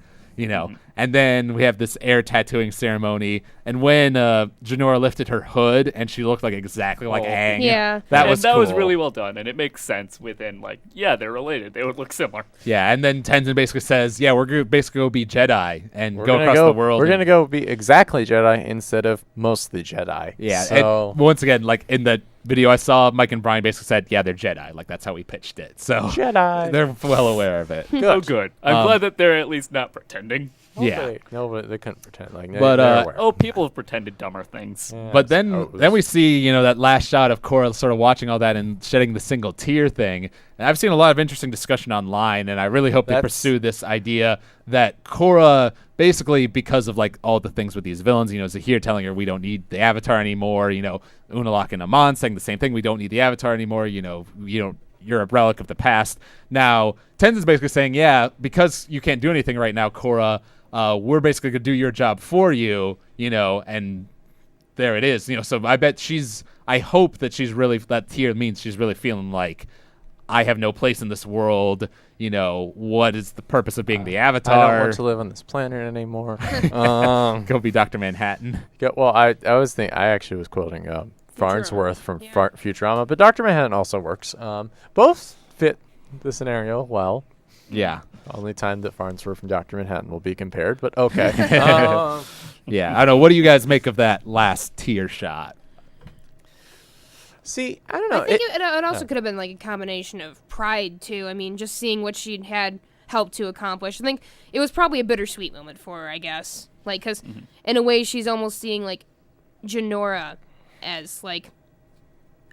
Speaker 1: And then we have this air tattooing ceremony, and when Jinora lifted her hood and she looked exactly like Aang,
Speaker 3: Yeah.
Speaker 1: that was cool.
Speaker 2: really well done, and it makes sense within they're related, they would look similar.
Speaker 1: Yeah, and then Tenzin basically says, yeah, we're gonna basically go be Jedi and
Speaker 4: We're
Speaker 1: go
Speaker 4: gonna
Speaker 1: across the world.
Speaker 4: We're gonna go be exactly Jedi instead of mostly Jedi.
Speaker 1: Yeah,
Speaker 4: So
Speaker 1: and once again, in the video I saw, Mike and Brian basically said, yeah, they're Jedi. That's how we pitched it. So
Speaker 4: Jedi.
Speaker 1: they're well aware of it.
Speaker 2: Oh, good. I'm glad that they're at least not pretending.
Speaker 1: Yeah.
Speaker 4: No, but they couldn't pretend. Like,
Speaker 1: But,
Speaker 4: they're aware.
Speaker 2: Oh, people have pretended dumber things.
Speaker 4: Yeah,
Speaker 1: But
Speaker 4: I
Speaker 1: then
Speaker 4: suppose.
Speaker 1: we see, that last shot of Korra sort of watching all that and shedding the single tear thing. And I've seen a lot of interesting discussion online, and I really hope they pursue this idea that Korra, basically because of like all the things with these villains, Zahir telling her we don't need the Avatar anymore, Unalaq and Amon saying the same thing, we don't need the Avatar anymore, you're a relic of the past. Now, Tenzin's basically saying, yeah, because you can't do anything right now, Korra, we're basically going to do your job for you, and there it is. So I hope that that tear means she's really feeling like, I have no place in this world. What is the purpose of being the Avatar?
Speaker 4: I don't want to live on this planet anymore.
Speaker 1: Go be Dr. Manhattan.
Speaker 4: I actually was quoting Farnsworth from Futurama, but Dr. Manhattan also works. Both fit the scenario well.
Speaker 1: Yeah.
Speaker 4: Only time that Farnsworth and Dr. Manhattan will be compared, but okay.
Speaker 1: Yeah, I don't know. What do you guys make of that last tear shot?
Speaker 4: See, I don't know.
Speaker 3: I think it also could have been like a combination of pride too. I mean, just seeing what she'd had helped to accomplish. I think it was probably a bittersweet moment for her, I guess. Like, because in a way, she's almost seeing like Jinora as like,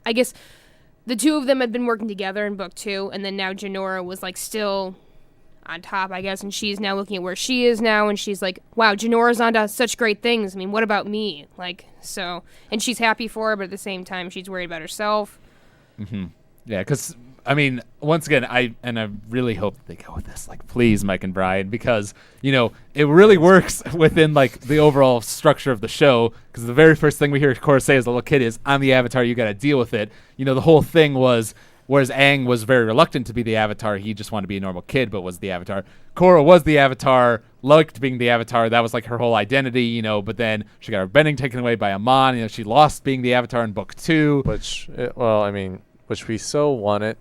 Speaker 3: I guess the two of them had been working together in book 2, and then now Jinora was like still on top, I guess, and she's now looking at where she is now, and she's like, wow, Janora's onto such great things. I mean, what about me? Like, so, and she's happy for her, but at the same time, she's worried about herself.
Speaker 1: Mm-hmm. Yeah, because, I mean, once again, I really hope that they go with this. Like, please, Mike and Brian, because, it really works within, like, the overall structure of the show, because the very first thing we hear Korra say as a little kid is, I'm the Avatar, you got to deal with it. The whole thing was, whereas Aang was very reluctant to be the Avatar, he just wanted to be a normal kid, but was the Avatar. Korra was the Avatar, liked being the Avatar. That was like her whole identity, but then she got her bending taken away by Amon. She lost being the Avatar in book 2.
Speaker 4: Which we so wanted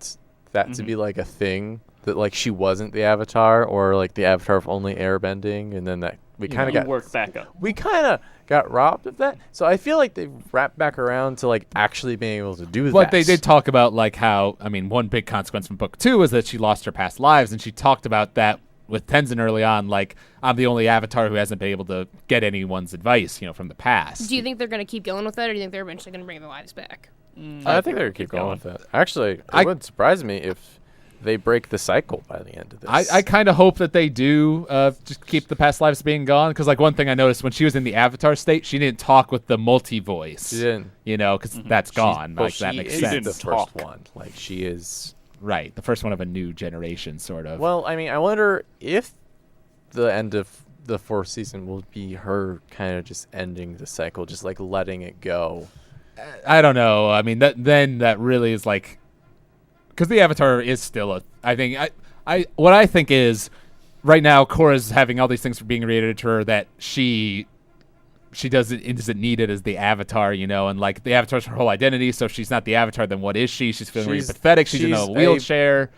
Speaker 4: that to be like a thing, that like she wasn't the Avatar, or like the Avatar of only airbending, and then that we kind of got
Speaker 2: worked back up.
Speaker 4: We kind of got robbed of that. So I feel like they wrapped back around to like actually being able to do that.
Speaker 1: But they did talk about like how, I mean, one big consequence from book 2 was that she lost her past lives, and she talked about that with Tenzin early on, like, I'm the only Avatar who hasn't been able to get anyone's advice, from the past.
Speaker 3: Do you think they're going to keep going with that, or do you think they're eventually going to bring the lives back?
Speaker 4: I think they're going to keep going with that. Actually, it wouldn't surprise me if they break the cycle by the end of this.
Speaker 1: I kind of hope that they do just keep the past lives being gone, because like one thing I noticed when she was in the Avatar state, she didn't talk with the multi-voice.
Speaker 4: She didn't.
Speaker 1: Because that's gone. Like, that makes sense.
Speaker 4: The first one. Like, she is...
Speaker 1: Right, the first one of a new generation, sort of.
Speaker 4: Well, I mean, I wonder if the end of the 4th season will be her kind of just ending the cycle, just like letting it go.
Speaker 1: I don't know. I mean, that really is like... Because the Avatar is still what I think is, right now, Korra's having all these things being reiterated to her that she isn't needed as the Avatar, and like the Avatar's her whole identity. So if she's not the Avatar, then what is she? She's feeling really pathetic. She's in a wheelchair.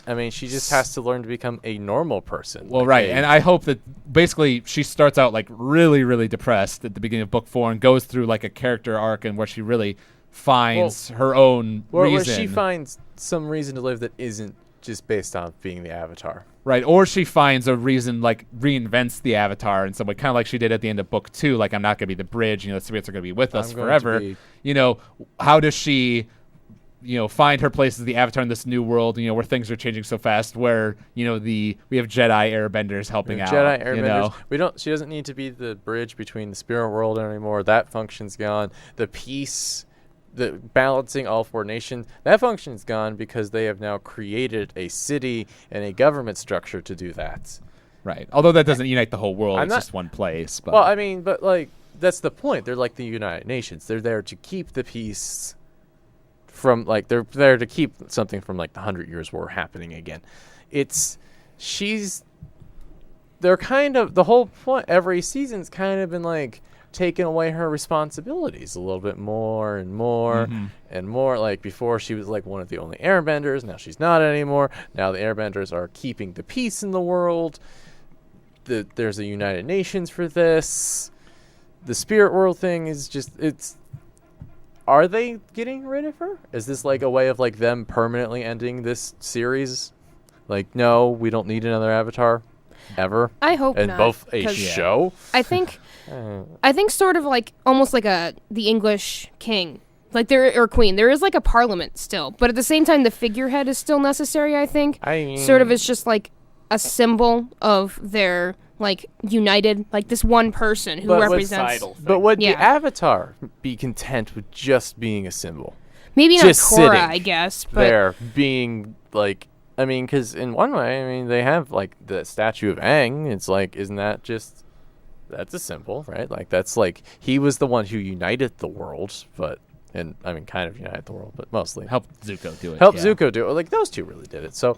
Speaker 4: I mean, she just has to learn to become a normal person.
Speaker 1: Well, right. And I hope that basically she starts out like really, really depressed at the beginning of book 4 and goes through like a character arc and where she really finds her own reason.
Speaker 4: Where she finds some reason to live that isn't just based on being the Avatar. Right,
Speaker 1: or she finds a reason, like, reinvents the Avatar in some way, kind of like she did at the end of book 2, like, I'm not going to be the bridge, the spirits are going to be with us forever. How does she, find her place as the Avatar in this new world, where things are changing so fast, where, we have Jedi airbenders helping out.
Speaker 4: Jedi airbenders. She doesn't need to be the bridge between the spirit world anymore. That function's gone. The peace... The balancing all 4 nations, that function's gone because they have now created a city and a government structure to do that.
Speaker 1: Right. Although that doesn't unite the whole world. It's just one place. But.
Speaker 4: Well, I mean, but like, that's the point. They're like the United Nations. They're there to keep the peace from, like, they're there to keep something from, like, the 100 Years' War happening again. They're kind of, the whole point, every season's kind of been, like, taking away her responsibilities a little bit more and more and more. Like, before she was like one of the only airbenders, now she's not anymore. Now the airbenders are keeping the peace in the world. There's a United Nations for this. The spirit world thing is just, are they getting rid of her? Is this like a way of like them permanently ending this series? Like, no, we don't need another Avatar. ever.
Speaker 3: I hope
Speaker 4: in
Speaker 3: not,
Speaker 4: both a
Speaker 3: 'cause
Speaker 4: show.
Speaker 3: I think sort of like almost like the English king, like there or queen. There is like a parliament still, but at the same time, the figurehead is still necessary. I think sort of it's just like a symbol of their like united, like this one person who represents.
Speaker 4: But would
Speaker 3: Yeah.
Speaker 4: the Avatar be content with just being a symbol?
Speaker 3: Maybe not
Speaker 4: just
Speaker 3: Korra,
Speaker 4: sitting
Speaker 3: I guess, but
Speaker 4: there being like, I mean, because in one way, I mean, they have like the statue of Aang. It's like, isn't that just, that's a symbol, right? Like, that's like, he was the one who united the world, but, and I mean, kind of united the world, but mostly
Speaker 1: Helped Zuko do it.
Speaker 4: helped
Speaker 1: yeah.
Speaker 4: Zuko do it. Like, those two really did it. So,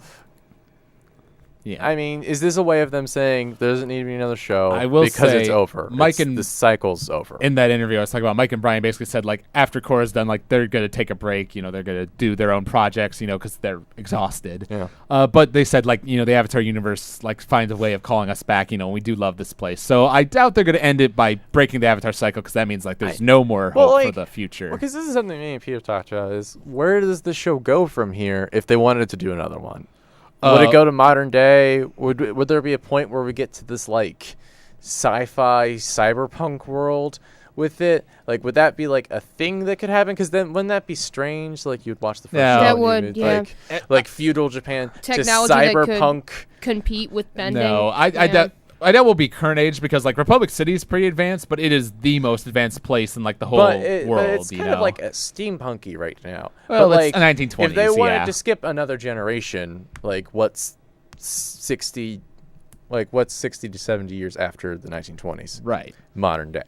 Speaker 1: Yeah.
Speaker 4: I mean, is this a way of them saying there doesn't need to be another show
Speaker 1: I will
Speaker 4: because
Speaker 1: say
Speaker 4: it's over?
Speaker 1: Mike and-
Speaker 4: the cycle's over.
Speaker 1: In that interview I was talking about, Mike and Brian basically said, like, after Korra's done, like, they're going to take a break, you know, they're going to do their own projects, you know, because they're exhausted.
Speaker 4: Yeah.
Speaker 1: But they said, like, you know, the Avatar universe, like, finds a way of calling us back, you know, and we do love this place. So I doubt they're going to end it by breaking the Avatar cycle, because that means, like, there's no more hope for the future.
Speaker 4: Because this is something me and Peter talked about, is where does the show go from here if they wanted to do another one? Would it go to modern day? Would there be a point where we get to this like sci-fi cyberpunk world with it? Like, would that be like a thing that could happen? Because then wouldn't that be strange? Like, you'd watch the first
Speaker 1: Yeah.
Speaker 4: show
Speaker 3: That
Speaker 4: and you
Speaker 3: would, yeah.
Speaker 4: like feudal Japan to
Speaker 3: Technology that could
Speaker 4: cyberpunk.
Speaker 3: compete with bending.
Speaker 1: No, I
Speaker 3: Yeah.
Speaker 1: doubt. I doubt we'll be current age, because like Republic City is pretty advanced, but it is the most advanced place in like the whole
Speaker 4: But
Speaker 1: world.
Speaker 4: it's
Speaker 1: you
Speaker 4: kind
Speaker 1: know?
Speaker 4: of like a steampunky right now.
Speaker 1: Well,
Speaker 4: but
Speaker 1: it's
Speaker 4: like
Speaker 1: 1920s,
Speaker 4: if they wanted
Speaker 1: yeah.
Speaker 4: to skip another generation, like what's 60 to 70 years after the 1920s,
Speaker 1: right.
Speaker 4: modern day.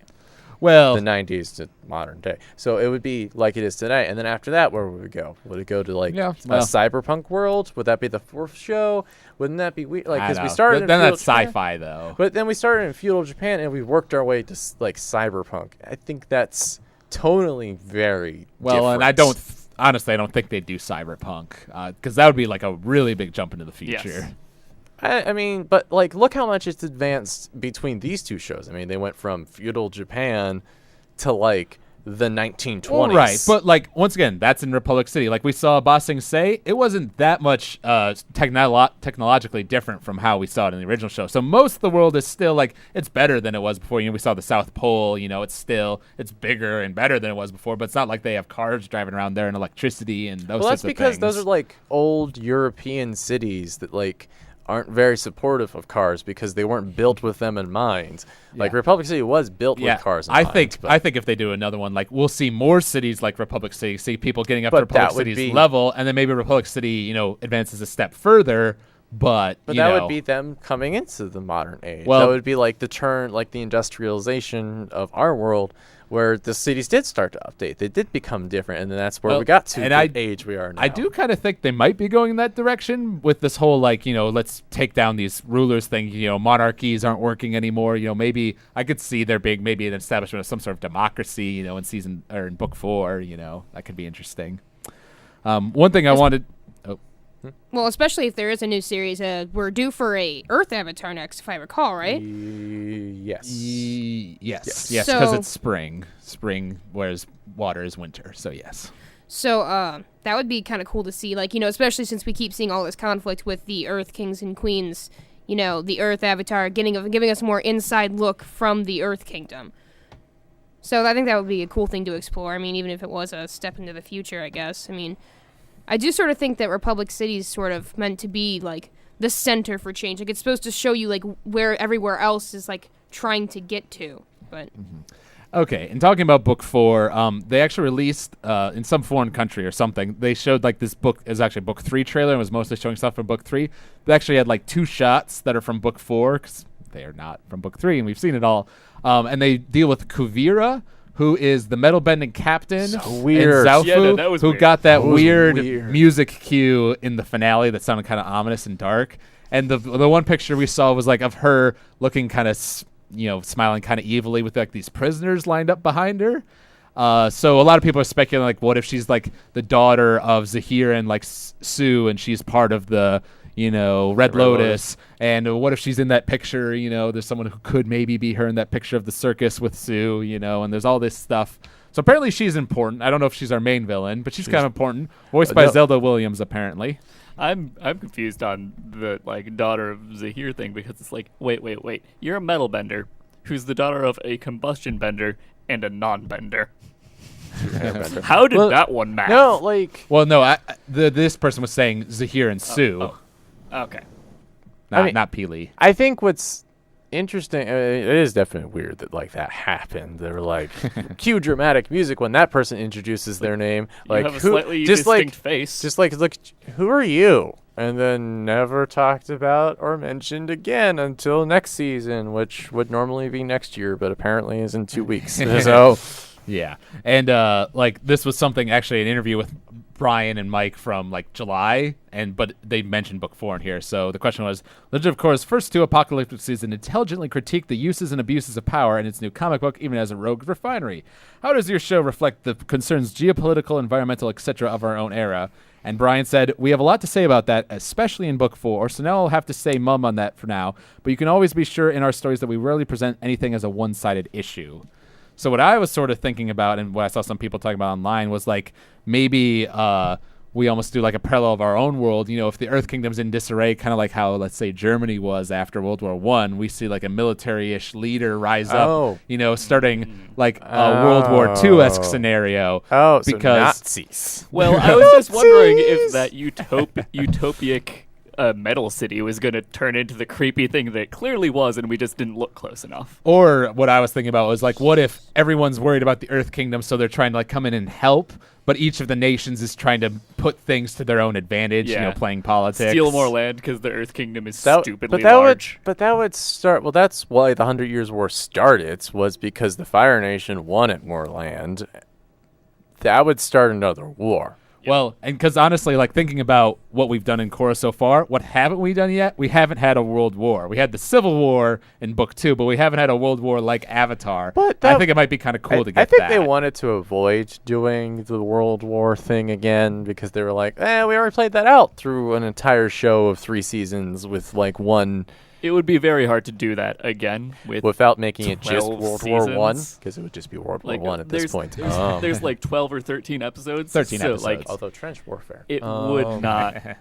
Speaker 1: Well,
Speaker 4: The 90s to modern day. So it would be like it is today. And then after that, where would it go? Would it go to like
Speaker 1: Yeah,
Speaker 4: a
Speaker 1: well.
Speaker 4: cyberpunk world? Would that be the fourth show? Wouldn't that be weird? Like,
Speaker 1: I
Speaker 4: because we
Speaker 1: know.
Speaker 4: started
Speaker 1: Then
Speaker 4: in feudal
Speaker 1: that's
Speaker 4: Japan,
Speaker 1: sci-fi though.
Speaker 4: but then we started in feudal Japan and we worked our way to like cyberpunk. I think that's totally very
Speaker 1: Well, and
Speaker 4: different.
Speaker 1: honestly, I don't think they'd do cyberpunk, because that would be like a really big jump into the future.
Speaker 2: Yes.
Speaker 4: I mean, but like, look how much it's advanced between these two shows. I mean, they went from feudal Japan to like the 1920s.
Speaker 1: Well, right, but like once again, that's in Republic City. Like we saw Ba Sing Se, it wasn't that much technologically different from how we saw it in the original show. So most of the world is still like, it's better than it was before. You know, we saw the South Pole. You know, it's bigger and better than it was before. But it's not like they have cars driving around there and electricity and those.
Speaker 4: well, that's
Speaker 1: sorts of
Speaker 4: because
Speaker 1: things.
Speaker 4: those are like old European cities that like aren't very supportive of cars because they weren't built with them in mind. Like
Speaker 1: Yeah.
Speaker 4: Republic City was built with cars in
Speaker 1: I
Speaker 4: mind.
Speaker 1: think
Speaker 4: but-
Speaker 1: I think if they do another one, like we'll see more cities like Republic City, see people getting up
Speaker 4: But
Speaker 1: to Republic
Speaker 4: that would
Speaker 1: City's
Speaker 4: be-
Speaker 1: level, and then maybe Republic City, you know, advances a step further. But
Speaker 4: But
Speaker 1: you
Speaker 4: that
Speaker 1: know,
Speaker 4: would be them coming into the modern age.
Speaker 1: Well-
Speaker 4: that would be like the turn, like the industrialization of our world, where the cities did start to update. They did become different, and then that's where
Speaker 1: Well,
Speaker 4: we got to
Speaker 1: and
Speaker 4: the age we are now.
Speaker 1: I do kind of think they might be going in that direction with this whole, like, you know, let's take down these rulers thing. You know, monarchies aren't working anymore. You know, maybe I could see there being maybe an establishment of some sort of democracy, you know, in book 4, you know, that could be interesting. One thing I wanted.
Speaker 3: Well, especially if there is a new series, we're due for a Earth Avatar next, if I recall, right?
Speaker 4: Yes.
Speaker 1: Yes, because
Speaker 3: So-
Speaker 1: it's spring, whereas water is winter. So yes.
Speaker 3: So that would be kind of cool to see, like, you know, especially since we keep seeing all this conflict with the Earth Kings and Queens, you know, the Earth Avatar giving us more inside look from the Earth Kingdom. So I think that would be a cool thing to explore. I mean, even if it was a step into the future, I guess. I mean, I do sort of think that Republic City is sort of meant to be, like, the center for change. Like, it's supposed to show you, like, where everywhere else is, like, trying to get to. But
Speaker 1: Okay, and talking about book 4, they actually released in some foreign country or something. They showed like this book is actually book 3 trailer and was mostly showing stuff from book 3. They actually had like 2 shots that are from book 4 because they are not from book 3, and we've seen it all. And they deal with Kuvira, who is the metal bending captain,
Speaker 4: So weird.
Speaker 1: and Zaofu,
Speaker 2: Yeah, no, that was
Speaker 1: who
Speaker 2: weird.
Speaker 1: got that
Speaker 4: That was
Speaker 1: weird
Speaker 4: weird.
Speaker 1: music cue in the finale that sounded kind of ominous and dark. And the one picture we saw was like of her looking kind of, you know, smiling kind of evilly with like these prisoners lined up behind her. So a lot of people are speculating, like, what if she's like the daughter of Zahir and like Sue, and she's part of the, you know, Red
Speaker 4: Red
Speaker 1: Lotus. And what if she's in that picture? You know, there's someone who could maybe be her in that picture of the circus with Sue. You know, and there's all this stuff. So apparently she's important. I don't know if she's our main villain, but she's kind of important. Voiced by
Speaker 4: no.
Speaker 1: Zelda Williams, apparently.
Speaker 2: I'm confused on the daughter of Zahir thing, because it's like, wait. You're a metal bender who's the daughter of a combustion bender and a non-bender. How did that one match?
Speaker 4: No, like...
Speaker 1: Well, no, this person was saying Zahir and Sue.
Speaker 2: Okay.
Speaker 1: Not Peely.
Speaker 4: I think what's interesting, it is definitely weird that that happened. They were like, cue dramatic music when that person introduces their name.
Speaker 2: You have a slightly distinct face.
Speaker 4: Just look, who are you? And then never talked about or mentioned again until next season, which would normally be next year, but apparently is in 2 weeks. So...
Speaker 1: Yeah, and this was something, actually, an interview with Brian and Mike from July, but they mentioned Book 4 in here. So the question was, Legend of Korra's first 2 apocalyptic seasons intelligently critique the uses and abuses of power in its new comic book, even as a rogue refinery. How does your show reflect the concerns, geopolitical, environmental, etc. of our own era? And Brian said, we have a lot to say about that, especially in Book 4, so now I'll have to say mum on that for now, but you can always be sure in our stories that we rarely present anything as a one-sided issue. So what I was sort of thinking about, and what I saw some people talking about online, was maybe we almost do a parallel of our own world. If the Earth Kingdom's in disarray, kind of like how, let's say, Germany was after World War I, we see a military-ish leader rise up, starting a World War II-esque scenario.
Speaker 4: Oh,
Speaker 1: because
Speaker 4: so Nazis.
Speaker 2: Well, I was just wondering if that utopic metal city was going to turn into the creepy thing that it clearly was, and we just didn't look close enough.
Speaker 1: Or what I was thinking about was what if everyone's worried about the Earth Kingdom, so they're trying to come in and help, but each of the nations is trying to put things to their own advantage, playing politics.
Speaker 2: Steal more land because the Earth Kingdom is stupidly large.
Speaker 4: But that would start... Well, that's why the 100 Years' War started, was because the Fire Nation wanted more land. That would start another war.
Speaker 1: Well, and because honestly, thinking about what we've done in Korra so far, what haven't we done yet? We haven't had a world war. We had the Civil War in Book 2, but we haven't had a world war like Avatar. But I think it might be kind of cool to get that.
Speaker 4: I think they wanted to avoid doing the world war thing again, because they were like, we already played that out through an entire show of 3 seasons with one...
Speaker 2: It would be very hard to do that again
Speaker 4: without making it just World
Speaker 2: seasons.
Speaker 4: War One, because it would just be World War One at this point.
Speaker 2: There's 12 or 13 episodes.
Speaker 1: 13 episodes.
Speaker 4: Although trench warfare,
Speaker 2: it would not.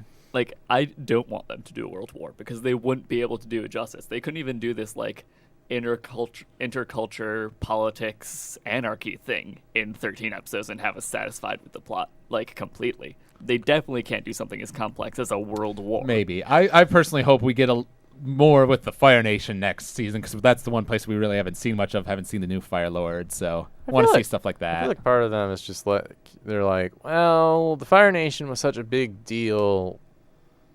Speaker 2: I don't want them to do a world war, because they wouldn't be able to do it justice. They couldn't even do this interculture politics anarchy thing in 13 episodes and have us satisfied with the plot completely. They definitely can't do something as complex as a world war.
Speaker 1: Maybe. I personally hope we get more with the Fire Nation next season, because that's the one place we really haven't seen much of. Haven't seen the new Fire Lord, so I want to see stuff like that.
Speaker 4: I feel like part of them is just they're well, the Fire Nation was such a big deal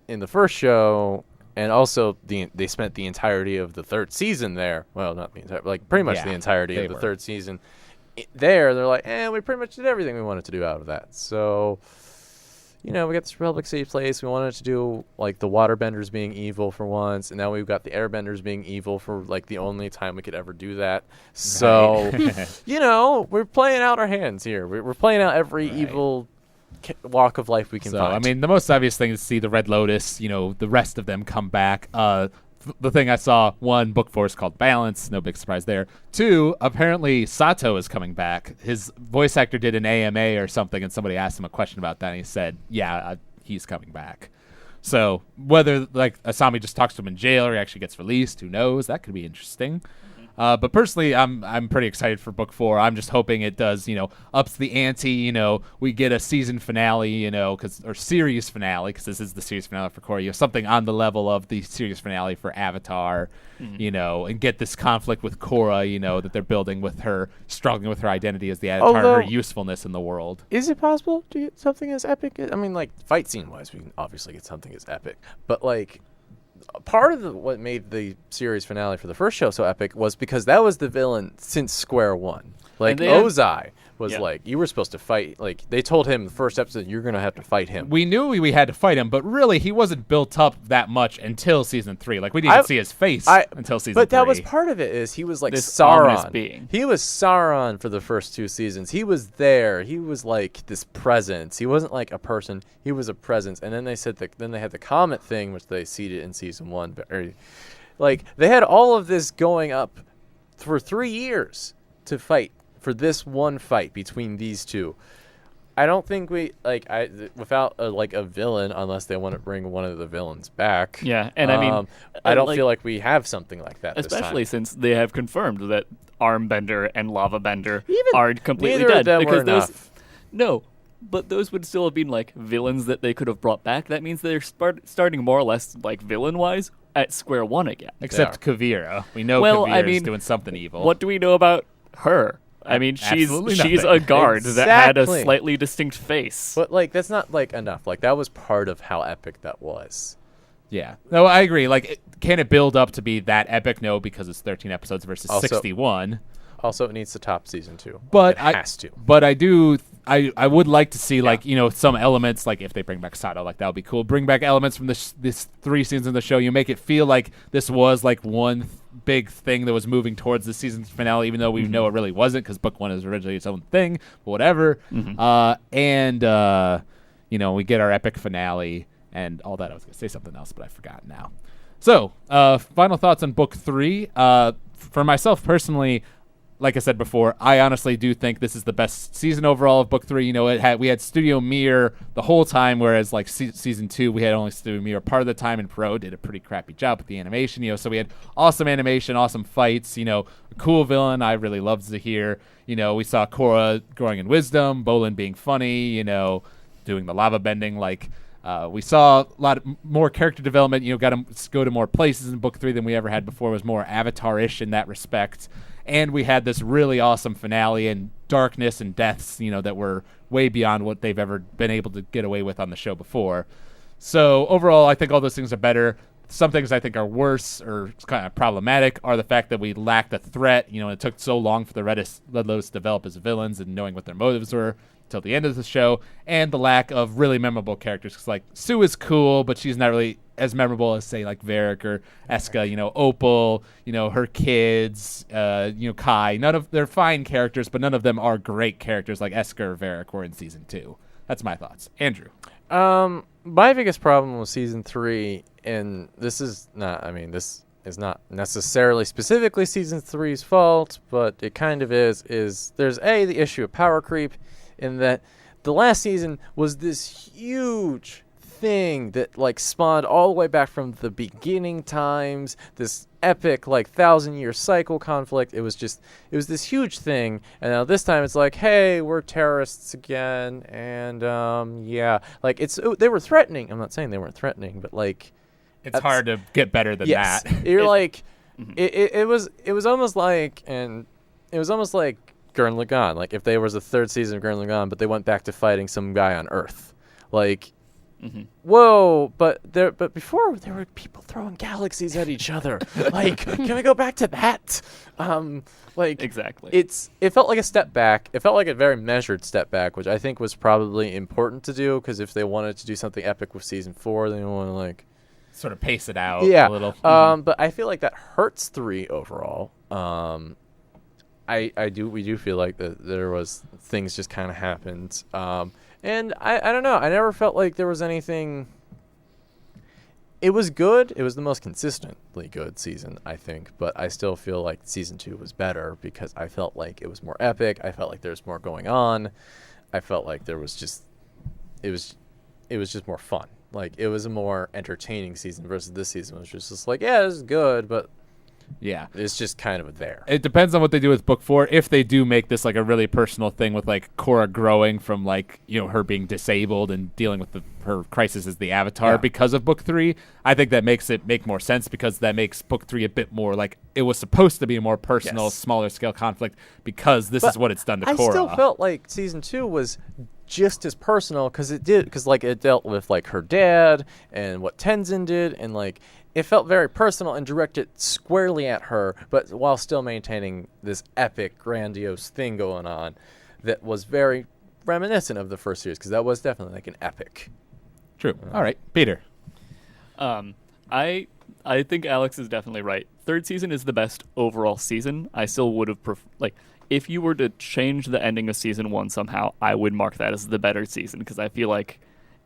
Speaker 4: in the first show, and also they spent the entirety of the 3rd season there. Well, not the entire, pretty much the entirety of the 3rd season there. They're we pretty much did everything we wanted to do out of that. So. We got this Republic City place. We wanted to do, the waterbenders being evil for once, and now we've got the airbenders being evil for, the only time we could ever do that. So, we're playing out our hands here. We're playing out every evil walk of life we can find.
Speaker 1: I mean, the most obvious thing is to see the Red Lotus, the rest of them come back. The thing I saw, 1, Book 4 is called Balance. No big surprise there. 2, apparently Sato is coming back. His voice actor did an AMA or something, and somebody asked him a question about that, and he said, he's coming back. So whether Asami just talks to him in jail or he actually gets released, who knows? That could be interesting. But personally, I'm pretty excited for Book 4. I'm just hoping it does, ups the ante. We get a season finale, or series finale, because this is the series finale for Korra. Something on the level of the series finale for Avatar, and get this conflict with Korra, that they're building with her, struggling with her identity as the Avatar, and her usefulness in the world.
Speaker 4: Is it possible to get something as epic? I mean, fight scene wise, we can obviously get something as epic, but part of what made the series finale for the first show so epic was because that was the villain since Square One. Ozai was you were supposed to fight. They told him the first episode, you're going to have to fight him.
Speaker 1: We knew we had to fight him, but really he wasn't built up that much until season 3. We didn't even see his face until season 3.
Speaker 4: But that was part of it, is he was
Speaker 2: this
Speaker 4: Sauron.
Speaker 2: Being.
Speaker 4: He was Sauron for the first 2 seasons. He was there. He was this presence. He wasn't a person. He was a presence. And then they said then they had the comet thing, which they seeded in season 1. They had all of this going up for 3 years to fight. For this one fight between these two. I don't think we without a villain, unless they want to bring one of the villains back.
Speaker 2: Yeah, and I mean,
Speaker 4: I don't feel like we have something like that.
Speaker 2: Especially
Speaker 4: this time.
Speaker 2: since they have confirmed that Armbender and Lavabender
Speaker 4: Even
Speaker 2: are completely
Speaker 4: neither
Speaker 2: dead
Speaker 4: of them
Speaker 2: because
Speaker 4: were
Speaker 2: those.
Speaker 4: enough.
Speaker 2: No, but those would still have been like villains that they could have brought back. That means they're starting more or less like villain-wise at square one again.
Speaker 1: Except Kavira. We know
Speaker 2: Well,
Speaker 1: Kavira's
Speaker 2: I mean,
Speaker 1: doing something evil.
Speaker 2: What do we know about her? I mean,
Speaker 1: Absolutely
Speaker 2: she's
Speaker 1: nothing.
Speaker 2: a guard that had a
Speaker 4: Exactly.
Speaker 2: slightly distinct face.
Speaker 4: But that's not enough. That was part of how epic that was.
Speaker 1: Yeah. No, I agree. Can it build up to be that epic? No, because it's 13 episodes versus
Speaker 4: Also-
Speaker 1: 61.
Speaker 4: Also, it needs to top season 2.
Speaker 1: But
Speaker 4: it has to.
Speaker 1: But I do. I would like to see some elements, like if they bring back Sato, that would be cool. Bring back elements from this 3 seasons of the show. You make it feel like this was one big thing that was moving towards the season's finale, even though we know it really wasn't, because book 1 is originally its own thing. But whatever. We get our epic finale and all that. I was going to say something else, but I forgot now. So, final thoughts on book 3. For myself personally, like I said before, I honestly do think this is the best season overall of book 3. We had Studio Mir the whole time, whereas season 2 we had only Studio Mir part of the time, and Pro did a pretty crappy job with the animation. So we had awesome animation, awesome fights. A cool villain I really loved Zahir. We saw Korra growing in wisdom, Bolin being funny. Doing the lava bending. We saw a lot more character development. Got to go to more places in book 3 than we ever had before. It was more Avatar-ish in that respect. And we had this really awesome finale and darkness and deaths, that were way beyond what they've ever been able to get away with on the show before. So overall, I think all those things are better. Some things I think are worse or kind of problematic are the fact that we lacked a threat. It took so long for the Red Lotus to develop as villains and knowing what their motives were till the end of the show, and the lack of really memorable characters. Because Sue is cool, but she's not really as memorable as say Varric or Eska. Opal, her kids, Kai. They're fine characters, but none of them are great characters like Eska or Varric were in season 2. That's my thoughts. Andrew.
Speaker 4: My biggest problem with season 3, and this is not necessarily specifically season 3's fault, but it kind of is there's the issue of power creep, in that the last season was this huge thing that spawned all the way back from the beginning times, this epic 1,000-year cycle conflict. It was this huge thing, and now this time it's hey, we're terrorists again, and they were threatening. I'm not saying they weren't threatening, but
Speaker 1: It's hard to get better than
Speaker 4: yes,
Speaker 1: that.
Speaker 4: You're it was almost like Gurren Lagann. If there was a 3rd season of Gurren Lagann, but they went back to fighting some guy on Earth. Whoa! But before there were people throwing galaxies at each other. Can we go back to that?
Speaker 2: Exactly.
Speaker 4: It felt like a step back. It felt like a very measured step back, which I think was probably important to do, because if they wanted to do something epic with season 4, they want to
Speaker 1: sort of pace it out
Speaker 4: a
Speaker 1: little.
Speaker 4: But I feel like that hurts 3 overall. We do feel like that there was things just kind of happened. And I don't know. I never felt like there was anything. It was good. It was the most consistently good season, I think. But I still feel like season 2 was better, because I felt like it was more epic. I felt like there was more going on. I felt like there was just, it was just more fun. It was a more entertaining season versus this season, which was just this is good, but
Speaker 1: yeah,
Speaker 4: it's just kind of there.
Speaker 1: It depends on what they do with book 4. If they do make this a really personal thing with Korra growing from her being disabled and dealing with her crisis as the Avatar because of book 3, I think that makes it make more sense, because that makes book 3 a bit more it was supposed to be a more personal, smaller scale conflict, because this is what it's done to Korra.
Speaker 4: I still felt like season 2 was just as personal, because it dealt with her dad and what Tenzin did, and it felt very personal and directed squarely at her, but while still maintaining this epic, grandiose thing going on that was very reminiscent of the first series, because that was definitely an epic.
Speaker 1: True. All right, Peter.
Speaker 2: I think Alex is definitely right. 3rd season is the best overall season. I still would have if you were to change the ending of season 1 somehow, I would mark that as the better season, because I feel like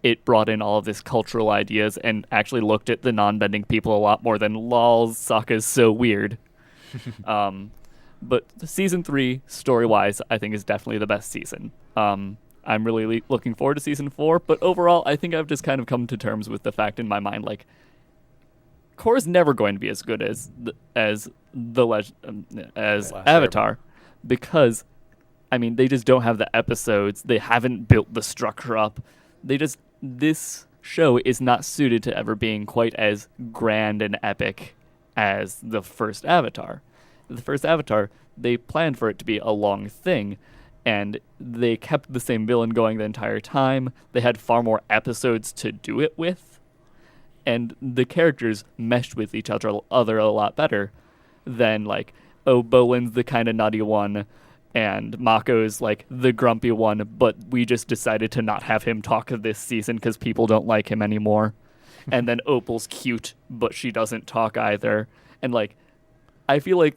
Speaker 2: it brought in all of this cultural ideas and actually looked at the non-bending people a lot more than lols, Sokka's so weird. But season 3, story-wise, I think is definitely the best season. I'm really looking forward to season 4. But overall, I think I've just kind of come to terms with the fact in my mind, like, Korra's never going to be as good as Avatar, because, I mean, they just don't have the episodes. They haven't built the structure up. This show is not suited to ever being quite as grand and epic as the first Avatar. The first Avatar, they planned for it to be a long thing, and they kept the same villain going the entire time. They had far more episodes to do it with, and the characters meshed with each other a lot better than, like, Bolin's the kind of nutty one, and Mako's like the grumpy one, but we just decided to not have him talk this season because people don't like him anymore. And then Opal's cute, but she doesn't talk either. And, like, I feel like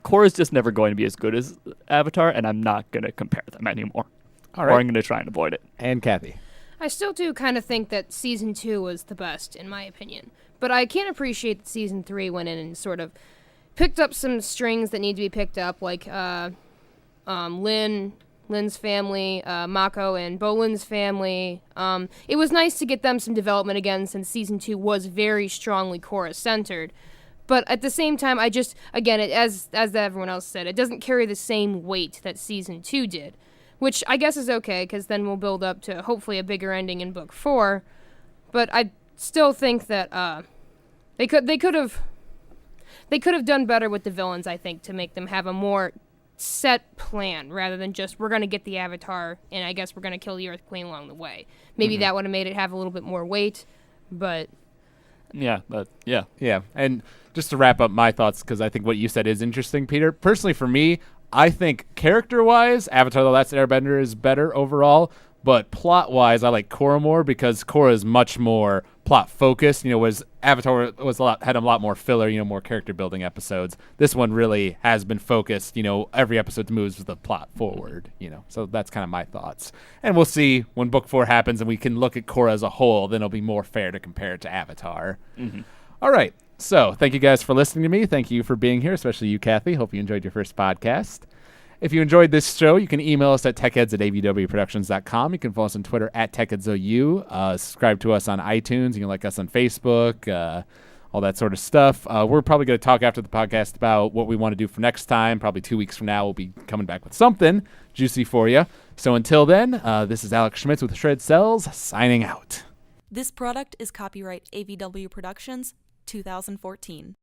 Speaker 2: Korra's just never going to be as good as Avatar, and I'm not going to compare them anymore.
Speaker 1: All right.
Speaker 2: Or I'm going to try and avoid it.
Speaker 1: And Kathy.
Speaker 3: I still do kind of think that Season 2 was the best, in my opinion. But I can appreciate that Season 3 went in and sort of picked up some strings that need to be picked up, like Lynn's family, Mako and Bolin's family. It was nice to get them some development again, since Season 2 was very strongly Korra-centered. But at the same time, I just, again, as everyone else said, it doesn't carry the same weight that Season 2 did, which I guess is okay, because then we'll build up to hopefully a bigger ending in Book 4. But I still think that they could have done better with the villains, I think, to make them have a more set plan rather than just, we're going to get the Avatar and I guess we're going to kill the Earth Queen along the way. Maybe that would have made it have a little bit more weight, but...
Speaker 2: Yeah.
Speaker 1: And just to wrap up my thoughts, because I think what you said is interesting, Peter. Personally, for me, I think character-wise, Avatar: The Last Airbender is better overall, but plot-wise, I like Korra more because Korra is much more plot-focused. Whereas Avatar had a lot more filler, more character-building episodes. This one really has been focused. Every episode moves the plot forward. So that's kind of my thoughts. And we'll see when Book 4 happens and we can look at Korra as a whole. Then it'll be more fair to compare it to Avatar. Mm-hmm. All right. So thank you guys for listening to me. Thank you for being here, especially you, Kathy. Hope you enjoyed your first podcast. If you enjoyed this show, you can email us at techheads@avwproductions.com. You can follow us on Twitter at techheadsou. Subscribe to us on iTunes. You can like us on Facebook, all that sort of stuff. We're probably going to talk after the podcast about what we want to do for next time. Probably 2 weeks from now, we'll be coming back with something juicy for you. So until then, this is Alex Schmitz with Cels signing out.
Speaker 5: This product is copyright AVW Productions 2014.